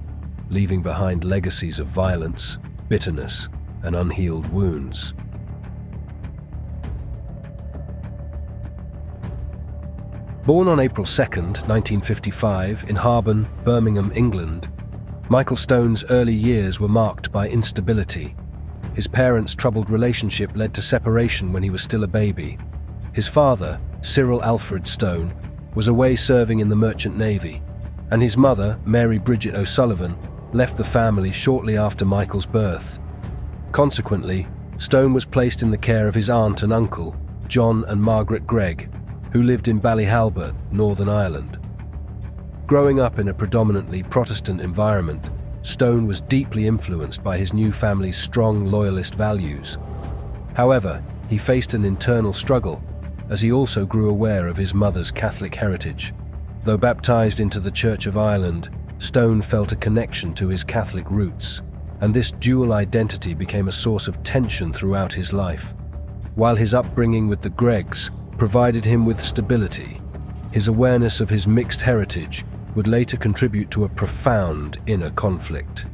leaving behind legacies of violence, bitterness, and unhealed wounds. Born on April 2, 1955, in Harborne, Birmingham, England, Michael Stone's early years were marked by instability. His parents' troubled relationship led to separation when he was still a baby. His father, Cyril Alfred Stone, was away serving in the Merchant Navy, and his mother, Mary Bridget O'Sullivan, left the family shortly after Michael's birth. Consequently, Stone was placed in the care of his aunt and uncle, John and Margaret Gregg, who lived in Ballyhalbert, Northern Ireland. Growing up in a predominantly Protestant environment, Stone was deeply influenced by his new family's strong loyalist values. However, he faced an internal struggle as he also grew aware of his mother's Catholic heritage. Though baptized into the Church of Ireland, Stone felt a connection to his Catholic roots, and this dual identity became a source of tension throughout his life. While his upbringing with the Greggs provided him with stability, his awareness of his mixed heritage would later contribute to a profound inner conflict.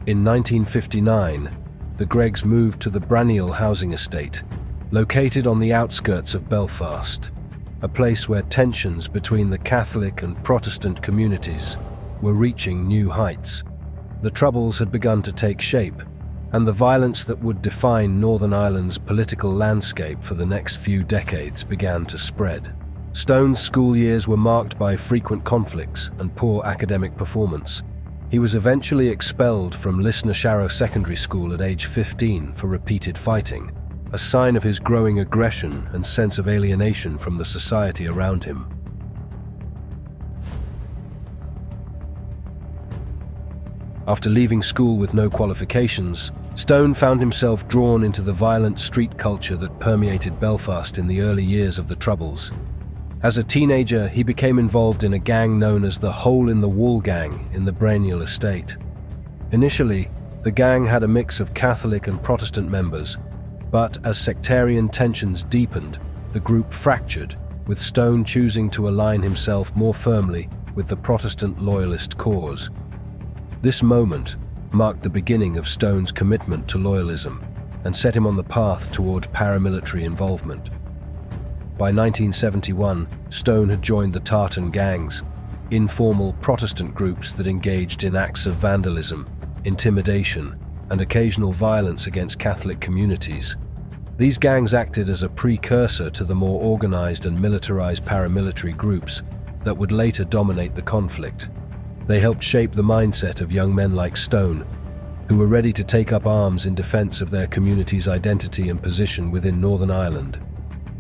In 1959, the Greggs moved to the Branniel housing estate, located on the outskirts of Belfast, a place where tensions between the Catholic and Protestant communities were reaching new heights. The Troubles had begun to take shape, and the violence that would define Northern Ireland's political landscape for the next few decades began to spread. Stone's school years were marked by frequent conflicts and poor academic performance. He was eventually expelled from Lisnasharrow Secondary School at age 15 for repeated fighting, a sign of his growing aggression and sense of alienation from the society around him. After leaving school with no qualifications, Stone found himself drawn into the violent street culture that permeated Belfast in the early years of the Troubles. As a teenager, he became involved in a gang known as the Hole-in-the-Wall Gang in the Branniel estate. Initially, the gang had a mix of Catholic and Protestant members, but as sectarian tensions deepened, the group fractured, with Stone choosing to align himself more firmly with the Protestant loyalist cause. This moment marked the beginning of Stone's commitment to loyalism and set him on the path toward paramilitary involvement. By 1971, Stone had joined the Tartan gangs, informal Protestant groups that engaged in acts of vandalism, intimidation, and occasional violence against Catholic communities. These gangs acted as a precursor to the more organized and militarized paramilitary groups that would later dominate the conflict. They helped shape the mindset of young men like Stone, who were ready to take up arms in defense of their community's identity and position within Northern Ireland.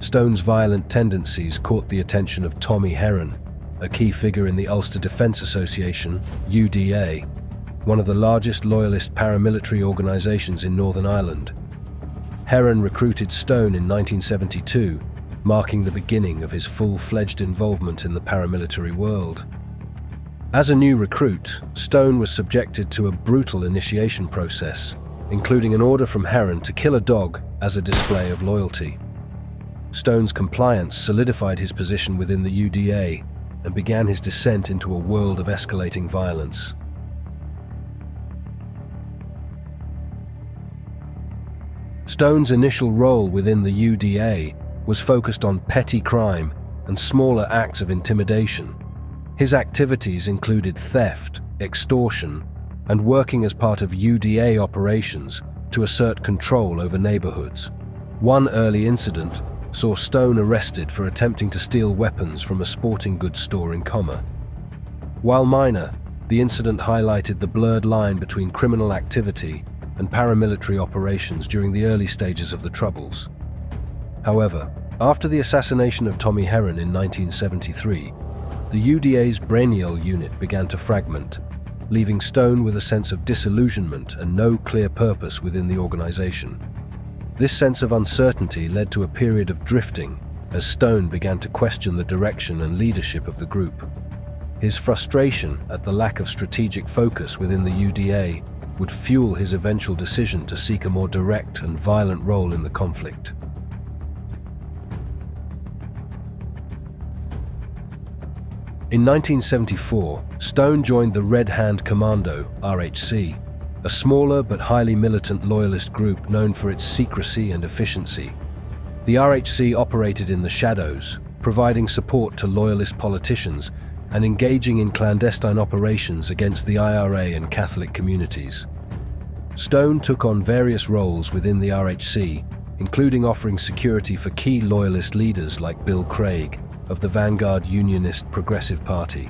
Stone's violent tendencies caught the attention of Tommy Heron, a key figure in the Ulster Defence Association, UDA, one of the largest loyalist paramilitary organisations in Northern Ireland. Heron recruited Stone in 1972, marking the beginning of his full-fledged involvement in the paramilitary world. As a new recruit, Stone was subjected to a brutal initiation process, including an order from Heron to kill a dog as a display of loyalty. Stone's compliance solidified his position within the UDA and began his descent into a world of escalating violence. Stone's initial role within the UDA was focused on petty crime and smaller acts of intimidation. His activities included theft, extortion, and working as part of UDA operations to assert control over neighborhoods. One early incident saw Stone arrested for attempting to steal weapons from a sporting goods store in Commer. While minor, the incident highlighted the blurred line between criminal activity and paramilitary operations during the early stages of the Troubles. However, after the assassination of Tommy Heron in 1973, the UDA's Brainial unit began to fragment, leaving Stone with a sense of disillusionment and no clear purpose within the organization. This sense of uncertainty led to a period of drifting as Stone began to question the direction and leadership of the group. His frustration at the lack of strategic focus within the UDA would fuel his eventual decision to seek a more direct and violent role in the conflict. In 1974, Stone joined the Red Hand Commando, RHC, a smaller but highly militant loyalist group known for its secrecy and efficiency. The RHC operated in the shadows, providing support to loyalist politicians and engaging in clandestine operations against the IRA and Catholic communities. Stone took on various roles within the RHC, including offering security for key loyalist leaders like Bill Craig of the Vanguard Unionist Progressive Party.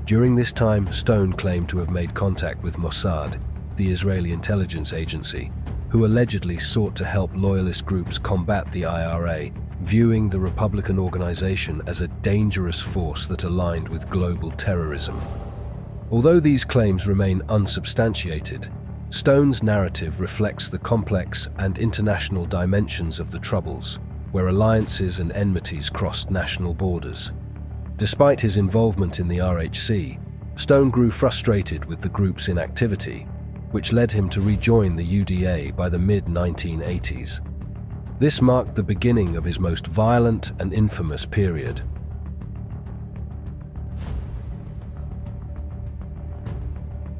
During this time, Stone claimed to have made contact with Mossad, the Israeli intelligence agency, who allegedly sought to help loyalist groups combat the IRA, viewing the Republican organization as a dangerous force that aligned with global terrorism. Although these claims remain unsubstantiated, Stone's narrative reflects the complex and international dimensions of the Troubles, where alliances and enmities crossed national borders. Despite his involvement in the RHC, Stone grew frustrated with the group's inactivity, which led him to rejoin the UDA by the mid-1980s. This marked the beginning of his most violent and infamous period.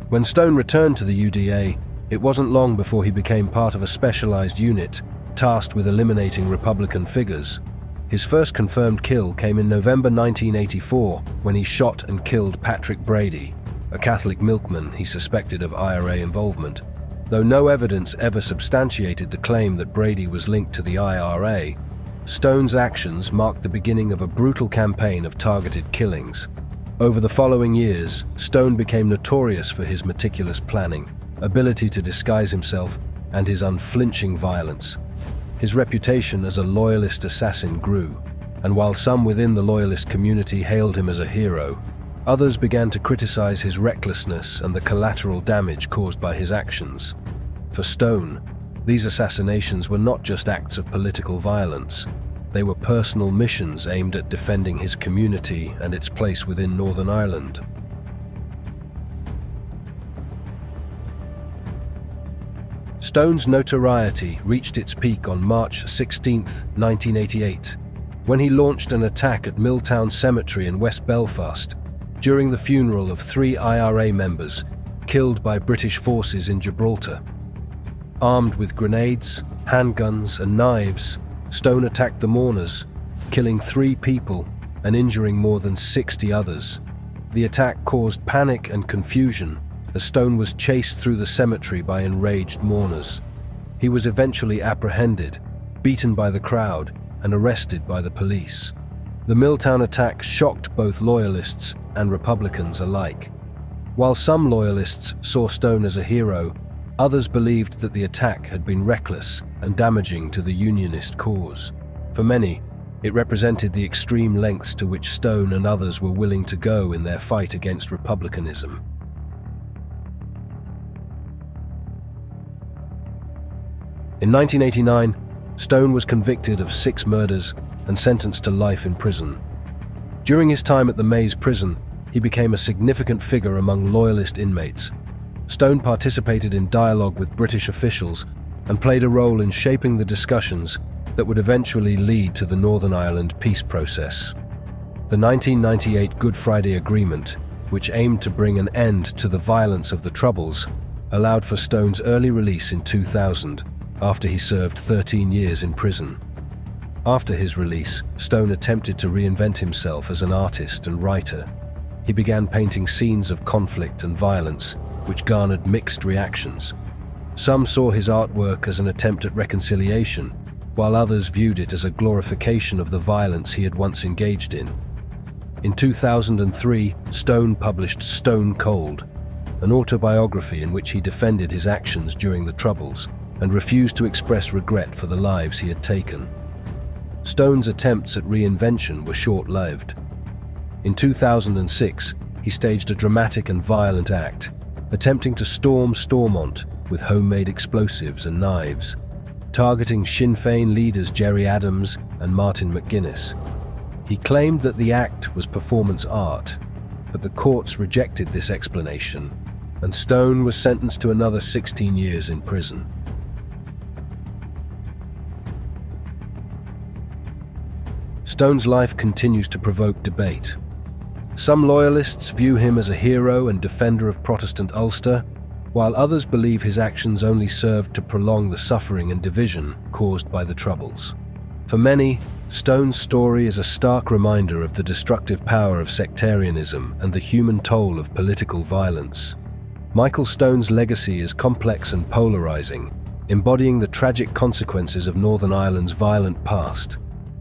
When Stone returned to the UDA, it wasn't long before he became part of a specialized unit tasked with eliminating Republican figures. His first confirmed kill came in November 1984 when he shot and killed Patrick Brady, a Catholic milkman he suspected of IRA involvement. Though no evidence ever substantiated the claim that Brady was linked to the IRA, Stone's actions marked the beginning of a brutal campaign of targeted killings. Over the following years, Stone became notorious for his meticulous planning, ability to disguise himself, and his unflinching violence. His reputation as a loyalist assassin grew, and while some within the loyalist community hailed him as a hero, others began to criticize his recklessness and the collateral damage caused by his actions. For Stone, these assassinations were not just acts of political violence. They were personal missions aimed at defending his community and its place within Northern Ireland. Stone's notoriety reached its peak on March 16, 1988, when he launched an attack at Milltown Cemetery in West Belfast during the funeral of 3 IRA members killed by British forces in Gibraltar. Armed with grenades, handguns, and knives, Stone attacked the mourners, killing 3 people and injuring more than 60 others. The attack caused panic and confusion as Stone was chased through the cemetery by enraged mourners. He was eventually apprehended, beaten by the crowd, and arrested by the police. The Milltown attack shocked both Loyalists and Republicans alike. While some Loyalists saw Stone as a hero, others believed that the attack had been reckless and damaging to the Unionist cause. For many, it represented the extreme lengths to which Stone and others were willing to go in their fight against republicanism. In 1989, Stone was convicted of 6 murders and sentenced to life in prison. During his time at the Maze prison, he became a significant figure among Loyalist inmates. Stone participated in dialogue with British officials and played a role in shaping the discussions that would eventually lead to the Northern Ireland peace process. The 1998 Good Friday Agreement, which aimed to bring an end to the violence of the Troubles, allowed for Stone's early release in 2000, after he served 13 years in prison. After his release, Stone attempted to reinvent himself as an artist and writer. He began painting scenes of conflict and violence, which garnered mixed reactions. Some saw his artwork as an attempt at reconciliation, while others viewed it as a glorification of the violence he had once engaged in. In 2003, Stone published Stone Cold, an autobiography in which he defended his actions during the Troubles and refused to express regret for the lives he had taken. Stone's attempts at reinvention were short-lived. In 2006, he staged a dramatic and violent act, attempting to storm Stormont with homemade explosives and knives, targeting Sinn Féin leaders Gerry Adams and Martin McGuinness. He claimed that the act was performance art, but the courts rejected this explanation, and Stone was sentenced to another 16 years in prison. Stone's life continues to provoke debate. Some Loyalists view him as a hero and defender of Protestant Ulster, while others believe his actions only served to prolong the suffering and division caused by the Troubles. For many, Stone's story is a stark reminder of the destructive power of sectarianism and the human toll of political violence. Michael Stone's legacy is complex and polarizing, embodying the tragic consequences of Northern Ireland's violent past.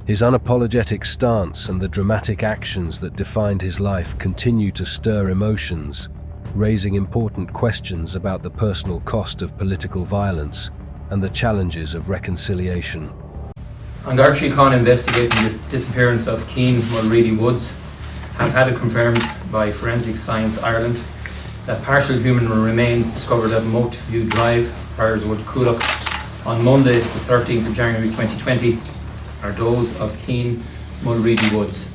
His unapologetic stance and the dramatic actions that defined his life continue to stir emotions, raising important questions about the personal cost of political violence and the challenges of reconciliation. An Garda Síochána investigating the disappearance of Keane Mulready Woods have had it confirmed by Forensic Science Ireland that partial human remains discovered at Moatview Drive, Priorswood, Coolock, on Monday the 13th of January 2020 are those of Keane Mulready Woods.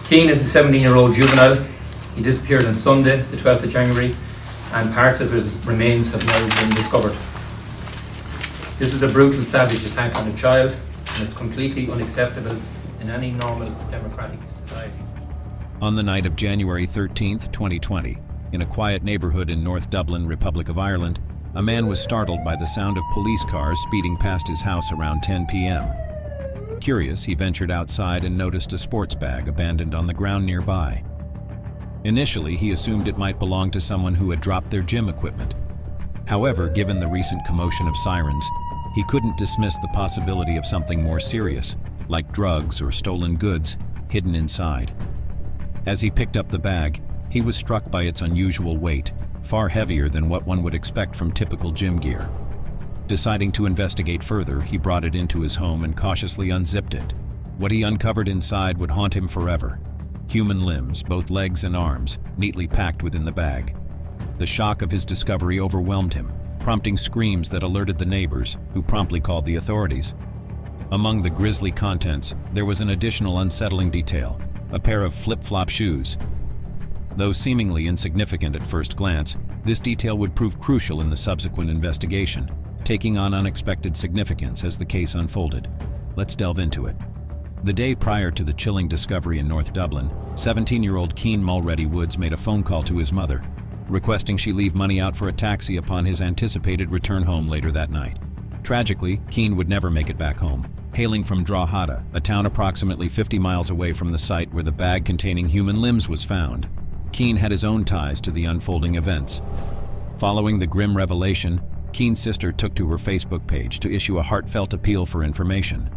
Keane is a 17-year-old juvenile. He disappeared on Sunday, the 12th of January, and parts of his remains have now been discovered. This is a brutal, savage attack on a child, and is completely unacceptable in any normal democratic society. On the night of January 13th, 2020, in a quiet neighbourhood in North Dublin, Republic of Ireland, a man was startled by the sound of police cars speeding past his house around 10 p.m. Curious, he ventured outside and noticed a sports bag abandoned on the ground nearby. Initially, he assumed it might belong to someone who had dropped their gym equipment. However, given the recent commotion of sirens, he couldn't dismiss the possibility of something more serious, like drugs or stolen goods, hidden inside. As he picked up the bag, he was struck by its unusual weight, far heavier than what one would expect from typical gym gear. Deciding to investigate further, he brought it into his home and cautiously unzipped it. What he uncovered inside would haunt him forever. Human limbs, both legs and arms, neatly packed within the bag. The shock of his discovery overwhelmed him, prompting screams that alerted the neighbors, who promptly called the authorities. Among the grisly contents, there was an additional unsettling detail: a pair of flip-flop shoes. Though seemingly insignificant at first glance, this detail would prove crucial in the subsequent investigation, taking on unexpected significance as the case unfolded. Let's delve into it. The day prior to the chilling discovery in North Dublin, 17-year-old Keane Mulready Woods made a phone call to his mother, requesting she leave money out for a taxi upon his anticipated return home later that night. Tragically, Keane would never make it back home. Hailing from Drogheda, a town approximately 50 miles away from the site where the bag containing human limbs was found, Keane had his own ties to the unfolding events. Following the grim revelation, Keane's sister took to her Facebook page to issue a heartfelt appeal for information.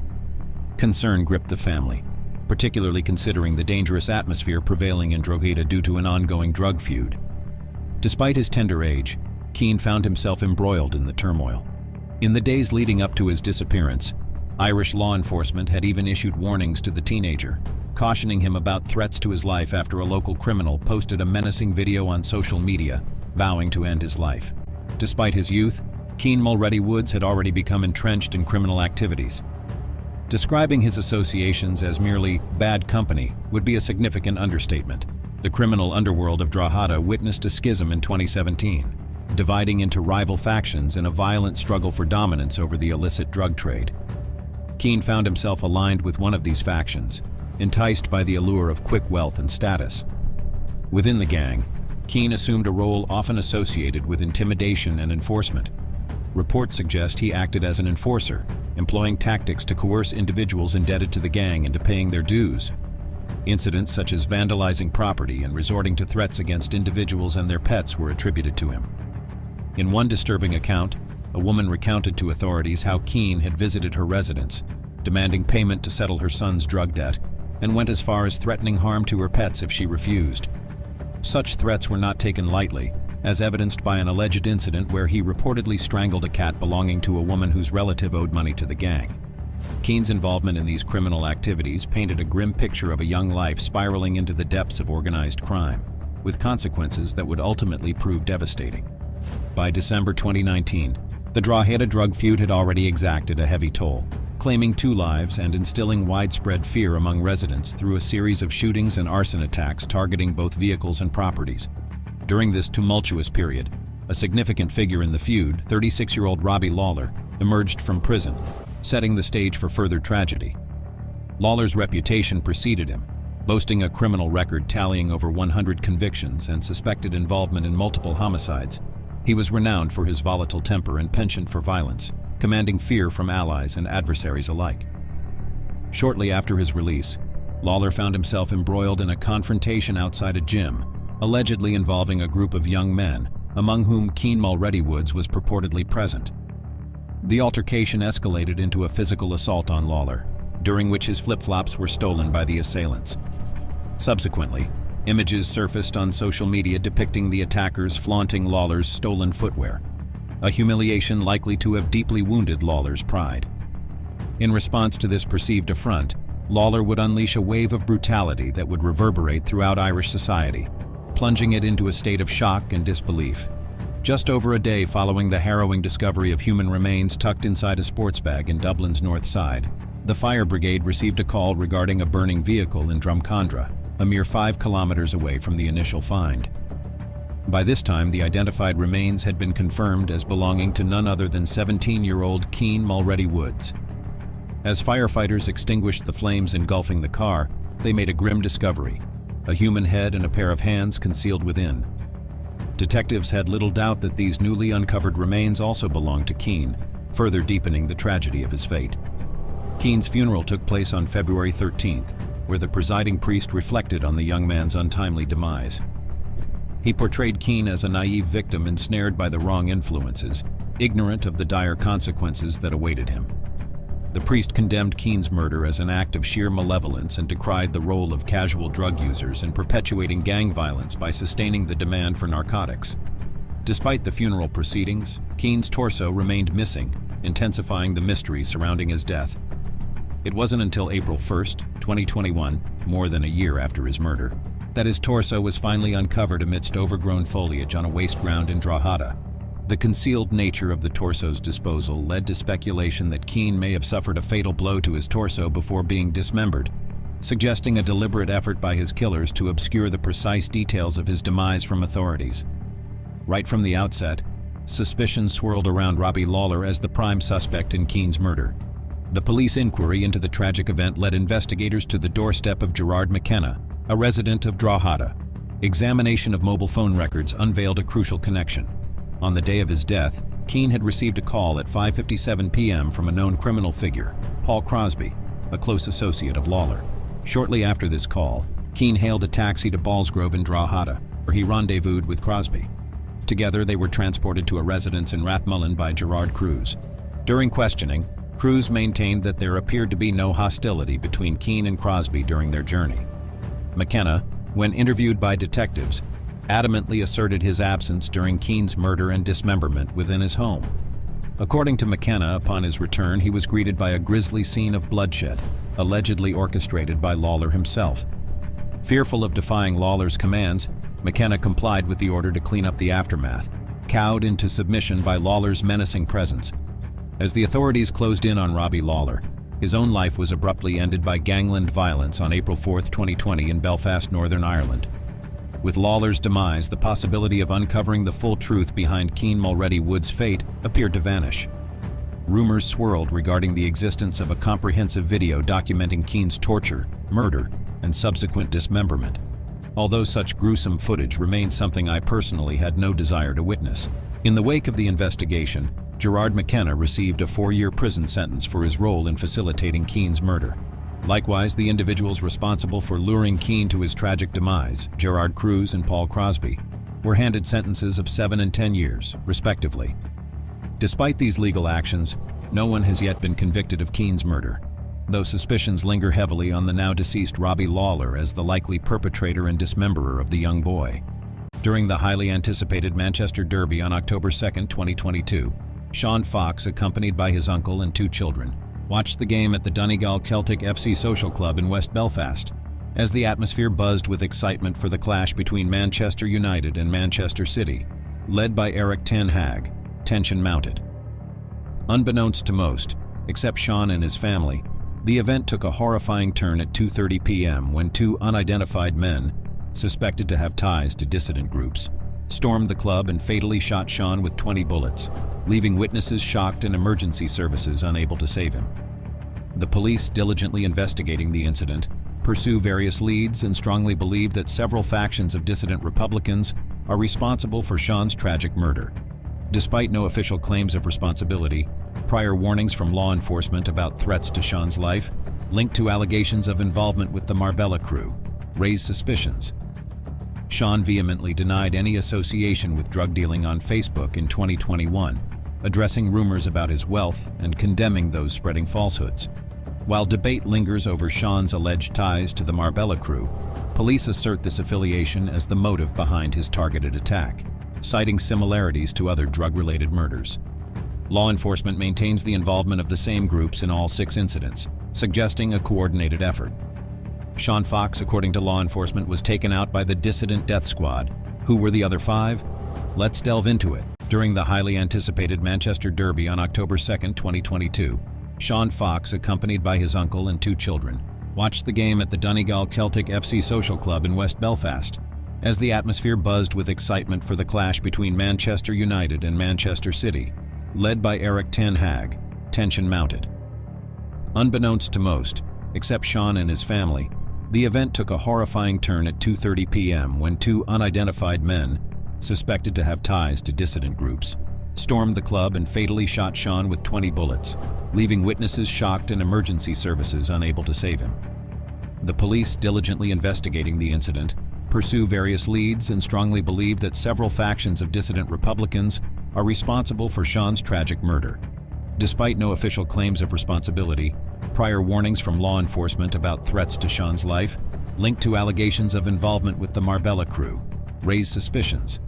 Concern gripped the family, particularly considering the dangerous atmosphere prevailing in Drogheda due to an ongoing drug feud. Despite his tender age, Keane found himself embroiled in the turmoil. In the days leading up to his disappearance, Irish law enforcement had even issued warnings to the teenager, cautioning him about threats to his life after a local criminal posted a menacing video on social media, vowing to end his life. Despite his youth, Keane Mulready Woods had already become entrenched in criminal activities. Describing his associations as merely bad company would be a significant understatement. The criminal underworld of Drogheda witnessed a schism in 2017, dividing into rival factions in a violent struggle for dominance over the illicit drug trade. Keane found himself aligned with one of these factions, enticed by the allure of quick wealth and status. Within the gang, Keane assumed a role often associated with intimidation and enforcement. Reports suggest he acted as an enforcer, employing tactics to coerce individuals indebted to the gang into paying their dues. Incidents such as vandalizing property and resorting to threats against individuals and their pets were attributed to him. In one disturbing account, a woman recounted to authorities how Keane had visited her residence, demanding payment to settle her son's drug debt, and went as far as threatening harm to her pets if she refused. Such threats were not taken lightly, as evidenced by an alleged incident where he reportedly strangled a cat belonging to a woman whose relative owed money to the gang. Keane's involvement in these criminal activities painted a grim picture of a young life spiraling into the depths of organized crime, with consequences that would ultimately prove devastating. By December 2019, the Drogheda drug feud had already exacted a heavy toll, claiming 2 lives and instilling widespread fear among residents through a series of shootings and arson attacks targeting both vehicles and properties. During this tumultuous period, a significant figure in the feud, 36-year-old Robbie Lawler, emerged from prison, setting the stage for further tragedy. Lawler's reputation preceded him, boasting a criminal record tallying over 100 convictions and suspected involvement in multiple homicides. He was renowned for his volatile temper and penchant for violence, commanding fear from allies and adversaries alike. Shortly after his release, Lawler found himself embroiled in a confrontation outside a gym, allegedly involving a group of young men, among whom Keane Mulready Woods was purportedly present. The altercation escalated into a physical assault on Lawler, during which his flip-flops were stolen by the assailants. Subsequently, images surfaced on social media depicting the attackers flaunting Lawler's stolen footwear, a humiliation likely to have deeply wounded Lawler's pride. In response to this perceived affront, Lawler would unleash a wave of brutality that would reverberate throughout Irish society, plunging it into a state of shock and disbelief. Just over a day following the harrowing discovery of human remains tucked inside a sports bag in Dublin's north side, the fire brigade received a call regarding a burning vehicle in Drumcondra, a mere 5 kilometers away from the initial find. By this time, the identified remains had been confirmed as belonging to none other than 17-year-old Keane Mulready Woods. As firefighters extinguished the flames engulfing the car, they made a grim discovery: a human head and a pair of hands concealed within. Detectives had little doubt that these newly uncovered remains also belonged to Keane, further deepening the tragedy of his fate. Keane's funeral took place on February 13th, where the presiding priest reflected on the young man's untimely demise. He portrayed Keane as a naive victim ensnared by the wrong influences, ignorant of the dire consequences that awaited him. The priest condemned Keane's murder as an act of sheer malevolence and decried the role of casual drug users in perpetuating gang violence by sustaining the demand for narcotics. Despite the funeral proceedings, Keane's torso remained missing, intensifying the mystery surrounding his death. It wasn't until April 1st, 2021, more than a year after his murder, that his torso was finally uncovered amidst overgrown foliage on a waste ground in Drogheda. The concealed nature of the torso's disposal led to speculation that Keane may have suffered a fatal blow to his torso before being dismembered, suggesting a deliberate effort by his killers to obscure the precise details of his demise from authorities. Right from the outset, suspicion swirled around Robbie Lawler as the prime suspect in Keane's murder. The police inquiry into the tragic event led investigators to the doorstep of Gerard Mackin, a resident of Drogheda. Examination of mobile phone records unveiled a crucial connection. On the day of his death, Keane had received a call at 5:57 p.m. from a known criminal figure, Paul Crosby, a close associate of Lawler. Shortly after this call, Keane hailed a taxi to Ballsgrove in Drogheda, where he rendezvoused with Crosby. Together, they were transported to a residence in Rathmullen by Gerard Cruz. During questioning, Cruz maintained that there appeared to be no hostility between Keane and Crosby during their journey. McKenna, when interviewed by detectives, adamantly asserted his absence during Keane's murder and dismemberment within his home. According to McKenna, upon his return, he was greeted by a grisly scene of bloodshed, allegedly orchestrated by Lawler himself. Fearful of defying Lawler's commands, McKenna complied with the order to clean up the aftermath, cowed into submission by Lawler's menacing presence. As the authorities closed in on Robbie Lawler, his own life was abruptly ended by gangland violence on April 4, 2020 in Belfast, Northern Ireland. With Lawler's demise, the possibility of uncovering the full truth behind Keane Mulready Wood's fate appeared to vanish. Rumors swirled regarding the existence of a comprehensive video documenting Keane's torture, murder, and subsequent dismemberment. Although such gruesome footage remained something I personally had no desire to witness. In the wake of the investigation, Gerard Mackin received a 4-year prison sentence for his role in facilitating Keane's murder. Likewise, the individuals responsible for luring Keane to his tragic demise, Gerard Cruz and Paul Crosby, were handed sentences of 7 and 10 years, respectively. Despite these legal actions, no one has yet been convicted of Keane's murder, though suspicions linger heavily on the now-deceased Robbie Lawler as the likely perpetrator and dismemberer of the young boy. During the highly anticipated Manchester Derby on October 2, 2022, Sean Fox, accompanied by his uncle and 2 children, watched the game at the Donegal Celtic FC Social Club in West Belfast. As the atmosphere buzzed with excitement for the clash between Manchester United and Manchester City, led by Erik ten Hag, tension mounted. Unbeknownst to most, except Sean and his family, the event took a horrifying turn at 2:30 p.m. when 2 unidentified men, suspected to have ties to dissident groups, stormed the club and fatally shot Sean with 20 bullets, leaving witnesses shocked and emergency services unable to save him. The police, diligently investigating the incident, pursue various leads and strongly believe that several factions of dissident Republicans are responsible for Sean's tragic murder. Despite no official claims of responsibility, prior warnings from law enforcement about threats to Sean's life, linked to allegations of involvement with the Marbella crew, raised suspicions. Sean vehemently denied any association with drug dealing on Facebook in 2021, addressing rumors about his wealth and condemning those spreading falsehoods. While debate lingers over Sean's alleged ties to the Marbella crew, police assert this affiliation as the motive behind his targeted attack, citing similarities to other drug-related murders. Law enforcement maintains the involvement of the same groups in all 6 incidents, suggesting a coordinated effort. Sean Fox, according to law enforcement, was taken out by the dissident death squad. Who were the other 5? Let's delve into it. During the highly anticipated Manchester Derby on October 2, 2022, Sean Fox, accompanied by his uncle and 2 children, watched the game at the Donegal Celtic FC Social Club in West Belfast. As the atmosphere buzzed with excitement for the clash between Manchester United and Manchester City, led by Erik ten Hag, tension mounted. Unbeknownst to most, except Sean and his family, the event took a horrifying turn at 2:30 p.m. when 2 unidentified men, suspected to have ties to dissident groups, stormed the club and fatally shot Sean with 20 bullets, leaving witnesses shocked and emergency services unable to save him. The police, diligently investigating the incident, pursue various leads and strongly believe that several factions of dissident Republicans are responsible for Sean's tragic murder. Despite no official claims of responsibility, prior warnings from law enforcement about threats to Sean's life, linked to allegations of involvement with the Marbella crew, raised suspicions.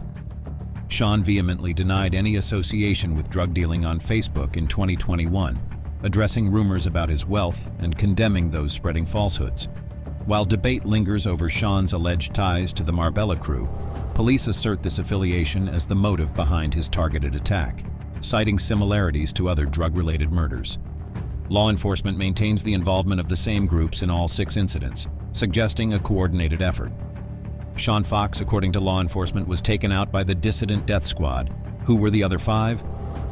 Sean vehemently denied any association with drug dealing on Facebook in 2021, addressing rumors about his wealth and condemning those spreading falsehoods. While debate lingers over Sean's alleged ties to the Marbella crew, police assert this affiliation as the motive behind his targeted attack, citing similarities to other drug-related murders. Law enforcement maintains the involvement of the same groups in all 6 incidents, suggesting a coordinated effort. Sean Fox, according to law enforcement, was taken out by the dissident death squad. Who were the other 5?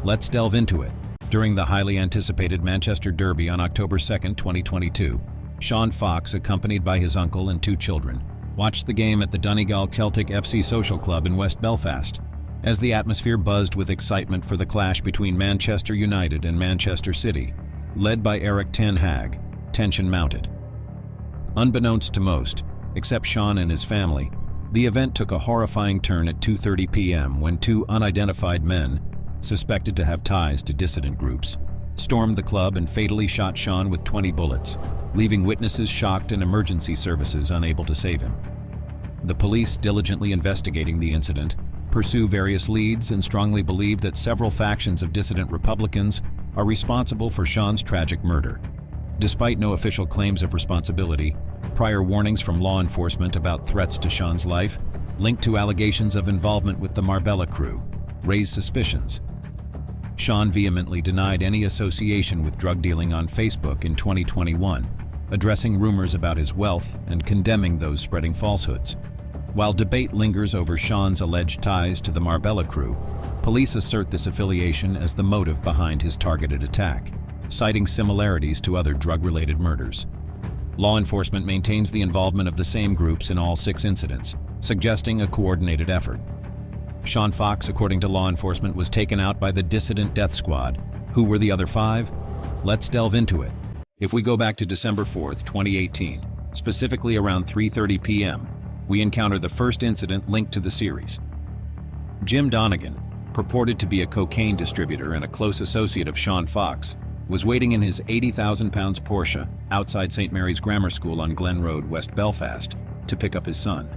Let's delve into it. During the highly anticipated Manchester Derby on October 2, 2022, Sean Fox, accompanied by his uncle and 2 children, watched the game at the Donegal Celtic FC Social Club in West Belfast. As the atmosphere buzzed with excitement for the clash between Manchester United and Manchester City, led by Eric Ten Hag, tension mounted. Unbeknownst to most, except Sean and his family, the event took a horrifying turn at 2:30 p.m. when 2 unidentified men, suspected to have ties to dissident groups, stormed the club and fatally shot Sean with 20 bullets, leaving witnesses shocked and emergency services unable to save him. The police, diligently investigating the incident, pursue various leads and strongly believe that several factions of dissident Republicans are responsible for Sean's tragic murder. Despite no official claims of responsibility, prior warnings from law enforcement about threats to Sean's life, linked to allegations of involvement with the Marbella crew, raised suspicions. Sean vehemently denied any association with drug dealing on Facebook in 2021, addressing rumors about his wealth and condemning those spreading falsehoods. While debate lingers over Sean's alleged ties to the Marbella crew, police assert this affiliation as the motive behind his targeted attack, citing similarities to other drug-related murders. Law enforcement maintains the involvement of the same groups in all 6 incidents, suggesting a coordinated effort. Sean Fox, according to law enforcement, was taken out by the dissident death squad. Who were the other 5? Let's delve into it. If we go back to December 4th, 2018, specifically around 3:30 p.m., we encounter the first incident linked to the series. Jim Donegan, purported to be a cocaine distributor and a close associate of Sean Fox, was waiting in his £80,000 Porsche outside St. Mary's Grammar School on Glen Road, West Belfast, to pick up his son.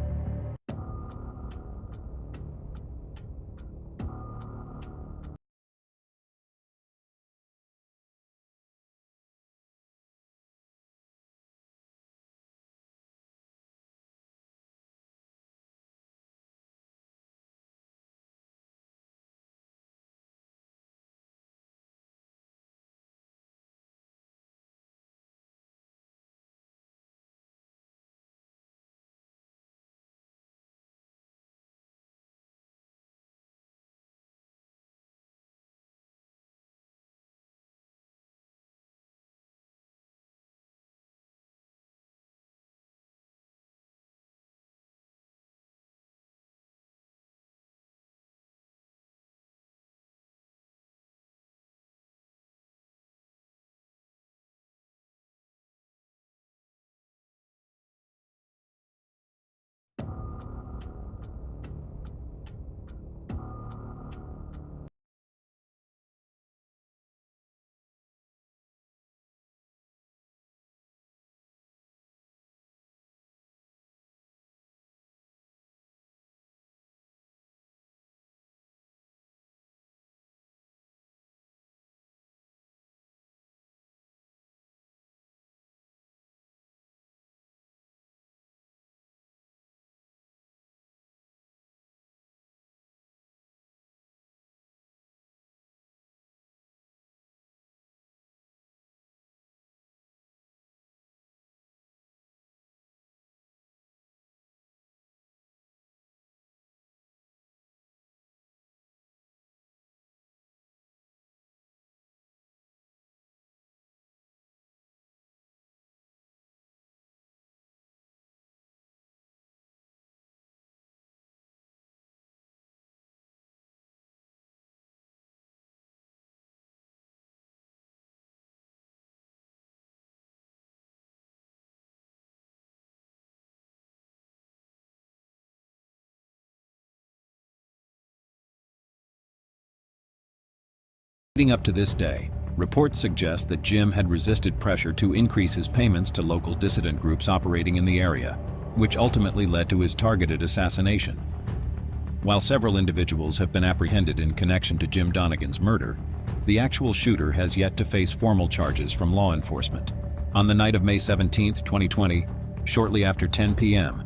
Leading up to this day, reports suggest that Jim had resisted pressure to increase his payments to local dissident groups operating in the area, which ultimately led to his targeted assassination. While several individuals have been apprehended in connection to Jim Donegan's murder, the actual shooter has yet to face formal charges from law enforcement. On the night of May 17, 2020, shortly after 10 p.m.,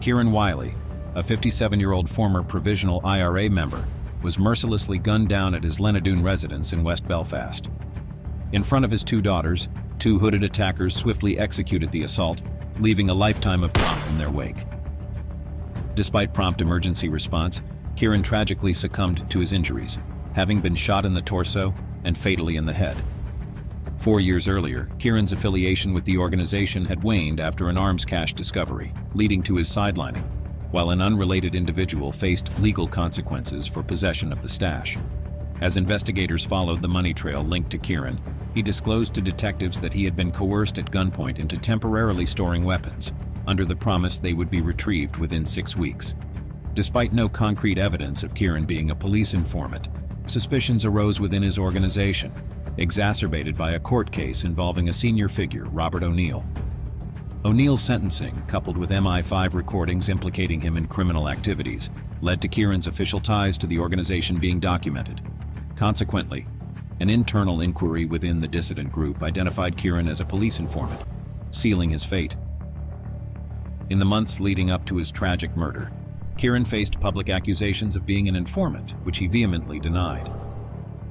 Kieran Wiley, a 57-year-old former provisional IRA member, was mercilessly gunned down at his Lenadoon residence in West Belfast. In front of his 2 daughters, 2 hooded attackers swiftly executed the assault, leaving a lifetime of trauma in their wake. Despite prompt emergency response, Kieran tragically succumbed to his injuries, having been shot in the torso and fatally in the head. 4 years earlier, Kieran's affiliation with the organization had waned after an arms cache discovery, leading to his sidelining, while an unrelated individual faced legal consequences for possession of the stash. As investigators followed the money trail linked to Kieran, he disclosed to detectives that he had been coerced at gunpoint into temporarily storing weapons, under the promise they would be retrieved within 6 weeks. Despite no concrete evidence of Kieran being a police informant, suspicions arose within his organization, exacerbated by a court case involving a senior figure, Robert O'Neill. O'Neill's sentencing, coupled with MI5 recordings implicating him in criminal activities, led to Kieran's official ties to the organization being documented. Consequently, an internal inquiry within the dissident group identified Kieran as a police informant, sealing his fate. In the months leading up to his tragic murder, Kieran faced public accusations of being an informant, which he vehemently denied.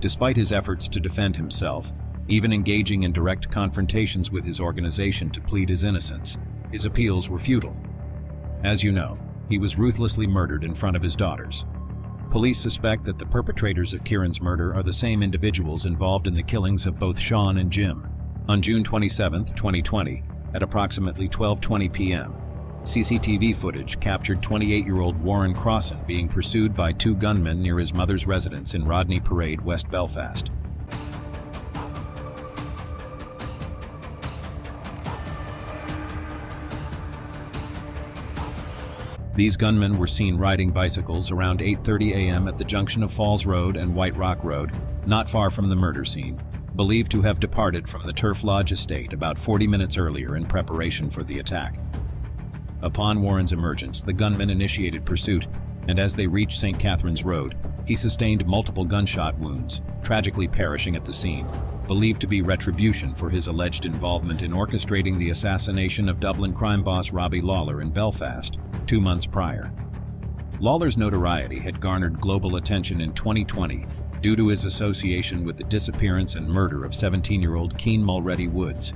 Despite his efforts to defend himself, even engaging in direct confrontations with his organization to plead his innocence, his appeals were futile. As you know, he was ruthlessly murdered in front of his daughters. Police suspect that the perpetrators of Kieran's murder are the same individuals involved in the killings of both Sean and Jim. On June 27, 2020, at approximately 12:20 p.m., CCTV footage captured 28-year-old Warren Crossan being pursued by 2 gunmen near his mother's residence in Rodney Parade, West Belfast. These gunmen were seen riding bicycles around 8:30 a.m. at the junction of Falls Road and White Rock Road, not far from the murder scene, believed to have departed from the Turf Lodge estate about 40 minutes earlier in preparation for the attack. Upon Warren's emergence, the gunmen initiated pursuit, and as they reached St. Catherine's Road, he sustained multiple gunshot wounds, tragically perishing at the scene, believed to be retribution for his alleged involvement in orchestrating the assassination of Dublin crime boss Robbie Lawler in Belfast 2 months prior. Lawler's notoriety had garnered global attention in 2020 due to his association with the disappearance and murder of 17-year-old Keane Mulready Woods.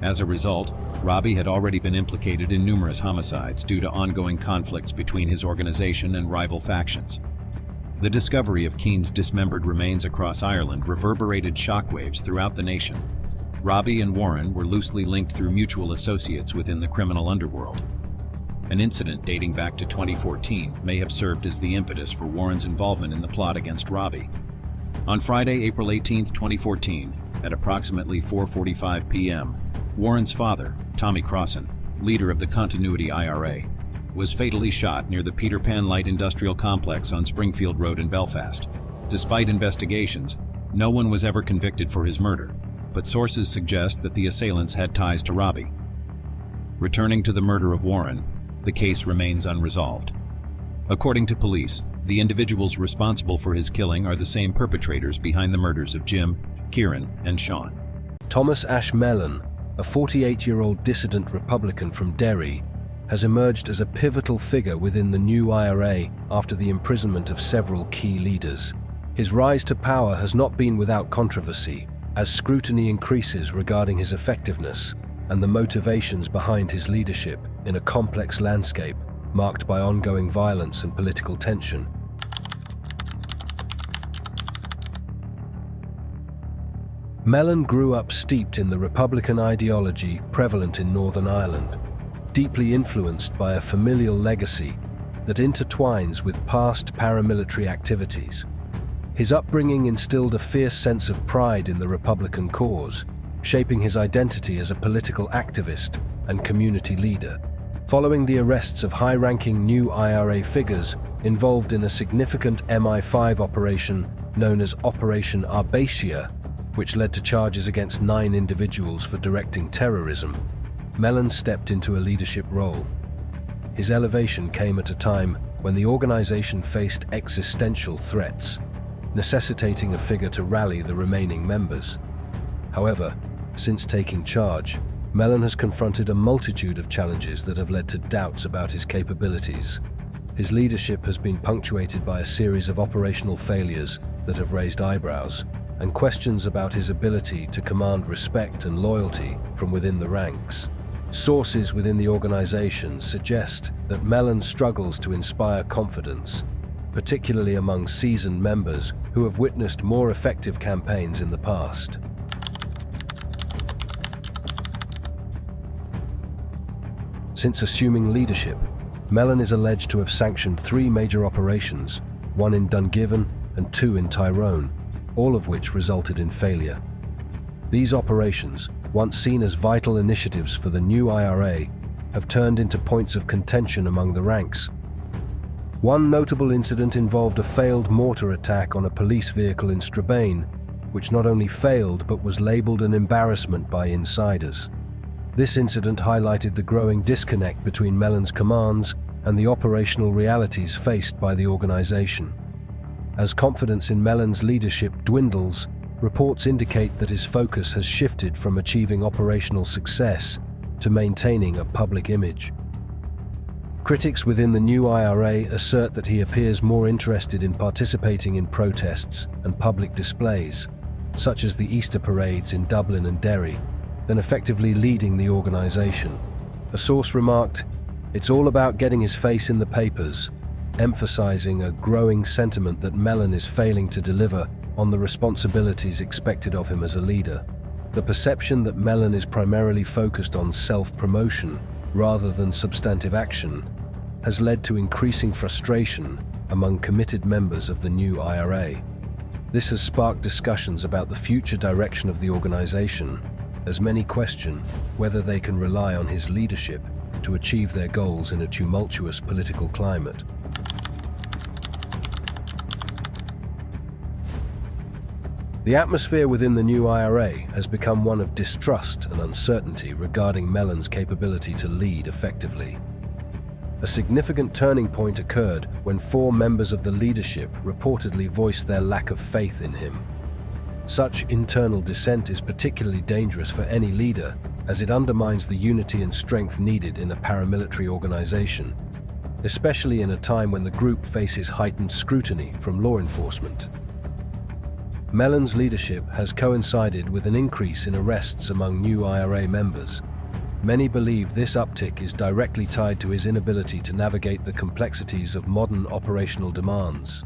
As a result, Robbie had already been implicated in numerous homicides due to ongoing conflicts between his organization and rival factions. The discovery of Keane's dismembered remains across Ireland reverberated shockwaves throughout the nation. Robbie and Warren were loosely linked through mutual associates within the criminal underworld. An incident dating back to 2014 may have served as the impetus for Warren's involvement in the plot against Robbie. On Friday, April 18, 2014, at approximately 4:45 p.m., Warren's father, Tommy Crossan, leader of the Continuity IRA, was fatally shot near the Peter Pan Light Industrial Complex on Springfield Road in Belfast. Despite investigations, no one was ever convicted for his murder, but sources suggest that the assailants had ties to Robbie. Returning to the murder of Warren, the case remains unresolved. According to police, the individuals responsible for his killing are the same perpetrators behind the murders of Jim, Kieran, and Sean. Thomas Ashe Mellon, a 48-year-old dissident Republican from Derry, has emerged as a pivotal figure within the new IRA after the imprisonment of several key leaders. His rise to power has not been without controversy, as scrutiny increases regarding his effectiveness and the motivations behind his leadership in a complex landscape marked by ongoing violence and political tension. Mellon grew up steeped in the Republican ideology prevalent in Northern Ireland, deeply influenced by a familial legacy that intertwines with past paramilitary activities. His upbringing instilled a fierce sense of pride in the Republican cause, shaping his identity as a political activist and community leader. Following the arrests of high-ranking new IRA figures involved in a significant MI5 operation known as Operation Arbatia, which led to charges against 9 individuals for directing terrorism, Mellon stepped into a leadership role. His elevation came at a time when the organization faced existential threats, necessitating a figure to rally the remaining members. However, since taking charge, Mellon has confronted a multitude of challenges that have led to doubts about his capabilities. His leadership has been punctuated by a series of operational failures that have raised eyebrows, and questions about his ability to command respect and loyalty from within the ranks. Sources within the organization suggest that Mellon struggles to inspire confidence, particularly among seasoned members who have witnessed more effective campaigns in the past. Since assuming leadership, Mellon is alleged to have sanctioned 3 major operations, 1 in Dungiven and 2 in Tyrone, all of which resulted in failure. These operations, once seen as vital initiatives for the new IRA, have turned into points of contention among the ranks. One notable incident involved a failed mortar attack on a police vehicle in Strabane, which not only failed but was labelled an embarrassment by insiders. This incident highlighted the growing disconnect between Mellon's commands and the operational realities faced by the organisation. As confidence in Mellon's leadership dwindles, reports indicate that his focus has shifted from achieving operational success to maintaining a public image. Critics within the new IRA assert that he appears more interested in participating in protests and public displays, such as the Easter parades in Dublin and Derry, than effectively leading the organisation. A source remarked, "It's all about getting his face in the papers," emphasising a growing sentiment that Mellon is failing to deliver on the responsibilities expected of him as a leader. The perception that Mellon is primarily focused on self-promotion rather than substantive action has led to increasing frustration among committed members of the new IRA. This has sparked discussions about the future direction of the organisation, as many question whether they can rely on his leadership to achieve their goals in a tumultuous political climate. The atmosphere within the new IRA has become one of distrust and uncertainty regarding Mellon's capability to lead effectively. A significant turning point occurred when 4 members of the leadership reportedly voiced their lack of faith in him. Such internal dissent is particularly dangerous for any leader, as it undermines the unity and strength needed in a paramilitary organization, especially in a time when the group faces heightened scrutiny from law enforcement. Mellon's leadership has coincided with an increase in arrests among new IRA members. Many believe this uptick is directly tied to his inability to navigate the complexities of modern operational demands.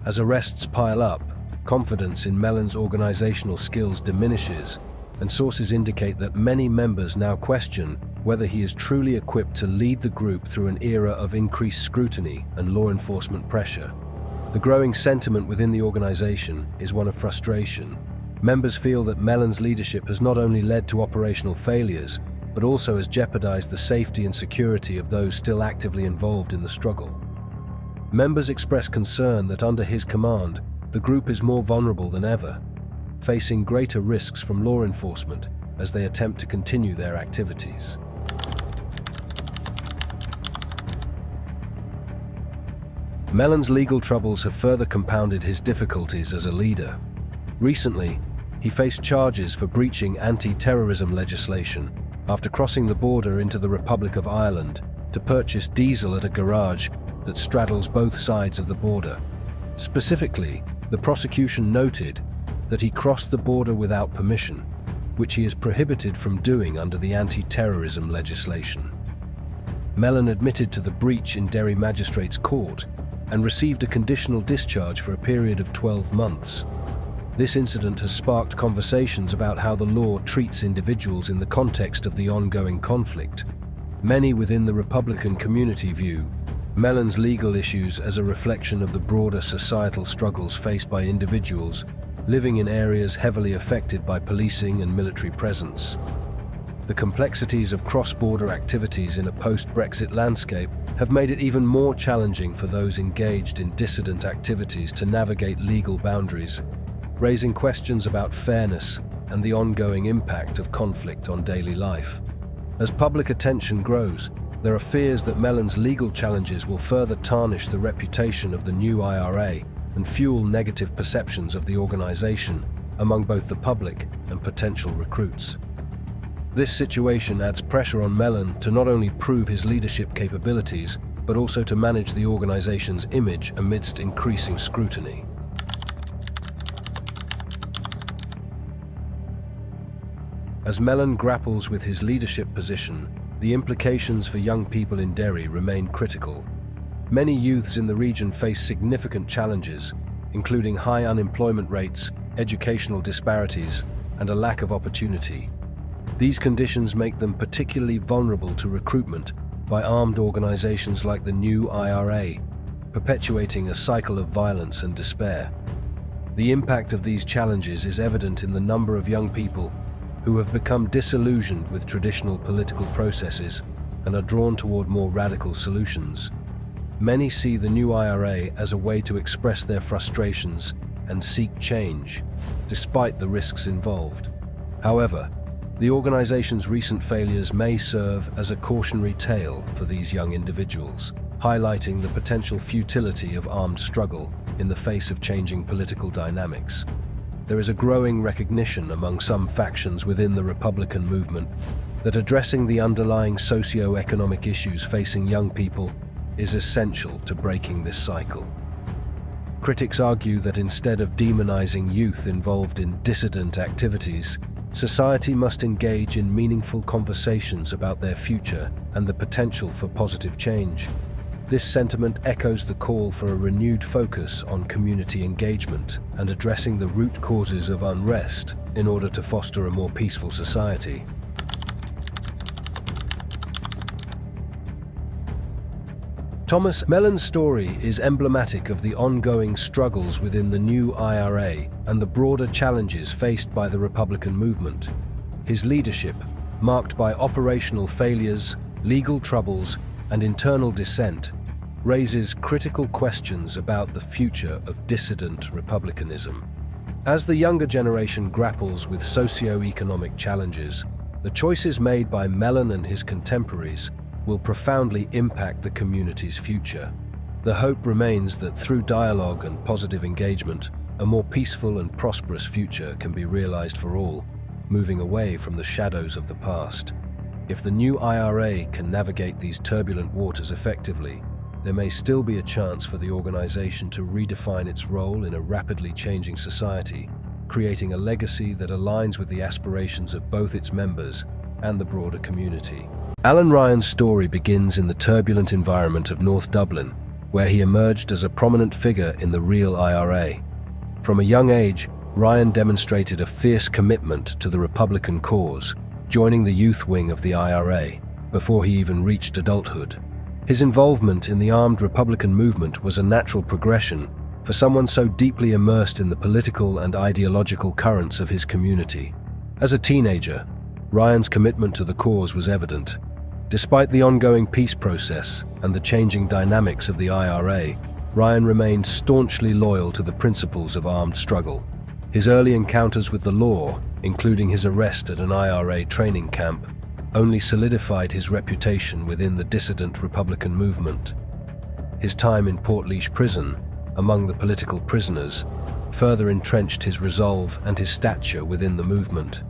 As arrests pile up, confidence in Mellon's organizational skills diminishes, and sources indicate that many members now question whether he is truly equipped to lead the group through an era of increased scrutiny and law enforcement pressure. The growing sentiment within the organization is one of frustration. Members feel that Mellon's leadership has not only led to operational failures, but also has jeopardized the safety and security of those still actively involved in the struggle. Members express concern that under his command, the group is more vulnerable than ever, facing greater risks from law enforcement as they attempt to continue their activities. Mellon's legal troubles have further compounded his difficulties as a leader. Recently, he faced charges for breaching anti-terrorism legislation after crossing the border into the Republic of Ireland to purchase diesel at a garage that straddles both sides of the border. Specifically, the prosecution noted that he crossed the border without permission, which he is prohibited from doing under the anti-terrorism legislation. Mellon admitted to the breach in Derry Magistrates Court and received a conditional discharge for a period of 12 months. This incident has sparked conversations about how the law treats individuals in the context of the ongoing conflict. Many within the Republican community view Mellon's legal issues as a reflection of the broader societal struggles faced by individuals living in areas heavily affected by policing and military presence. The complexities of cross-border activities in a post-Brexit landscape have made it even more challenging for those engaged in dissident activities to navigate legal boundaries, raising questions about fairness and the ongoing impact of conflict on daily life. As public attention grows, there are fears that Mellon's legal challenges will further tarnish the reputation of the new IRA and fuel negative perceptions of the organization among both the public and potential recruits. This situation adds pressure on Mellon to not only prove his leadership capabilities, but also to manage the organization's image amidst increasing scrutiny. As Mellon grapples with his leadership position, the implications for young people in Derry remain critical. Many youths in the region face significant challenges, including high unemployment rates, educational disparities, and a lack of opportunity. These conditions make them particularly vulnerable to recruitment by armed organizations like the new IRA, perpetuating a cycle of violence and despair. The impact of these challenges is evident in the number of young people who have become disillusioned with traditional political processes and are drawn toward more radical solutions. Many see the new IRA as a way to express their frustrations and seek change, despite the risks involved. However, the organization's recent failures may serve as a cautionary tale for these young individuals, highlighting the potential futility of armed struggle in the face of changing political dynamics. There is a growing recognition among some factions within the Republican movement that addressing the underlying socio-economic issues facing young people is essential to breaking this cycle. Critics argue that instead of demonizing youth involved in dissident activities, society must engage in meaningful conversations about their future and the potential for positive change. This sentiment echoes the call for a renewed focus on community engagement and addressing the root causes of unrest in order to foster a more peaceful society. Thomas Mellon's story is emblematic of the ongoing struggles within the new IRA and the broader challenges faced by the Republican movement. His leadership, marked by operational failures, legal troubles, and internal dissent, raises critical questions about the future of dissident republicanism. As the younger generation grapples with socio-economic challenges, the choices made by Mellon and his contemporaries will profoundly impact the community's future. The hope remains that through dialogue and positive engagement, a more peaceful and prosperous future can be realized for all, moving away from the shadows of the past. If the new IRA can navigate these turbulent waters effectively, there may still be a chance for the organization to redefine its role in a rapidly changing society, creating a legacy that aligns with the aspirations of both its members and the broader community. Alan Ryan's story begins in the turbulent environment of North Dublin, where he emerged as a prominent figure in the real IRA. From a young age, Ryan demonstrated a fierce commitment to the Republican cause, joining the youth wing of the IRA before he even reached adulthood. His involvement in the armed Republican movement was a natural progression for someone so deeply immersed in the political and ideological currents of his community. As a teenager, Ryan's commitment to the cause was evident. Despite the ongoing peace process and the changing dynamics of the IRA, Ryan remained staunchly loyal to the principles of armed struggle. His early encounters with the law, including his arrest at an IRA training camp, only solidified his reputation within the dissident Republican movement. His time in Portlaoise prison, among the political prisoners, further entrenched his resolve and his stature within the movement.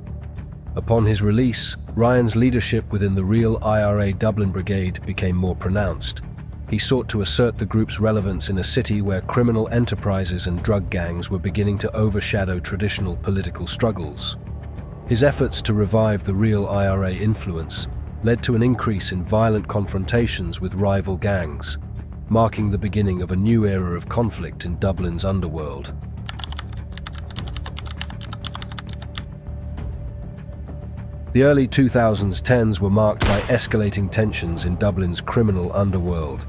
Upon his release, Ryan's leadership within the real IRA Dublin Brigade became more pronounced. He sought to assert the group's relevance in a city where criminal enterprises and drug gangs were beginning to overshadow traditional political struggles. His efforts to revive the real IRA influence led to an increase in violent confrontations with rival gangs, marking the beginning of a new era of conflict in Dublin's underworld. The early 2010s were marked by escalating tensions in Dublin's criminal underworld.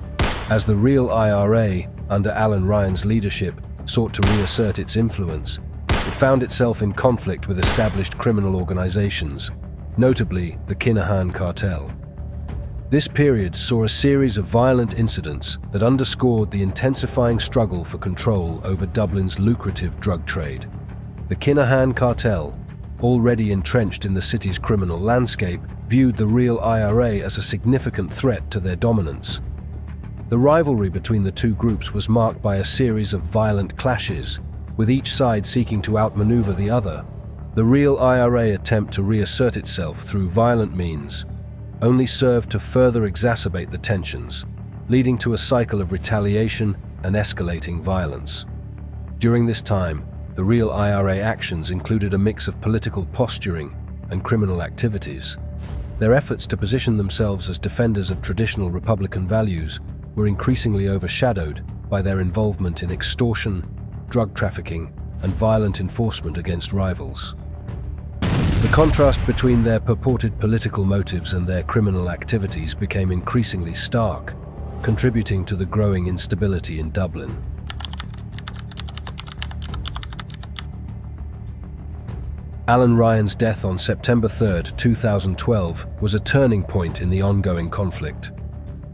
As the real IRA, under Alan Ryan's leadership, sought to reassert its influence, it found itself in conflict with established criminal organizations, notably the Kinahan cartel. This period saw a series of violent incidents that underscored the intensifying struggle for control over Dublin's lucrative drug trade. The Kinahan cartel, already entrenched in the city's criminal landscape, viewed the real IRA as a significant threat to their dominance. The rivalry between the two groups was marked by a series of violent clashes, with each side seeking to outmaneuver the other. The real IRA attempt to reassert itself through violent means only served to further exacerbate the tensions, leading to a cycle of retaliation and escalating violence. During this time, the real IRA actions included a mix of political posturing and criminal activities. Their efforts to position themselves as defenders of traditional Republican values were increasingly overshadowed by their involvement in extortion, drug trafficking, and violent enforcement against rivals. The contrast between their purported political motives and their criminal activities became increasingly stark, contributing to the growing instability in Dublin. Alan Ryan's death on September 3, 2012, was a turning point in the ongoing conflict.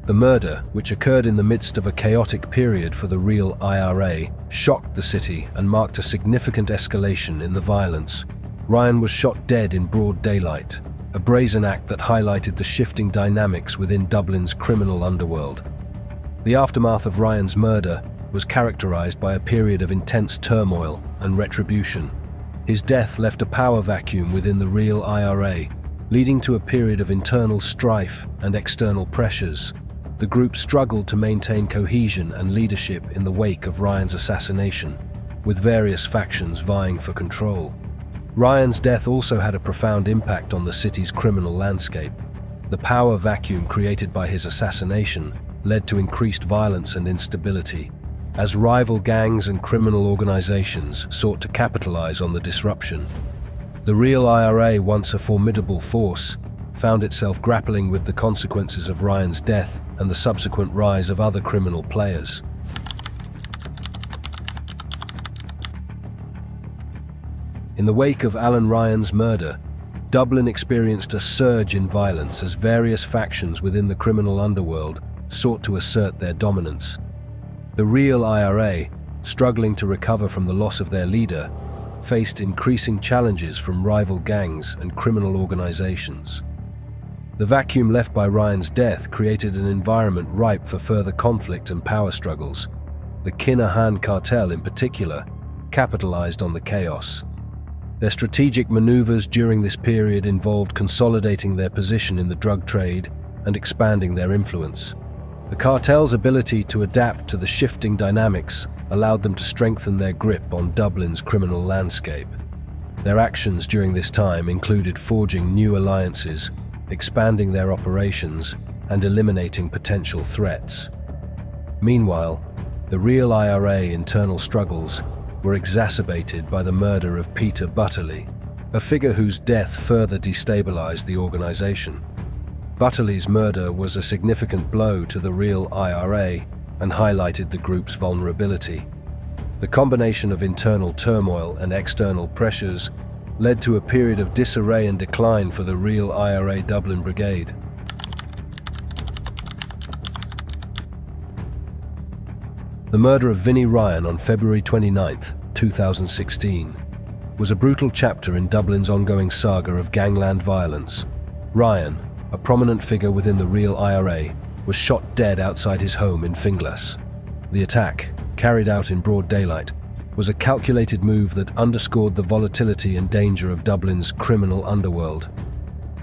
The murder, which occurred in the midst of a chaotic period for the real IRA, shocked the city and marked a significant escalation in the violence. Ryan was shot dead in broad daylight, a brazen act that highlighted the shifting dynamics within Dublin's criminal underworld. The aftermath of Ryan's murder was characterized by a period of intense turmoil and retribution. His death left a power vacuum within the real IRA, leading to a period of internal strife and external pressures. The group struggled to maintain cohesion and leadership in the wake of Ryan's assassination, with various factions vying for control. Ryan's death also had a profound impact on the city's criminal landscape. The power vacuum created by his assassination led to increased violence and instability, as rival gangs and criminal organizations sought to capitalize on the disruption. The real IRA, once a formidable force, found itself grappling with the consequences of Ryan's death and the subsequent rise of other criminal players. In the wake of Alan Ryan's murder, Dublin experienced a surge in violence as various factions within the criminal underworld sought to assert their dominance. The real IRA, struggling to recover from the loss of their leader, faced increasing challenges from rival gangs and criminal organizations. The vacuum left by Ryan's death created an environment ripe for further conflict and power struggles. The Kinahan cartel, in particular, capitalized on the chaos. Their strategic maneuvers during this period involved consolidating their position in the drug trade and expanding their influence. The cartel's ability to adapt to the shifting dynamics allowed them to strengthen their grip on Dublin's criminal landscape. Their actions during this time included forging new alliances, expanding their operations, and eliminating potential threats. Meanwhile, the real IRA internal struggles were exacerbated by the murder of Peter Butterley, a figure whose death further destabilized the organization. Butterley's murder was a significant blow to the real IRA and highlighted the group's vulnerability. The combination of internal turmoil and external pressures led to a period of disarray and decline for the real IRA Dublin Brigade. The murder of Vinnie Ryan on February 29, 2016, was a brutal chapter in Dublin's ongoing saga of gangland violence. Ryan, a prominent figure within the real IRA, was shot dead outside his home in Finglas. The attack, carried out in broad daylight, was a calculated move that underscored the volatility and danger of Dublin's criminal underworld.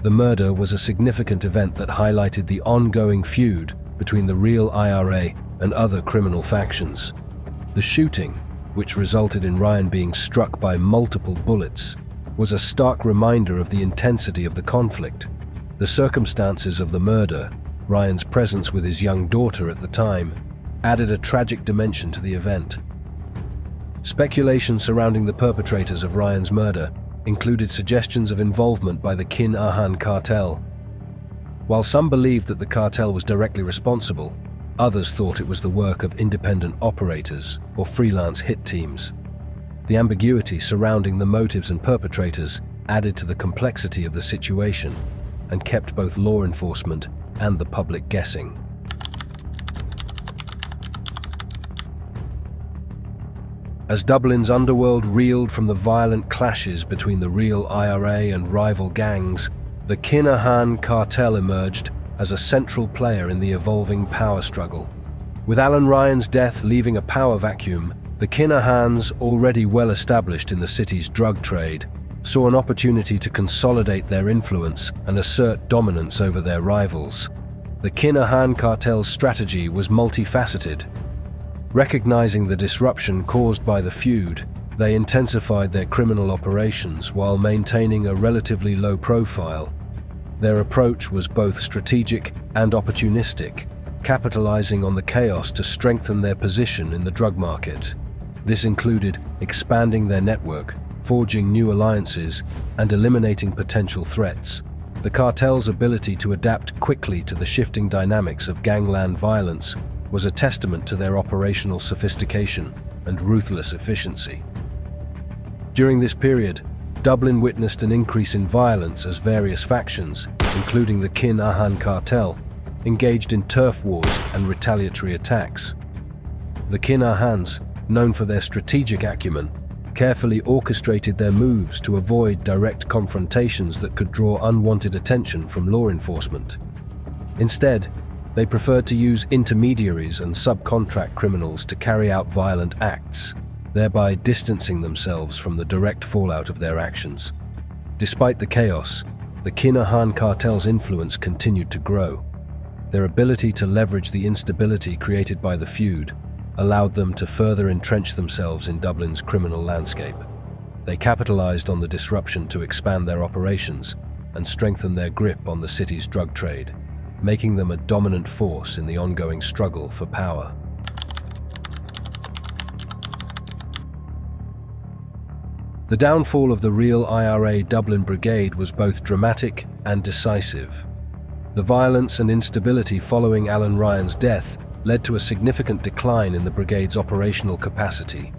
The murder was a significant event that highlighted the ongoing feud between the real IRA and other criminal factions. The shooting, which resulted in Ryan being struck by multiple bullets, was a stark reminder of the intensity of the conflict. The circumstances of the murder, Ryan's presence with his young daughter at the time, added a tragic dimension to the event. Speculation surrounding the perpetrators of Ryan's murder included suggestions of involvement by the Kinahan cartel. While some believed that the cartel was directly responsible, others thought it was the work of independent operators or freelance hit teams. The ambiguity surrounding the motives and perpetrators added to the complexity of the situation and kept both law enforcement and the public guessing. As Dublin's underworld reeled from the violent clashes between the real IRA and rival gangs, the Kinahan cartel emerged as a central player in the evolving power struggle. With Alan Ryan's death leaving a power vacuum, the Kinahans, already well established in the city's drug trade, saw an opportunity to consolidate their influence and assert dominance over their rivals. The Kinahan cartel's strategy was multifaceted. Recognizing the disruption caused by the feud, they intensified their criminal operations while maintaining a relatively low profile. Their approach was both strategic and opportunistic, capitalizing on the chaos to strengthen their position in the drug market. This included expanding their network, forging new alliances, and eliminating potential threats. The cartel's ability to adapt quickly to the shifting dynamics of gangland violence was a testament to their operational sophistication and ruthless efficiency. During this period, Dublin witnessed an increase in violence as various factions, including the Kin-Ahan cartel, engaged in turf wars and retaliatory attacks. The Kin-Ahans, known for their strategic acumen, carefully orchestrated their moves to avoid direct confrontations that could draw unwanted attention from law enforcement. Instead, they preferred to use intermediaries and subcontract criminals to carry out violent acts, thereby distancing themselves from the direct fallout of their actions. Despite the chaos, the Kin-Ahan cartel's influence continued to grow. Their ability to leverage the instability created by the feud allowed them to further entrench themselves in Dublin's criminal landscape. They capitalized on the disruption to expand their operations and strengthen their grip on the city's drug trade, making them a dominant force in the ongoing struggle for power. The downfall of the real IRA Dublin Brigade was both dramatic and decisive. The violence and instability following Alan Ryan's death led to a significant decline in the brigade's operational capacity.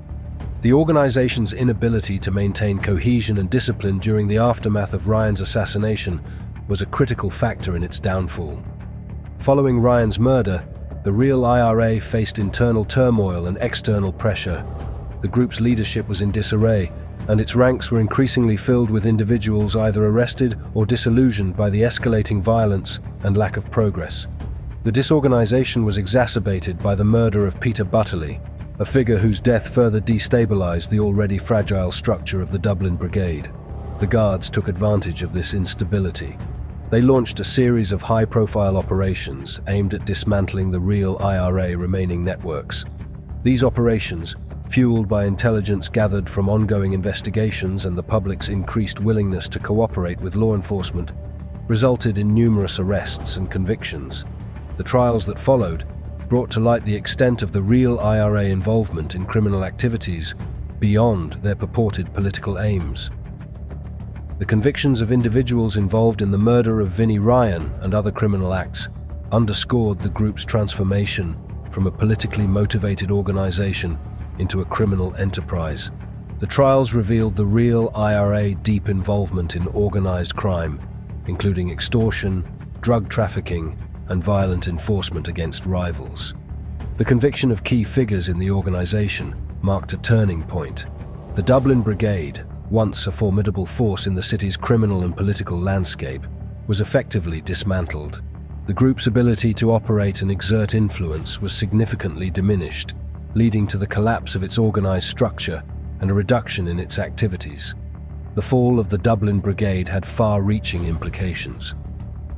The organization's inability to maintain cohesion and discipline during the aftermath of Ryan's assassination was a critical factor in its downfall. Following Ryan's murder, the real IRA faced internal turmoil and external pressure. The group's leadership was in disarray, and its ranks were increasingly filled with individuals either arrested or disillusioned by the escalating violence and lack of progress. The disorganization was exacerbated by the murder of Peter Butterley, a figure whose death further destabilized the already fragile structure of the Dublin Brigade. The Guards took advantage of this instability. They launched a series of high-profile operations aimed at dismantling the real IRA remaining networks. These operations, fueled by intelligence gathered from ongoing investigations and the public's increased willingness to cooperate with law enforcement, resulted in numerous arrests and convictions. The trials that followed brought to light the extent of the real IRA involvement in criminal activities beyond their purported political aims. The convictions of individuals involved in the murder of Vinnie Ryan and other criminal acts underscored the group's transformation from a politically motivated organization into a criminal enterprise. The trials revealed the real IRA deep involvement in organized crime, including extortion, drug trafficking, and violent enforcement against rivals. The conviction of key figures in the organization marked a turning point. The Dublin Brigade, once a formidable force in the city's criminal and political landscape, was effectively dismantled. The group's ability to operate and exert influence was significantly diminished, leading to the collapse of its organized structure and a reduction in its activities. The fall of the Dublin Brigade had far-reaching implications.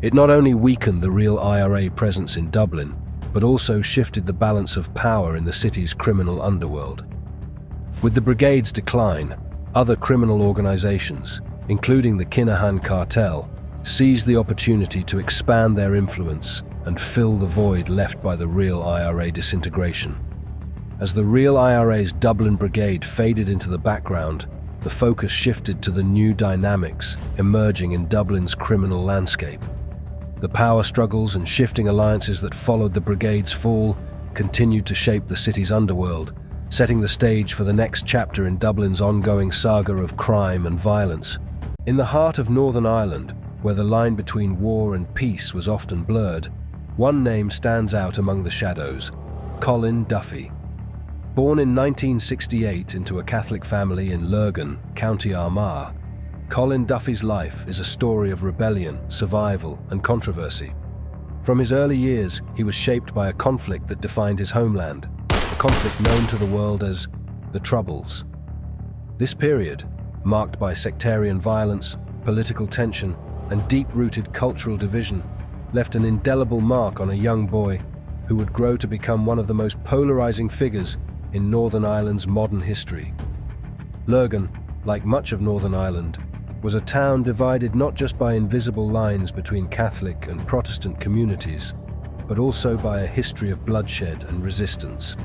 It not only weakened the real IRA presence in Dublin, but also shifted the balance of power in the city's criminal underworld. With the brigade's decline, other criminal organizations, including the Kin-Ahan cartel, seized the opportunity to expand their influence and fill the void left by the real IRA disintegration. As the real IRA's Dublin Brigade faded into the background, the focus shifted to the new dynamics emerging in Dublin's criminal landscape. The power struggles and shifting alliances that followed the brigade's fall continued to shape the city's underworld, setting the stage for the next chapter in Dublin's ongoing saga of crime and violence. In the heart of Northern Ireland, where the line between war and peace was often blurred, one name stands out among the shadows: Colin Duffy. Born in 1968 into a Catholic family in Lurgan, County Armagh, Colin Duffy's life is a story of rebellion, survival, and controversy. From his early years, he was shaped by a conflict that defined his homeland, a conflict known to the world as the Troubles. This period, marked by sectarian violence, political tension, and deep-rooted cultural division, left an indelible mark on a young boy who would grow to become one of the most polarizing figures in Northern Ireland's modern history. Lurgan, like much of Northern Ireland, was a town divided not just by invisible lines between Catholic and Protestant communities, but also by a history of bloodshed and resistance.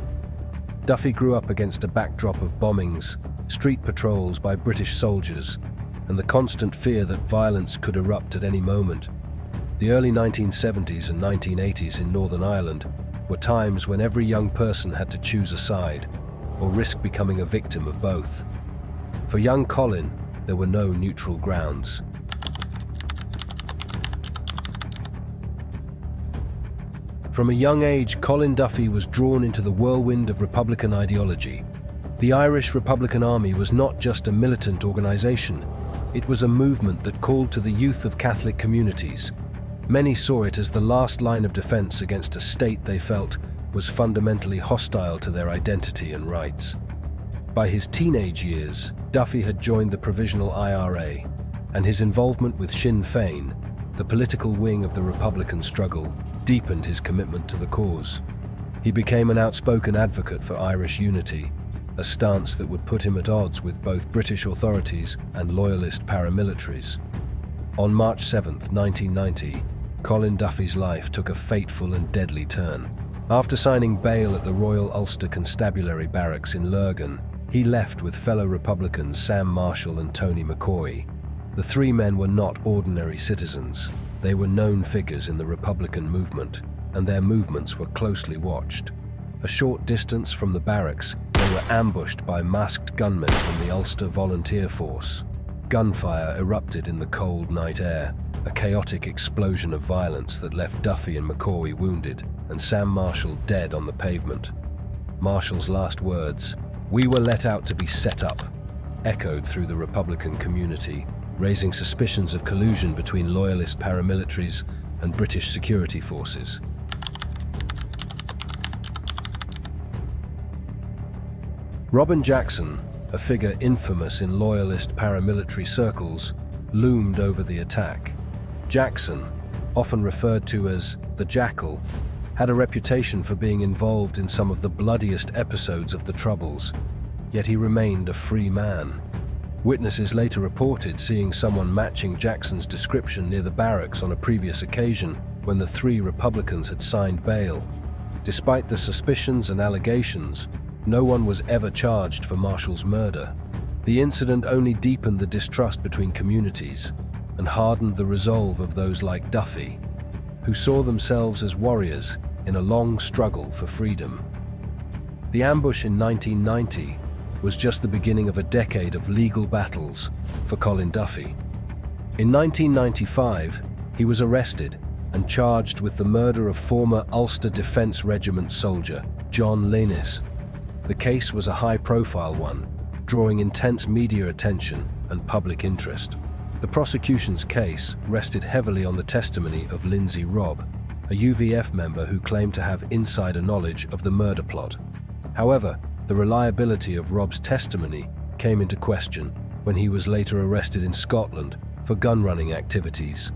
Duffy grew up against a backdrop of bombings, street patrols by British soldiers, and the constant fear that violence could erupt at any moment. The early 1970s and 1980s in Northern Ireland were times when every young person had to choose a side, or risk becoming a victim of both. For young Colin, there were no neutral grounds. From a young age, Colin Duffy was drawn into the whirlwind of Republican ideology. The Irish Republican Army was not just a militant organisation, it was a movement that called to the youth of Catholic communities. Many saw it as the last line of defence against a state they felt was fundamentally hostile to their identity and rights. By his teenage years, Duffy had joined the Provisional IRA, and his involvement with Sinn Féin, the political wing of the Republican struggle, deepened his commitment to the cause. He became an outspoken advocate for Irish unity, a stance that would put him at odds with both British authorities and loyalist paramilitaries. On March 7, 1990, Colin Duffy's life took a fateful and deadly turn. After signing bail at the Royal Ulster Constabulary Barracks in Lurgan, he left with fellow Republicans Sam Marshall and Tony McCoy. The three men were not ordinary citizens. They were known figures in the Republican movement, and their movements were closely watched. A short distance from the barracks, they were ambushed by masked gunmen from the Ulster Volunteer Force. Gunfire erupted in the cold night air, a chaotic explosion of violence that left Duffy and McCoy wounded, and Sam Marshall dead on the pavement. Marshall's last words, "We were let out to be set up," echoed through the Republican community, raising suspicions of collusion between loyalist paramilitaries and British security forces. Robin Jackson, a figure infamous in loyalist paramilitary circles, loomed over the attack. Jackson, often referred to as the Jackal, had a reputation for being involved in some of the bloodiest episodes of the Troubles, yet he remained a free man. Witnesses later reported seeing someone matching Jackson's description near the barracks on a previous occasion when the three Republicans had signed bail. Despite the suspicions and allegations, no one was ever charged for Marshall's murder. The incident only deepened the distrust between communities and hardened the resolve of those like Duffy, who saw themselves as warriors in a long struggle for freedom. The ambush in 1990 was just the beginning of a decade of legal battles for Colin Duffy. In 1995, he was arrested and charged with the murder of former Ulster Defence Regiment soldier John Lennis. The case was a high-profile one, drawing intense media attention and public interest. The prosecution's case rested heavily on the testimony of Lindsay Robb, a UVF member who claimed to have insider knowledge of the murder plot. However, the reliability of Robb's testimony came into question when he was later arrested in Scotland for gun-running activities.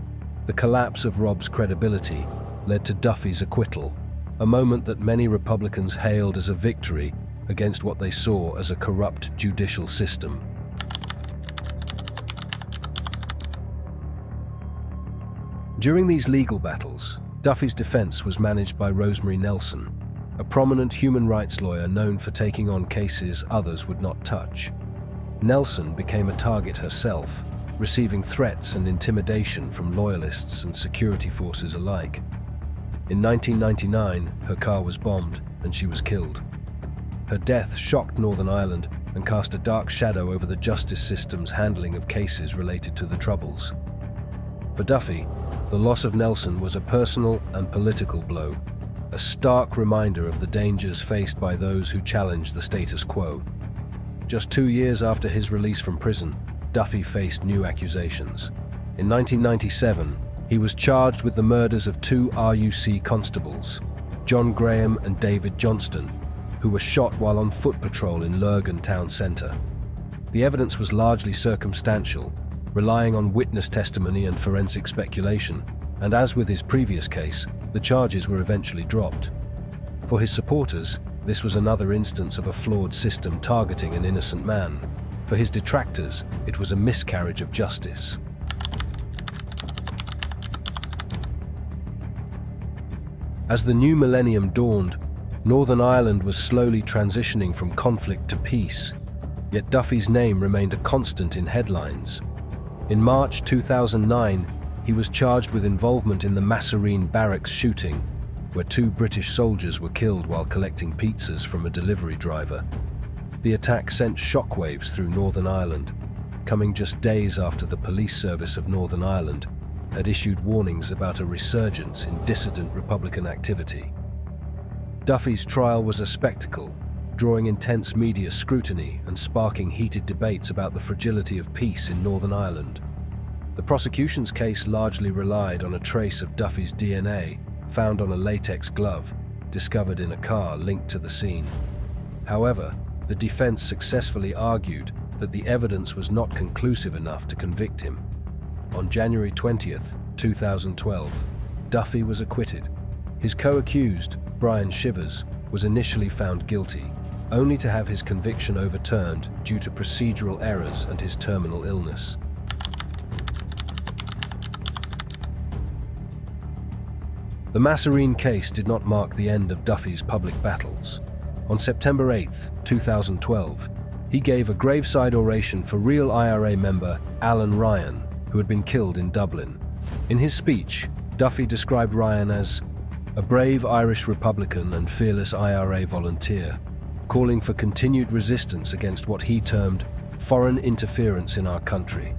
The collapse of Robb's credibility led to Duffy's acquittal, a moment that many Republicans hailed as a victory against what they saw as a corrupt judicial system. During these legal battles, Duffy's defense was managed by Rosemary Nelson, a prominent human rights lawyer known for taking on cases others would not touch. Nelson became a target herself, receiving threats and intimidation from loyalists and security forces alike. In 1999, her car was bombed and she was killed. Her death shocked Northern Ireland and cast a dark shadow over the justice system's handling of cases related to the Troubles. For Duffy, the loss of Nelson was a personal and political blow, a stark reminder of the dangers faced by those who challenge the status quo. Just 2 years after his release from prison, Duffy faced new accusations. In 1997, he was charged with the murders of 2 RUC constables, John Graham and David Johnston, who were shot while on foot patrol in Lurgan town centre. The evidence was largely circumstantial, relying on witness testimony and forensic speculation, and as with his previous case, the charges were eventually dropped. For his supporters, this was another instance of a flawed system targeting an innocent man. For his detractors, it was a miscarriage of justice. As the new millennium dawned, Northern Ireland was slowly transitioning from conflict to peace, yet Duffy's name remained a constant in headlines. In March 2009, he was charged with involvement in the Masserine barracks shooting, where 2 British soldiers were killed while collecting pizzas from a delivery driver. The attack sent shockwaves through Northern Ireland, coming just days after the police service of Northern Ireland had issued warnings about a resurgence in dissident Republican activity. Duffy's trial was a spectacle, drawing intense media scrutiny and sparking heated debates about the fragility of peace in Northern Ireland. The prosecution's case largely relied on a trace of Duffy's DNA found on a latex glove discovered in a car linked to the scene. However, the defense successfully argued that the evidence was not conclusive enough to convict him. On January 20th, 2012, Duffy was acquitted. His co-accused, Brian Shivers, was initially found guilty, only to have his conviction overturned due to procedural errors and his terminal illness. The Masserine case did not mark the end of Duffy's public battles. On September 8, 2012, he gave a graveside oration for real IRA member Alan Ryan, who had been killed in Dublin. In his speech, Duffy described Ryan as a brave Irish Republican and fearless IRA volunteer, calling for continued resistance against what he termed foreign interference in our country.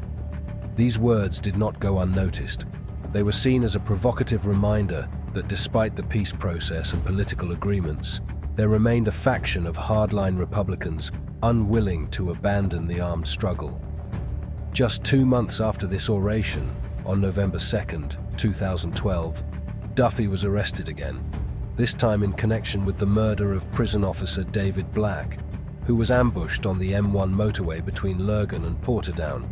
These words did not go unnoticed. They were seen as a provocative reminder that despite the peace process and political agreements, there remained a faction of hardline Republicans unwilling to abandon the armed struggle. Just 2 months after this oration, on November 2nd, 2012, Duffy was arrested again, this time in connection with the murder of prison officer David Black, who was ambushed on the M1 motorway between Lurgan and Portadown.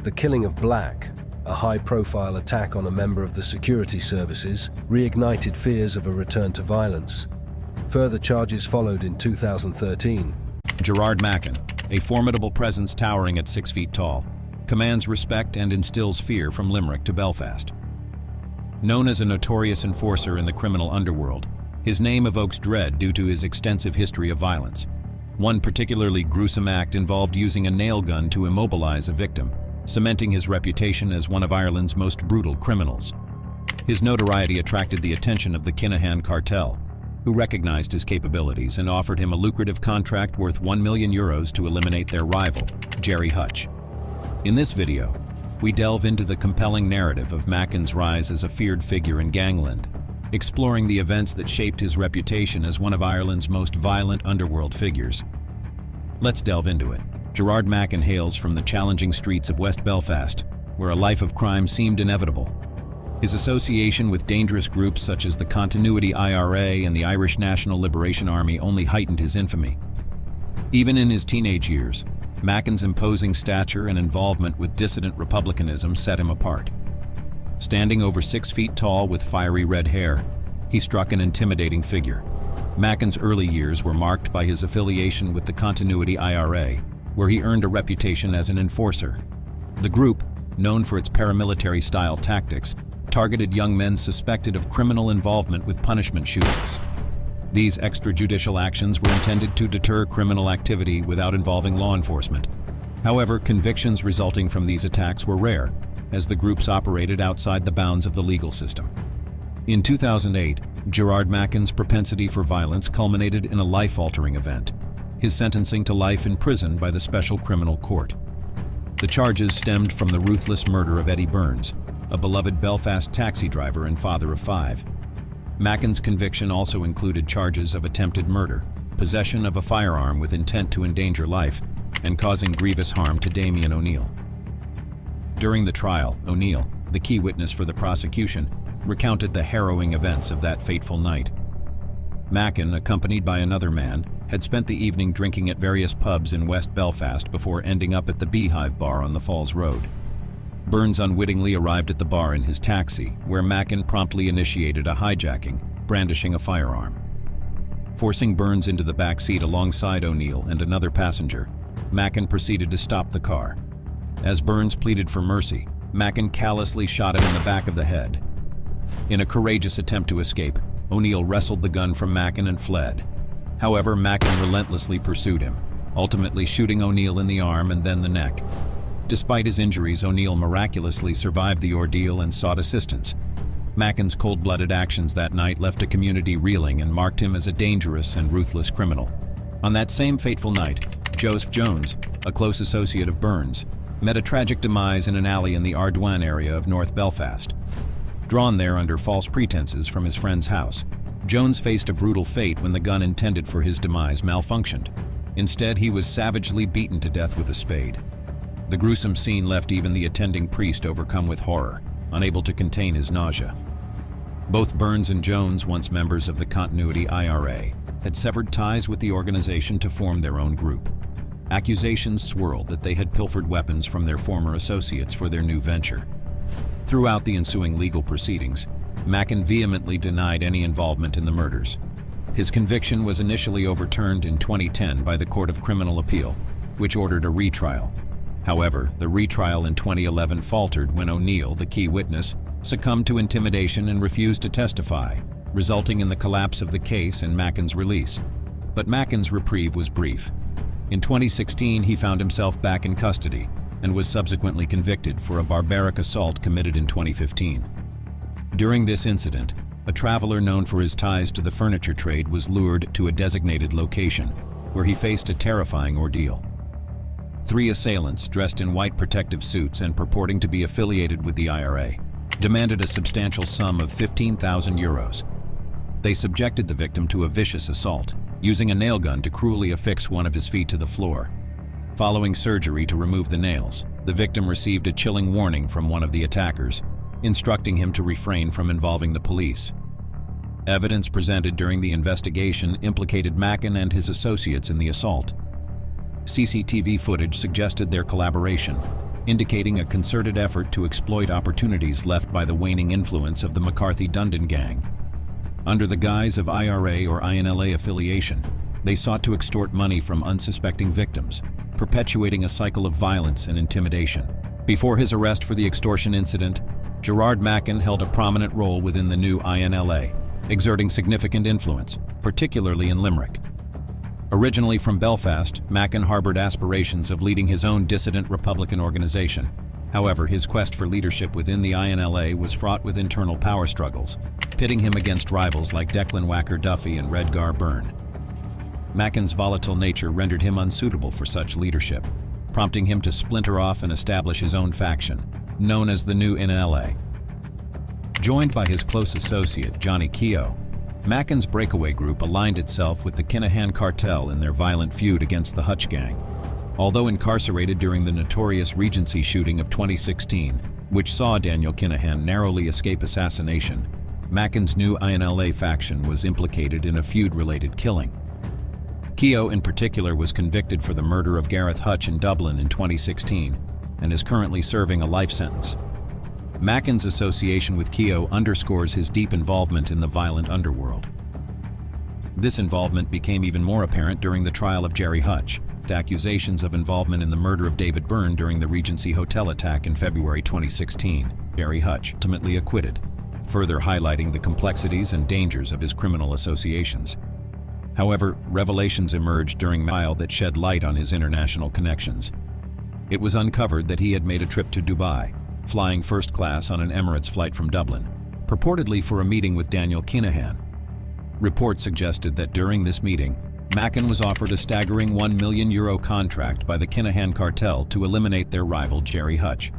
The killing of Black, a high-profile attack on a member of the security services, reignited fears of a return to violence. Further charges followed in 2013. Gerard Mackin, a formidable presence towering at 6 feet tall, commands respect and instills fear from Limerick to Belfast. Known as a notorious enforcer in the criminal underworld, his name evokes dread due to his extensive history of violence. One particularly gruesome act involved using a nail gun to immobilize a victim, cementing his reputation as one of Ireland's most brutal criminals. His notoriety attracted the attention of the Kinahan cartel, who recognized his capabilities and offered him a lucrative contract worth €1 million to eliminate their rival, Jerry Hutch. In this video, we delve into the compelling narrative of Mackin's rise as a feared figure in gangland, exploring the events that shaped his reputation as one of Ireland's most violent underworld figures. Let's delve into it. Gerard Mackin hails from the challenging streets of West Belfast, where a life of crime seemed inevitable. His association with dangerous groups such as the Continuity IRA and the Irish National Liberation Army only heightened his infamy. Even in his teenage years, Mackin's imposing stature and involvement with dissident republicanism set him apart. Standing over 6 feet tall with fiery red hair, he struck an intimidating figure. Mackin's early years were marked by his affiliation with the Continuity IRA, where he earned a reputation as an enforcer. The group, known for its paramilitary-style tactics, targeted young men suspected of criminal involvement with punishment shootings. These extrajudicial actions were intended to deter criminal activity without involving law enforcement. However, convictions resulting from these attacks were rare, as the groups operated outside the bounds of the legal system. In 2008, Gerard Mackin's propensity for violence culminated in a life-altering event, his sentencing to life in prison by the Special Criminal Court. The charges stemmed from the ruthless murder of Eddie Burns, a beloved Belfast taxi driver and father of 5. Mackin's conviction also included charges of attempted murder, possession of a firearm with intent to endanger life, and causing grievous harm to Damien O'Neill. During the trial, O'Neill, the key witness for the prosecution, recounted the harrowing events of that fateful night. Mackin, accompanied by another man, had spent the evening drinking at various pubs in West Belfast before ending up at the Beehive Bar on the Falls Road. Burns unwittingly arrived at the bar in his taxi, where Mackin promptly initiated a hijacking, brandishing a firearm. Forcing Burns into the back seat alongside O'Neill and another passenger, Mackin proceeded to stop the car. As Burns pleaded for mercy, Mackin callously shot him in the back of the head. In a courageous attempt to escape, O'Neill wrestled the gun from Mackin and fled. However, Mackin relentlessly pursued him, ultimately shooting O'Neill in the arm and then the neck. Despite his injuries, O'Neill miraculously survived the ordeal and sought assistance. Mackin's cold-blooded actions that night left a community reeling and marked him as a dangerous and ruthless criminal. On that same fateful night, Joseph Jones, a close associate of Burns, met a tragic demise in an alley in the Ardouin area of North Belfast. Drawn there under false pretenses from his friend's house, Jones faced a brutal fate when the gun intended for his demise malfunctioned. Instead, he was savagely beaten to death with a spade. The gruesome scene left even the attending priest overcome with horror, unable to contain his nausea. Both Burns and Jones, once members of the Continuity IRA, had severed ties with the organization to form their own group. Accusations swirled that they had pilfered weapons from their former associates for their new venture. Throughout the ensuing legal proceedings, Mackin vehemently denied any involvement in the murders. His conviction was initially overturned in 2010 by the Court of Criminal Appeal, which ordered a retrial. However, the retrial in 2011 faltered when O'Neill, the key witness, succumbed to intimidation and refused to testify, resulting in the collapse of the case and Mackin's release. But Mackin's reprieve was brief. In 2016, he found himself back in custody and was subsequently convicted for a barbaric assault committed in 2015. During this incident, a traveler known for his ties to the furniture trade was lured to a designated location, where he faced a terrifying ordeal. 3 assailants, dressed in white protective suits and purporting to be affiliated with the IRA, demanded a substantial sum of 15,000 euros. They subjected the victim to a vicious assault, using a nail gun to cruelly affix one of his feet to the floor. Following surgery to remove the nails, the victim received a chilling warning from one of the attackers, instructing him to refrain from involving the police. Evidence presented during the investigation implicated Mackin and his associates in the assault. CCTV footage suggested their collaboration, indicating a concerted effort to exploit opportunities left by the waning influence of the McCarthy-Dundon gang. Under the guise of IRA or INLA affiliation, they sought to extort money from unsuspecting victims, perpetuating a cycle of violence and intimidation. Before his arrest for the extortion incident, Gerard Mackin held a prominent role within the new INLA, exerting significant influence, particularly in Limerick. Originally from Belfast, Mackin harbored aspirations of leading his own dissident Republican organization. However, his quest for leadership within the INLA was fraught with internal power struggles, pitting him against rivals like Declan Whacker Duffy and Redgar Byrne. Mackin's volatile nature rendered him unsuitable for such leadership, prompting him to splinter off and establish his own faction, known as the New INLA. Joined by his close associate, Johnny Keogh, Mackin's breakaway group aligned itself with the Kinahan cartel in their violent feud against the Hutch gang. Although incarcerated during the notorious Regency shooting of 2016, which saw Daniel Kinahan narrowly escape assassination, Mackin's new INLA faction was implicated in a feud-related killing. Keogh in particular was convicted for the murder of Gareth Hutch in Dublin in 2016 and is currently serving a life sentence. Mackin's association with Keogh underscores his deep involvement in the violent underworld. This involvement became even more apparent during the trial of Gerry Hutch, to accusations of involvement in the murder of David Byrne during the Regency Hotel attack in February 2016. Gerry Hutch ultimately acquitted, further highlighting the complexities and dangers of his criminal associations. However, revelations emerged during trial that shed light on his international connections. It was uncovered that he had made a trip to Dubai, flying first class on an Emirates flight from Dublin, purportedly for a meeting with Daniel Kinahan. Reports suggested that during this meeting, Mackin was offered a staggering €1 million contract by the Kinahan cartel to eliminate their rival Gerry Hutch.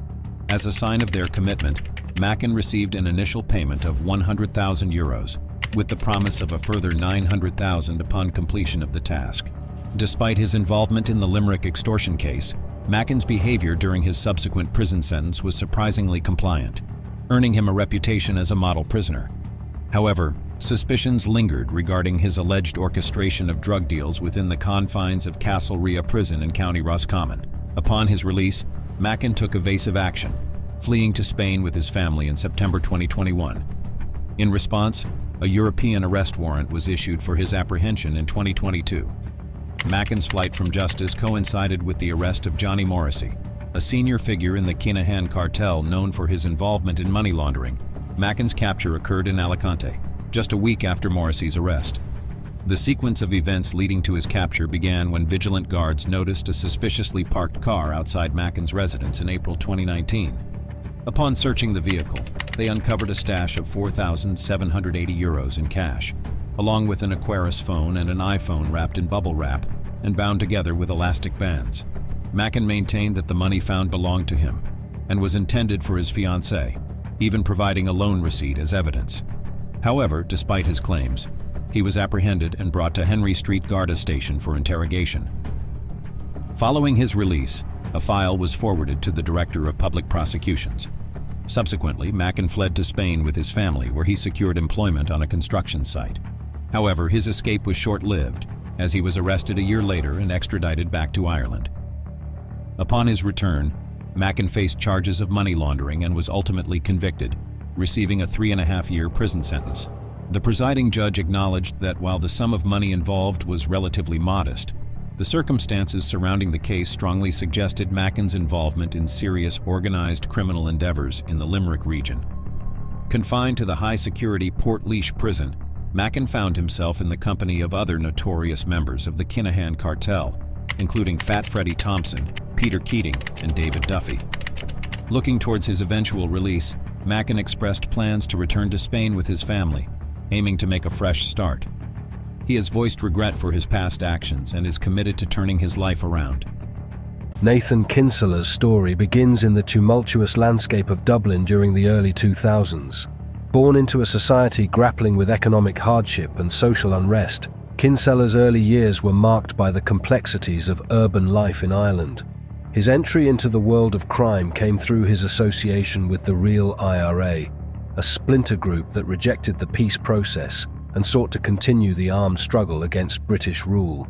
As a sign of their commitment, Mackin received an initial payment of €100,000, with the promise of a further $900,000 upon completion of the task. Despite his involvement in the Limerick extortion case, Mackin's behavior during his subsequent prison sentence was surprisingly compliant, earning him a reputation as a model prisoner. However, suspicions lingered regarding his alleged orchestration of drug deals within the confines of Castle Ria Prison in County Roscommon. Upon his release, Mackin took evasive action, fleeing to Spain with his family in September 2021. In response, a European arrest warrant was issued for his apprehension in 2022. Mackin's flight from justice coincided with the arrest of Johnny Morrissey, a senior figure in the Kinahan cartel known for his involvement in money laundering. Mackin's capture occurred in Alicante, just a week after Morrissey's arrest. The sequence of events leading to his capture began when vigilant guards noticed a suspiciously parked car outside Mackin's residence in April 2019. Upon searching the vehicle, they uncovered a stash of €4,780 in cash, along with an Aquarius phone and an iPhone wrapped in bubble wrap and bound together with elastic bands. Mackin maintained that the money found belonged to him and was intended for his fiancée, even providing a loan receipt as evidence. However, despite his claims, he was apprehended and brought to Henry Street Garda Station for interrogation. Following his release, a file was forwarded to the Director of Public Prosecutions. Subsequently, Mackin fled to Spain with his family, where he secured employment on a construction site. However, his escape was short-lived, as he was arrested a year later and extradited back to Ireland. Upon his return, Mackin faced charges of money laundering and was ultimately convicted, receiving a 3.5-year prison sentence. The presiding judge acknowledged that while the sum of money involved was relatively modest, the circumstances surrounding the case strongly suggested Mackin's involvement in serious organized criminal endeavors in the Limerick region. Confined to the high-security Portlaoise prison, Mackin found himself in the company of other notorious members of the Kinahan cartel, including Fat Freddie Thompson, Peter Keating, and David Duffy. Looking towards his eventual release, Mackin expressed plans to return to Spain with his family, aiming to make a fresh start. He has voiced regret for his past actions and is committed to turning his life around. Nathan Kinsella's story begins in the tumultuous landscape of Dublin during the early 2000s. Born into a society grappling with economic hardship and social unrest, Kinsella's early years were marked by the complexities of urban life in Ireland. His entry into the world of crime came through his association with the Real IRA, a splinter group that rejected the peace process and sought to continue the armed struggle against British rule.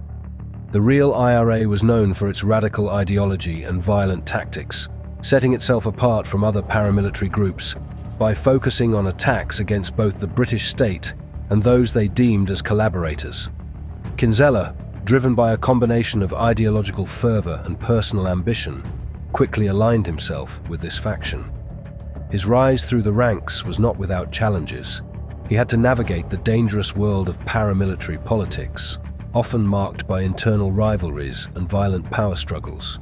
The Real IRA was known for its radical ideology and violent tactics, setting itself apart from other paramilitary groups by focusing on attacks against both the British state and those they deemed as collaborators. Kinsella, driven by a combination of ideological fervor and personal ambition, quickly aligned himself with this faction. His rise through the ranks was not without challenges. He had to navigate the dangerous world of paramilitary politics, often marked by internal rivalries and violent power struggles.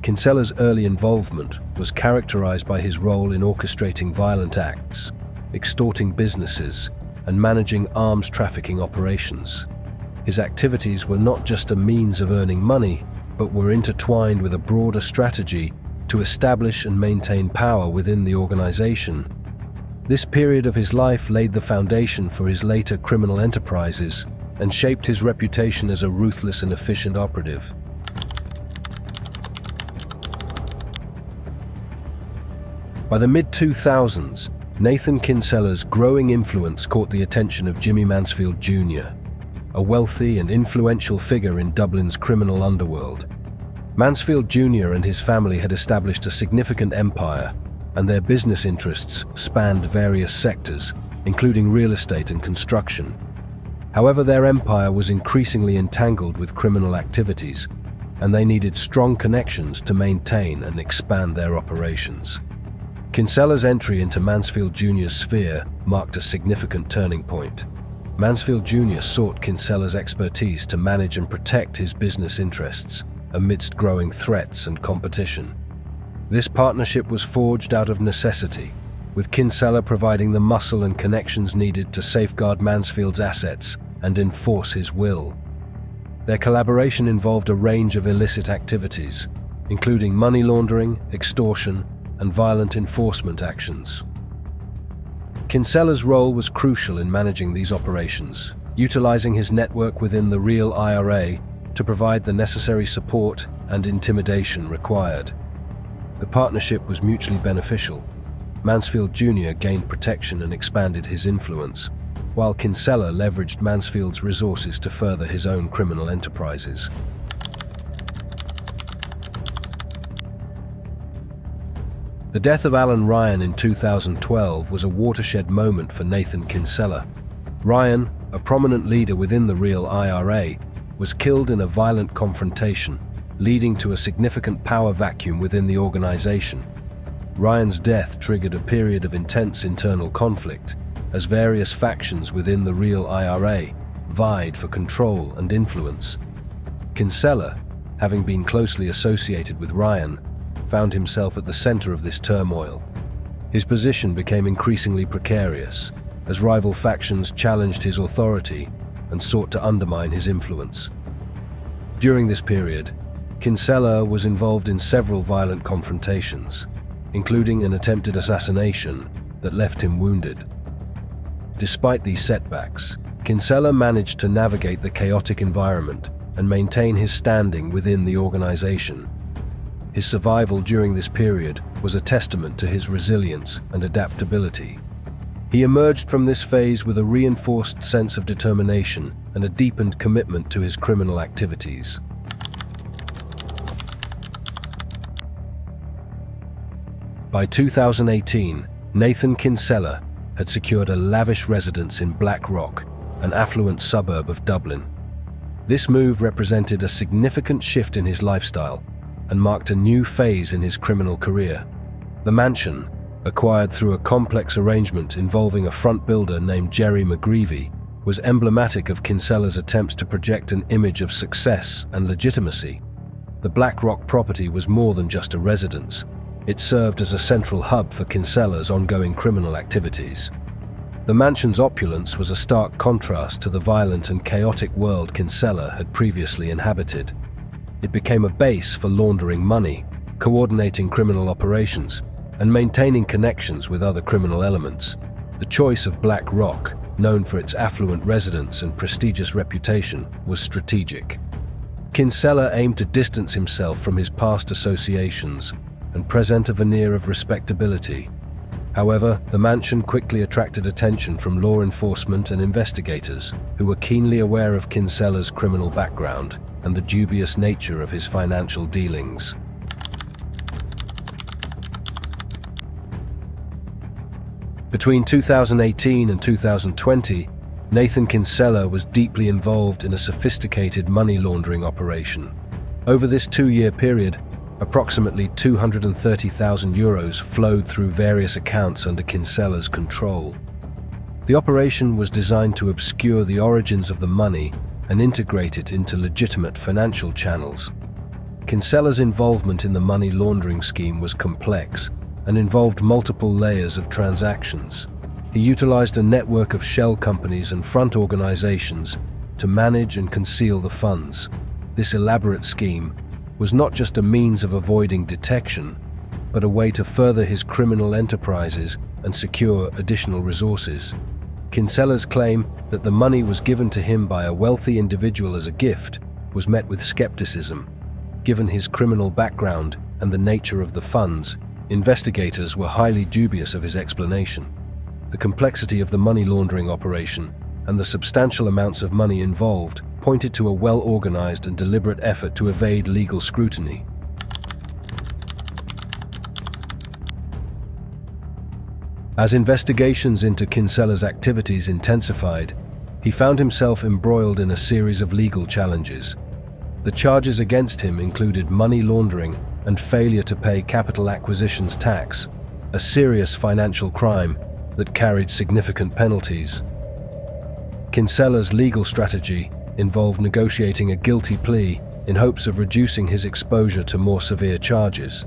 Kinsella's early involvement was characterized by his role in orchestrating violent acts, extorting businesses, and managing arms trafficking operations. His activities were not just a means of earning money, but were intertwined with a broader strategy to establish and maintain power within the organization. This period of his life laid the foundation for his later criminal enterprises and shaped his reputation as a ruthless and efficient operative. By the mid-2000s, Nathan Kinsella's growing influence caught the attention of Jimmy Mansfield Jr., a wealthy and influential figure in Dublin's criminal underworld. Mansfield Jr. and his family had established a significant empire, and their business interests spanned various sectors, including real estate and construction. However, their empire was increasingly entangled with criminal activities, and they needed strong connections to maintain and expand their operations. Kinsella's entry into Mansfield Jr.'s sphere marked a significant turning point. Mansfield Jr. sought Kinsella's expertise to manage and protect his business interests amidst growing threats and competition. This partnership was forged out of necessity, with Kinsella providing the muscle and connections needed to safeguard Mansfield's assets and enforce his will. Their collaboration involved a range of illicit activities, including money laundering, extortion, and violent enforcement actions. Kinsella's role was crucial in managing these operations, utilizing his network within the Real IRA to provide the necessary support and intimidation required. The partnership was mutually beneficial. Mansfield Jr. gained protection and expanded his influence, while Kinsella leveraged Mansfield's resources to further his own criminal enterprises. The death of Alan Ryan in 2012 was a watershed moment for Nathan Kinsella. Ryan, a prominent leader within the Real IRA, was killed in a violent confrontation, leading to a significant power vacuum within the organization. Ryan's death triggered a period of intense internal conflict, as various factions within the real IRA vied for control and influence. Kinsella, having been closely associated with Ryan, found himself at the center of this turmoil. His position became increasingly precarious as rival factions challenged his authority and sought to undermine his influence. During this period, Kinsella was involved in several violent confrontations, including an attempted assassination that left him wounded. Despite these setbacks, Kinsella managed to navigate the chaotic environment and maintain his standing within the organization. His survival during this period was a testament to his resilience and adaptability. He emerged from this phase with a reinforced sense of determination and a deepened commitment to his criminal activities. By 2018, Nathan Kinsella had secured a lavish residence in Black Rock, an affluent suburb of Dublin. This move represented a significant shift in his lifestyle and marked a new phase in his criminal career. The mansion, acquired through a complex arrangement involving a front builder named Jerry McGreevy, was emblematic of Kinsella's attempts to project an image of success and legitimacy. The Black Rock property was more than just a residence. It served as a central hub for Kinsella's ongoing criminal activities. The mansion's opulence was a stark contrast to the violent and chaotic world Kinsella had previously inhabited. It became a base for laundering money, coordinating criminal operations, and maintaining connections with other criminal elements. The choice of Black Rock, known for its affluent residents and prestigious reputation, was strategic. Kinsella aimed to distance himself from his past associations and present a veneer of respectability. However, the mansion quickly attracted attention from law enforcement and investigators who were keenly aware of Kinsella's criminal background and the dubious nature of his financial dealings. Between 2018 and 2020, Nathan Kinsella was deeply involved in a sophisticated money laundering operation. Over this 2-year period, approximately €230,000 flowed through various accounts under Kinsella's control. The operation was designed to obscure the origins of the money and integrate it into legitimate financial channels. Kinsella's involvement in the money laundering scheme was complex and involved multiple layers of transactions. He utilized a network of shell companies and front organizations to manage and conceal the funds. This elaborate scheme was not just a means of avoiding detection, but a way to further his criminal enterprises and secure additional resources. Kinsella's claim that the money was given to him by a wealthy individual as a gift was met with skepticism. Given his criminal background and the nature of the funds, investigators were highly dubious of his explanation. The complexity of the money laundering operation and the substantial amounts of money involved pointed to a well-organized and deliberate effort to evade legal scrutiny. As investigations into Kinsella's activities intensified, he found himself embroiled in a series of legal challenges. The charges against him included money laundering and failure to pay capital acquisitions tax, a serious financial crime that carried significant penalties. Kinsella's legal strategy involved negotiating a guilty plea in hopes of reducing his exposure to more severe charges.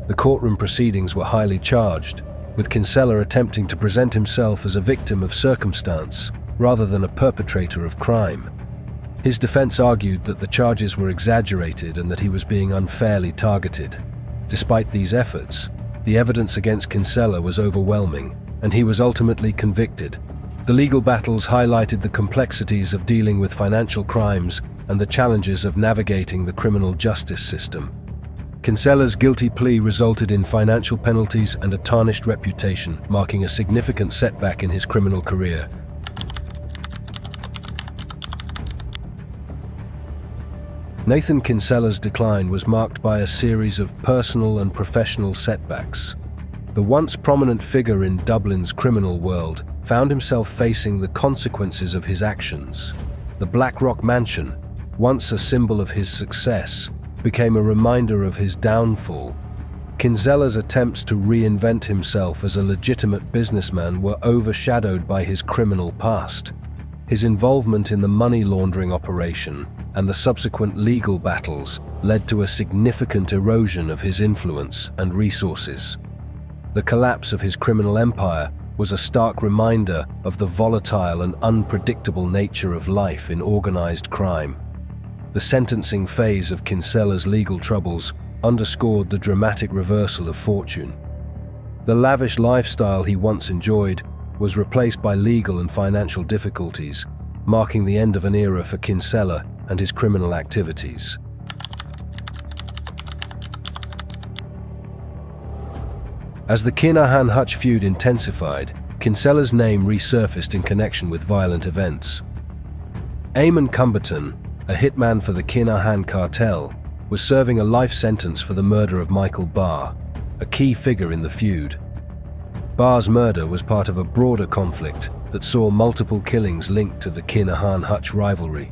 The courtroom proceedings were highly charged, with Kinsella attempting to present himself as a victim of circumstance rather than a perpetrator of crime. His defense argued that the charges were exaggerated and that he was being unfairly targeted. Despite these efforts, the evidence against Kinsella was overwhelming, and he was ultimately convicted. The legal battles highlighted the complexities of dealing with financial crimes and the challenges of navigating the criminal justice system. Kinsella's guilty plea resulted in financial penalties and a tarnished reputation, marking a significant setback in his criminal career. Nathan Kinsella's decline was marked by a series of personal and professional setbacks. The once prominent figure in Dublin's criminal world found himself facing the consequences of his actions. The Black Rock mansion, once a symbol of his success, became a reminder of his downfall. Kinsella's attempts to reinvent himself as a legitimate businessman were overshadowed by his criminal past. His involvement in the money laundering operation and the subsequent legal battles led to a significant erosion of his influence and resources. The collapse of his criminal empire was a stark reminder of the volatile and unpredictable nature of life in organized crime. The sentencing phase of Kinsella's legal troubles underscored the dramatic reversal of fortune. The lavish lifestyle he once enjoyed was replaced by legal and financial difficulties, marking the end of an era for Kinsella and his criminal activities. As the Kinahan-Hutch feud intensified, Kinsella's name resurfaced in connection with violent events. Eamon Cumberton, a hitman for the Kinahan cartel, was serving a life sentence for the murder of Michael Barr, a key figure in the feud. Barr's murder was part of a broader conflict that saw multiple killings linked to the Kinahan-Hutch rivalry.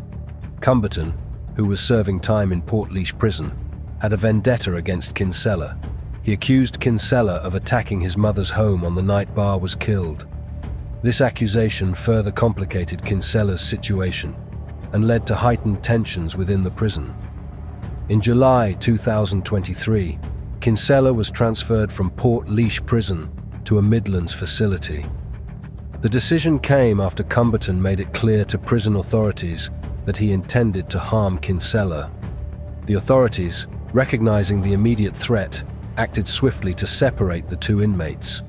Cumberton, who was serving time in Portlaoise prison, had a vendetta against Kinsella. He accused Kinsella of attacking his mother's home on the night Barr was killed. This accusation further complicated Kinsella's situation and led to heightened tensions within the prison. In July 2023, Kinsella was transferred from Portlaoise prison to a Midlands facility. The decision came after Cumberton made it clear to prison authorities that he intended to harm Kinsella. The authorities, recognizing the immediate threat, acted swiftly to separate the two inmates.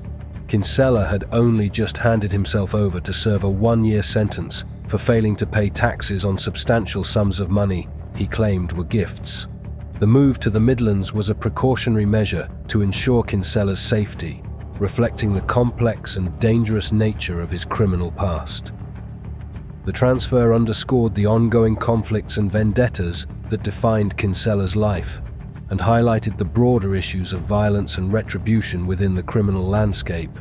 Kinsella had only just handed himself over to serve a one-year sentence for failing to pay taxes on substantial sums of money he claimed were gifts. The move to the Midlands was a precautionary measure to ensure Kinsella's safety, reflecting the complex and dangerous nature of his criminal past. The transfer underscored the ongoing conflicts and vendettas that defined Kinsella's life, and highlighted the broader issues of violence and retribution within the criminal landscape.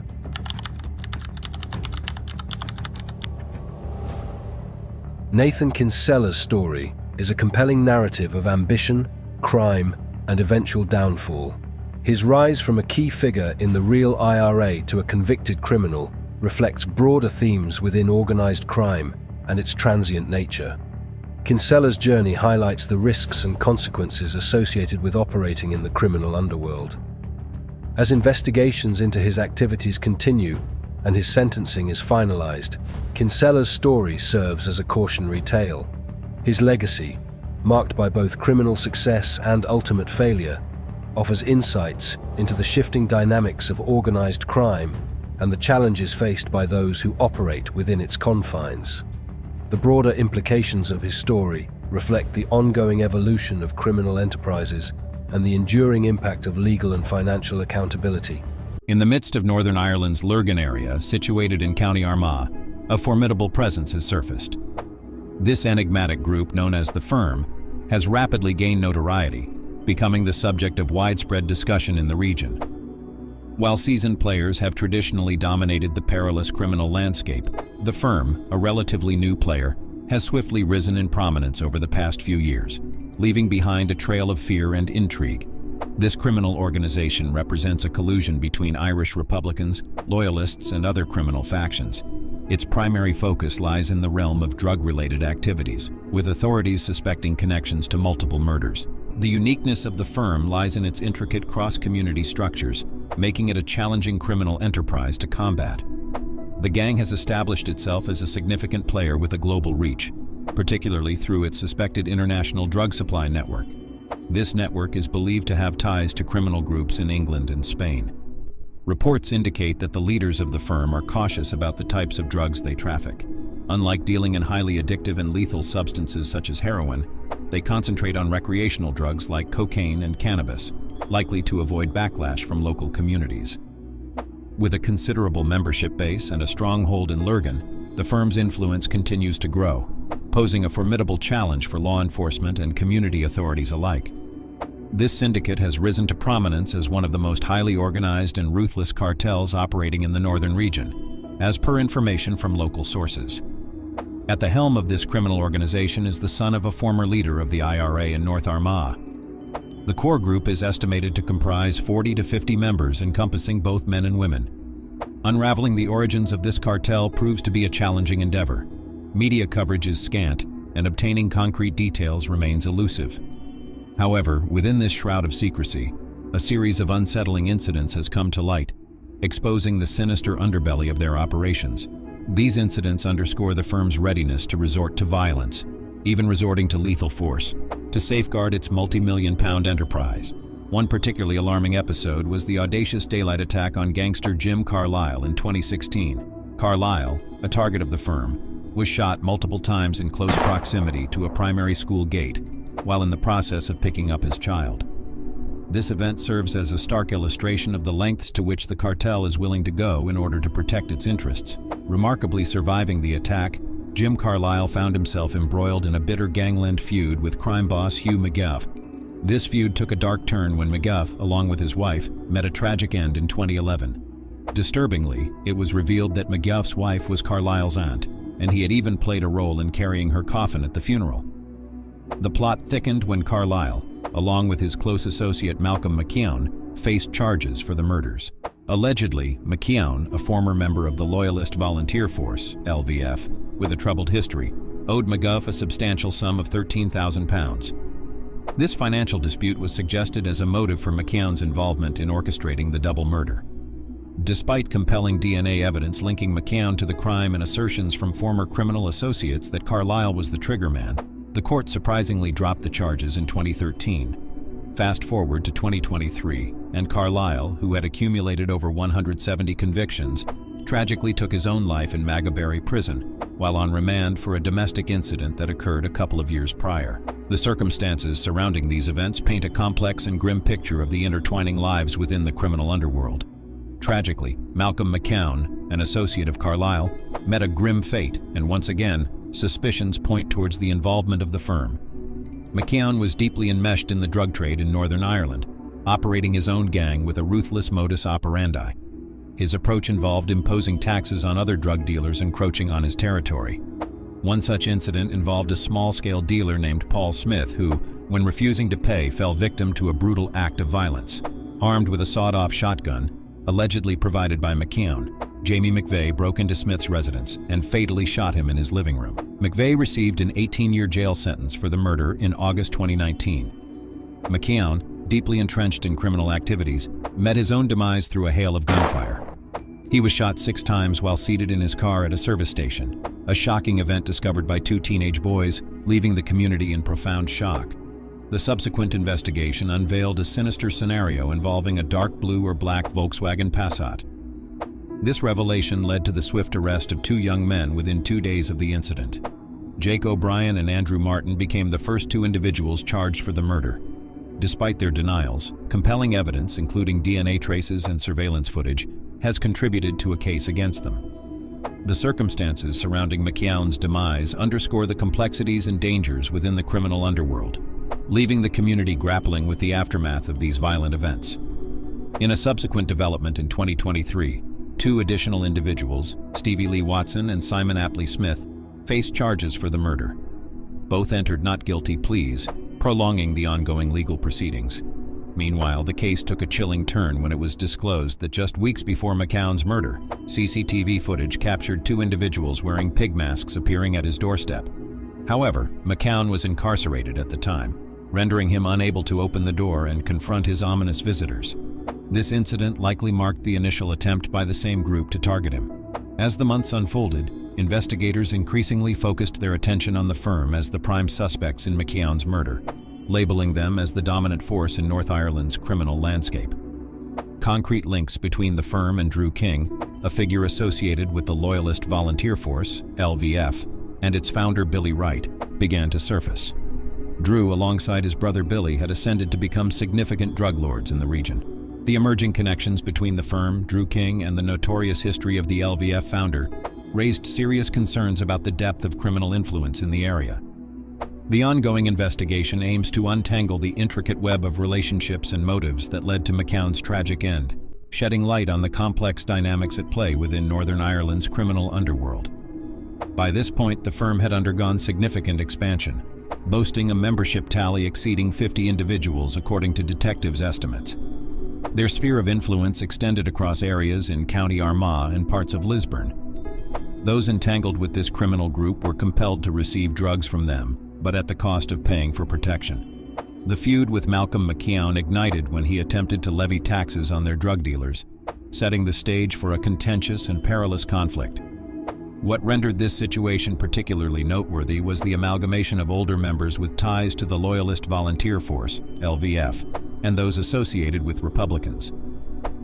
Nathan Kinsella's story is a compelling narrative of ambition, crime, and eventual downfall. His rise from a key figure in the real IRA to a convicted criminal reflects broader themes within organized crime and its transient nature. Kinsella's journey highlights the risks and consequences associated with operating in the criminal underworld. As investigations into his activities continue and his sentencing is finalized, Kinsella's story serves as a cautionary tale. His legacy, marked by both criminal success and ultimate failure, offers insights into the shifting dynamics of organized crime and the challenges faced by those who operate within its confines. The broader implications of his story reflect the ongoing evolution of criminal enterprises and the enduring impact of legal and financial accountability. In the midst of Northern Ireland's Lurgan area, situated in County Armagh, a formidable presence has surfaced. This enigmatic group, known as the Firm, has rapidly gained notoriety, becoming the subject of widespread discussion in the region. While seasoned players have traditionally dominated the perilous criminal landscape, the Firm, a relatively new player, has swiftly risen in prominence over the past few years, leaving behind a trail of fear and intrigue. This criminal organization represents a collusion between Irish Republicans, Loyalists, and other criminal factions. Its primary focus lies in the realm of drug-related activities, with authorities suspecting connections to multiple murders. The uniqueness of the Firm lies in its intricate cross-community structures, making it a challenging criminal enterprise to combat. The gang has established itself as a significant player with a global reach, particularly through its suspected international drug supply network. This network is believed to have ties to criminal groups in England and Spain. Reports indicate that the leaders of the Firm are cautious about the types of drugs they traffic. Unlike dealing in highly addictive and lethal substances such as heroin, they concentrate on recreational drugs like cocaine and cannabis, likely to avoid backlash from local communities. With a considerable membership base and a stronghold in Lurgan, the Firm's influence continues to grow, posing a formidable challenge for law enforcement and community authorities alike. This syndicate has risen to prominence as one of the most highly organized and ruthless cartels operating in the northern region, as per information from local sources. At the helm of this criminal organization is the son of a former leader of the IRA in North Armagh. The core group is estimated to comprise 40 to 50 members encompassing both men and women. Unraveling the origins of this cartel proves to be a challenging endeavor. Media coverage is scant, and obtaining concrete details remains elusive. However, within this shroud of secrecy, a series of unsettling incidents has come to light, exposing the sinister underbelly of their operations. These incidents underscore the firm's readiness to resort to violence, even resorting to lethal force, to safeguard its multi-million-pound enterprise. One particularly alarming episode was the audacious daylight attack on gangster Jim Carlisle in 2016. Carlisle, a target of the firm, was shot multiple times in close proximity to a primary school gate, while in the process of picking up his child. This event serves as a stark illustration of the lengths to which the cartel is willing to go in order to protect its interests. Remarkably surviving the attack, Jim Carlisle found himself embroiled in a bitter gangland feud with crime boss Hugh McGuff. This feud took a dark turn when McGuff, along with his wife, met a tragic end in 2011. Disturbingly, it was revealed that McGuff's wife was Carlisle's aunt, and he had even played a role in carrying her coffin at the funeral. The plot thickened when Carlisle, along with his close associate Malcolm McKeown, faced charges for the murders. Allegedly, McKeown, a former member of the Loyalist Volunteer Force, LVF, with a troubled history, owed McGuff a substantial sum of £13,000. This financial dispute was suggested as a motive for McKeown's involvement in orchestrating the double murder. Despite compelling DNA evidence linking McKeown to the crime and assertions from former criminal associates that Carlisle was the triggerman, the court surprisingly dropped the charges in 2013. Fast forward to 2023, and Carlisle, who had accumulated over 170 convictions, tragically took his own life in Magaberry prison, while on remand for a domestic incident that occurred a couple of years prior. The circumstances surrounding these events paint a complex and grim picture of the intertwining lives within the criminal underworld. Tragically, Malcolm McKeown, an associate of Carlisle, met a grim fate, and once again, suspicions point towards the involvement of the firm. McKeown was deeply enmeshed in the drug trade in Northern Ireland, operating his own gang with a ruthless modus operandi. His approach involved imposing taxes on other drug dealers encroaching on his territory. One such incident involved a small-scale dealer named Paul Smith who, when refusing to pay, fell victim to a brutal act of violence. Armed with a sawed-off shotgun, allegedly provided by McKeown, Jamie McVeigh broke into Smith's residence and fatally shot him in his living room. McVeigh received an 18-year jail sentence for the murder in August 2019. McKeown, deeply entrenched in criminal activities, met his own demise through a hail of gunfire. He was shot 6 times while seated in his car at a service station, a shocking event discovered by 2 teenage boys, leaving the community in profound shock. The subsequent investigation unveiled a sinister scenario involving a dark blue or black Volkswagen Passat. This revelation led to the swift arrest of 2 young men within 2 days of the incident. Jake O'Brien and Andrew Martin became the first 2 individuals charged for the murder. Despite their denials, compelling evidence, including DNA traces and surveillance footage, has contributed to a case against them. The circumstances surrounding McKeown's demise underscore the complexities and dangers within the criminal underworld, leaving the community grappling with the aftermath of these violent events. In a subsequent development in 2023, 2 additional individuals, Stevie Lee Watson and Simon Apley Smith, faced charges for the murder. Both entered not guilty pleas, prolonging the ongoing legal proceedings. Meanwhile, the case took a chilling turn when it was disclosed that just weeks before McKeown's murder, CCTV footage captured 2 individuals wearing pig masks appearing at his doorstep. However, McKeown was incarcerated at the time, rendering him unable to open the door and confront his ominous visitors. This incident likely marked the initial attempt by the same group to target him. As the months unfolded, investigators increasingly focused their attention on the firm as the prime suspects in McKeown's murder, labeling them as the dominant force in North Ireland's criminal landscape. Concrete links between the firm and Drew King, a figure associated with the Loyalist Volunteer Force, LVF, and its founder Billy Wright, began to surface. Drew, alongside his brother Billy, had ascended to become significant drug lords in the region. The emerging connections between the firm, Drew King, and the notorious history of the LVF founder raised serious concerns about the depth of criminal influence in the area. The ongoing investigation aims to untangle the intricate web of relationships and motives that led to McKeown's tragic end, shedding light on the complex dynamics at play within Northern Ireland's criminal underworld. By this point, the firm had undergone significant expansion, boasting a membership tally exceeding 50 individuals according to detectives' estimates. Their sphere of influence extended across areas in County Armagh and parts of Lisburn. Those entangled with this criminal group were compelled to receive drugs from them, but at the cost of paying for protection. The feud with Malcolm McKeown ignited when he attempted to levy taxes on their drug dealers, setting the stage for a contentious and perilous conflict. What rendered this situation particularly noteworthy was the amalgamation of older members with ties to the Loyalist Volunteer Force, LVF, and those associated with Republicans.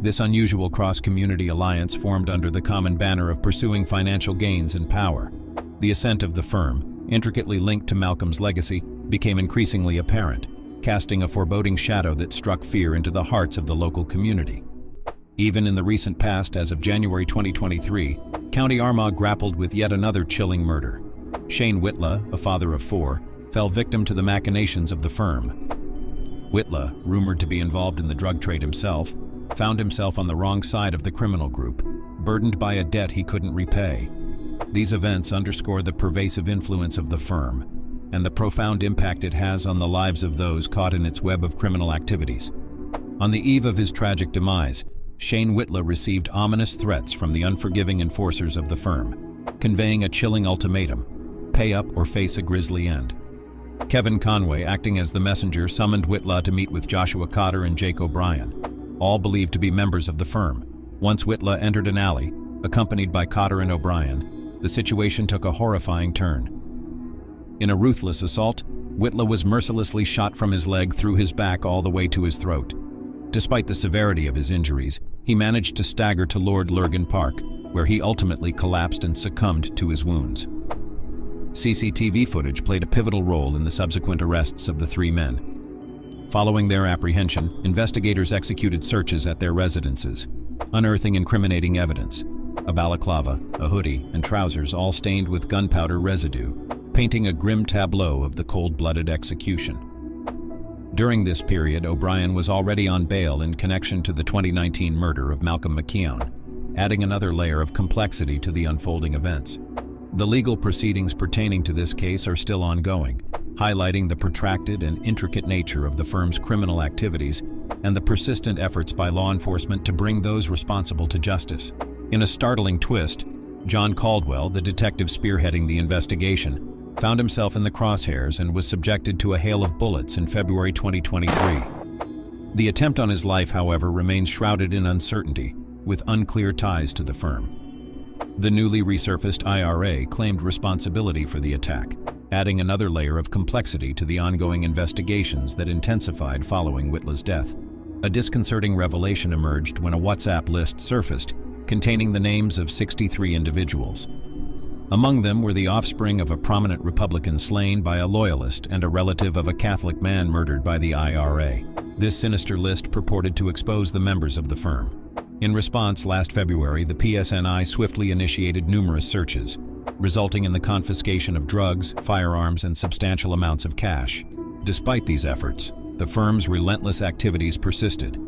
This unusual cross-community alliance formed under the common banner of pursuing financial gains and power. The ascent of the firm, intricately linked to Malcolm's legacy, became increasingly apparent, casting a foreboding shadow that struck fear into the hearts of the local community. Even in the recent past, as of January 2023, County Armagh grappled with yet another chilling murder. Shane Whitla, a father of 4, fell victim to the machinations of the firm. Whitla, rumored to be involved in the drug trade himself, found himself on the wrong side of the criminal group, burdened by a debt he couldn't repay. These events underscore the pervasive influence of the firm and the profound impact it has on the lives of those caught in its web of criminal activities. On the eve of his tragic demise, Shane Whitla received ominous threats from the unforgiving enforcers of the firm, conveying a chilling ultimatum: pay up or face a grisly end. Kevin Conway, acting as the messenger, summoned Whitla to meet with Joshua Cotter and Jake O'Brien, all believed to be members of the firm. Once Whitla entered an alley, accompanied by Cotter and O'Brien, the situation took a horrifying turn. In a ruthless assault, Whitla was mercilessly shot from his leg through his back all the way to his throat. Despite the severity of his injuries, he managed to stagger to Lord Lurgan Park, where he ultimately collapsed and succumbed to his wounds. CCTV footage played a pivotal role in the subsequent arrests of the 3 men. Following their apprehension, investigators executed searches at their residences, unearthing incriminating evidence: a balaclava, a hoodie, and trousers all stained with gunpowder residue, painting a grim tableau of the cold-blooded execution. During this period, O'Brien was already on bail in connection to the 2019 murder of Malcolm McKeown, adding another layer of complexity to the unfolding events. The legal proceedings pertaining to this case are still ongoing, highlighting the protracted and intricate nature of the firm's criminal activities and the persistent efforts by law enforcement to bring those responsible to justice. In a startling twist, John Caldwell, the detective spearheading the investigation, found himself in the crosshairs and was subjected to a hail of bullets in February 2023. The attempt on his life, however, remains shrouded in uncertainty, with unclear ties to the firm. The newly resurfaced IRA claimed responsibility for the attack, adding another layer of complexity to the ongoing investigations that intensified following Whitla's death. A disconcerting revelation emerged when a WhatsApp list surfaced, containing the names of 63 individuals. Among them were the offspring of a prominent Republican slain by a loyalist and a relative of a Catholic man murdered by the IRA. This sinister list purported to expose the members of the firm. In response, last February, the PSNI swiftly initiated numerous searches, resulting in the confiscation of drugs, firearms, and substantial amounts of cash. Despite these efforts, the firm's relentless activities persisted.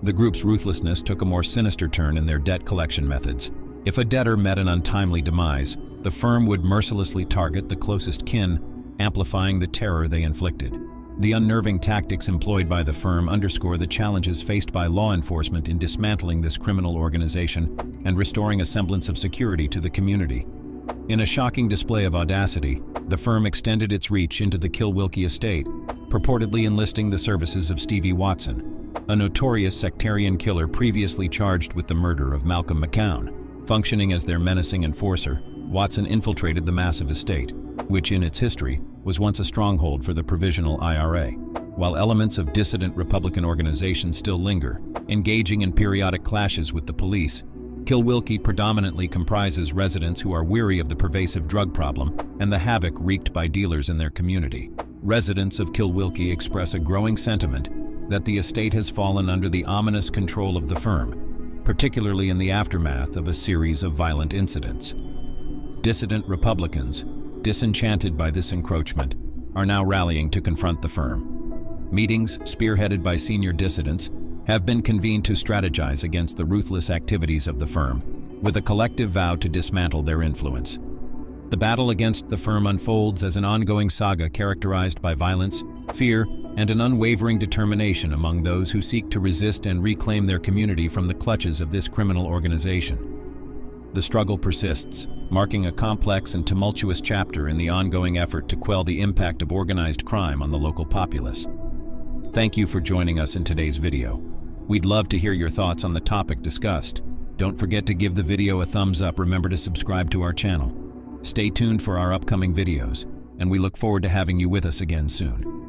The group's ruthlessness took a more sinister turn in their debt collection methods. If a debtor met an untimely demise, the firm would mercilessly target the closest kin, amplifying the terror they inflicted. The unnerving tactics employed by the firm underscore the challenges faced by law enforcement in dismantling this criminal organization and restoring a semblance of security to the community. In a shocking display of audacity, the firm extended its reach into the Kilwilkie estate, purportedly enlisting the services of Stevie Watson, a notorious sectarian killer previously charged with the murder of Malcolm McKeown. Functioning as their menacing enforcer, Watson infiltrated the massive estate, which in its history was once a stronghold for the Provisional IRA. While elements of dissident Republican organizations still linger, engaging in periodic clashes with the police, Kilwilkie predominantly comprises residents who are weary of the pervasive drug problem and the havoc wreaked by dealers in their community. Residents of Kilwilkie express a growing sentiment that the estate has fallen under the ominous control of the firm, particularly in the aftermath of a series of violent incidents. Dissident Republicans, disenchanted by this encroachment, are now rallying to confront the firm. Meetings, spearheaded by senior dissidents, have been convened to strategize against the ruthless activities of the firm, with a collective vow to dismantle their influence. The battle against the firm unfolds as an ongoing saga characterized by violence, fear, and an unwavering determination among those who seek to resist and reclaim their community from the clutches of this criminal organization. The struggle persists, marking a complex and tumultuous chapter in the ongoing effort to quell the impact of organized crime on the local populace. Thank you for joining us in today's video. We'd love to hear your thoughts on the topic discussed. Don't forget to give the video a thumbs up. Remember to subscribe to our channel. Stay tuned for our upcoming videos, and we look forward to having you with us again soon.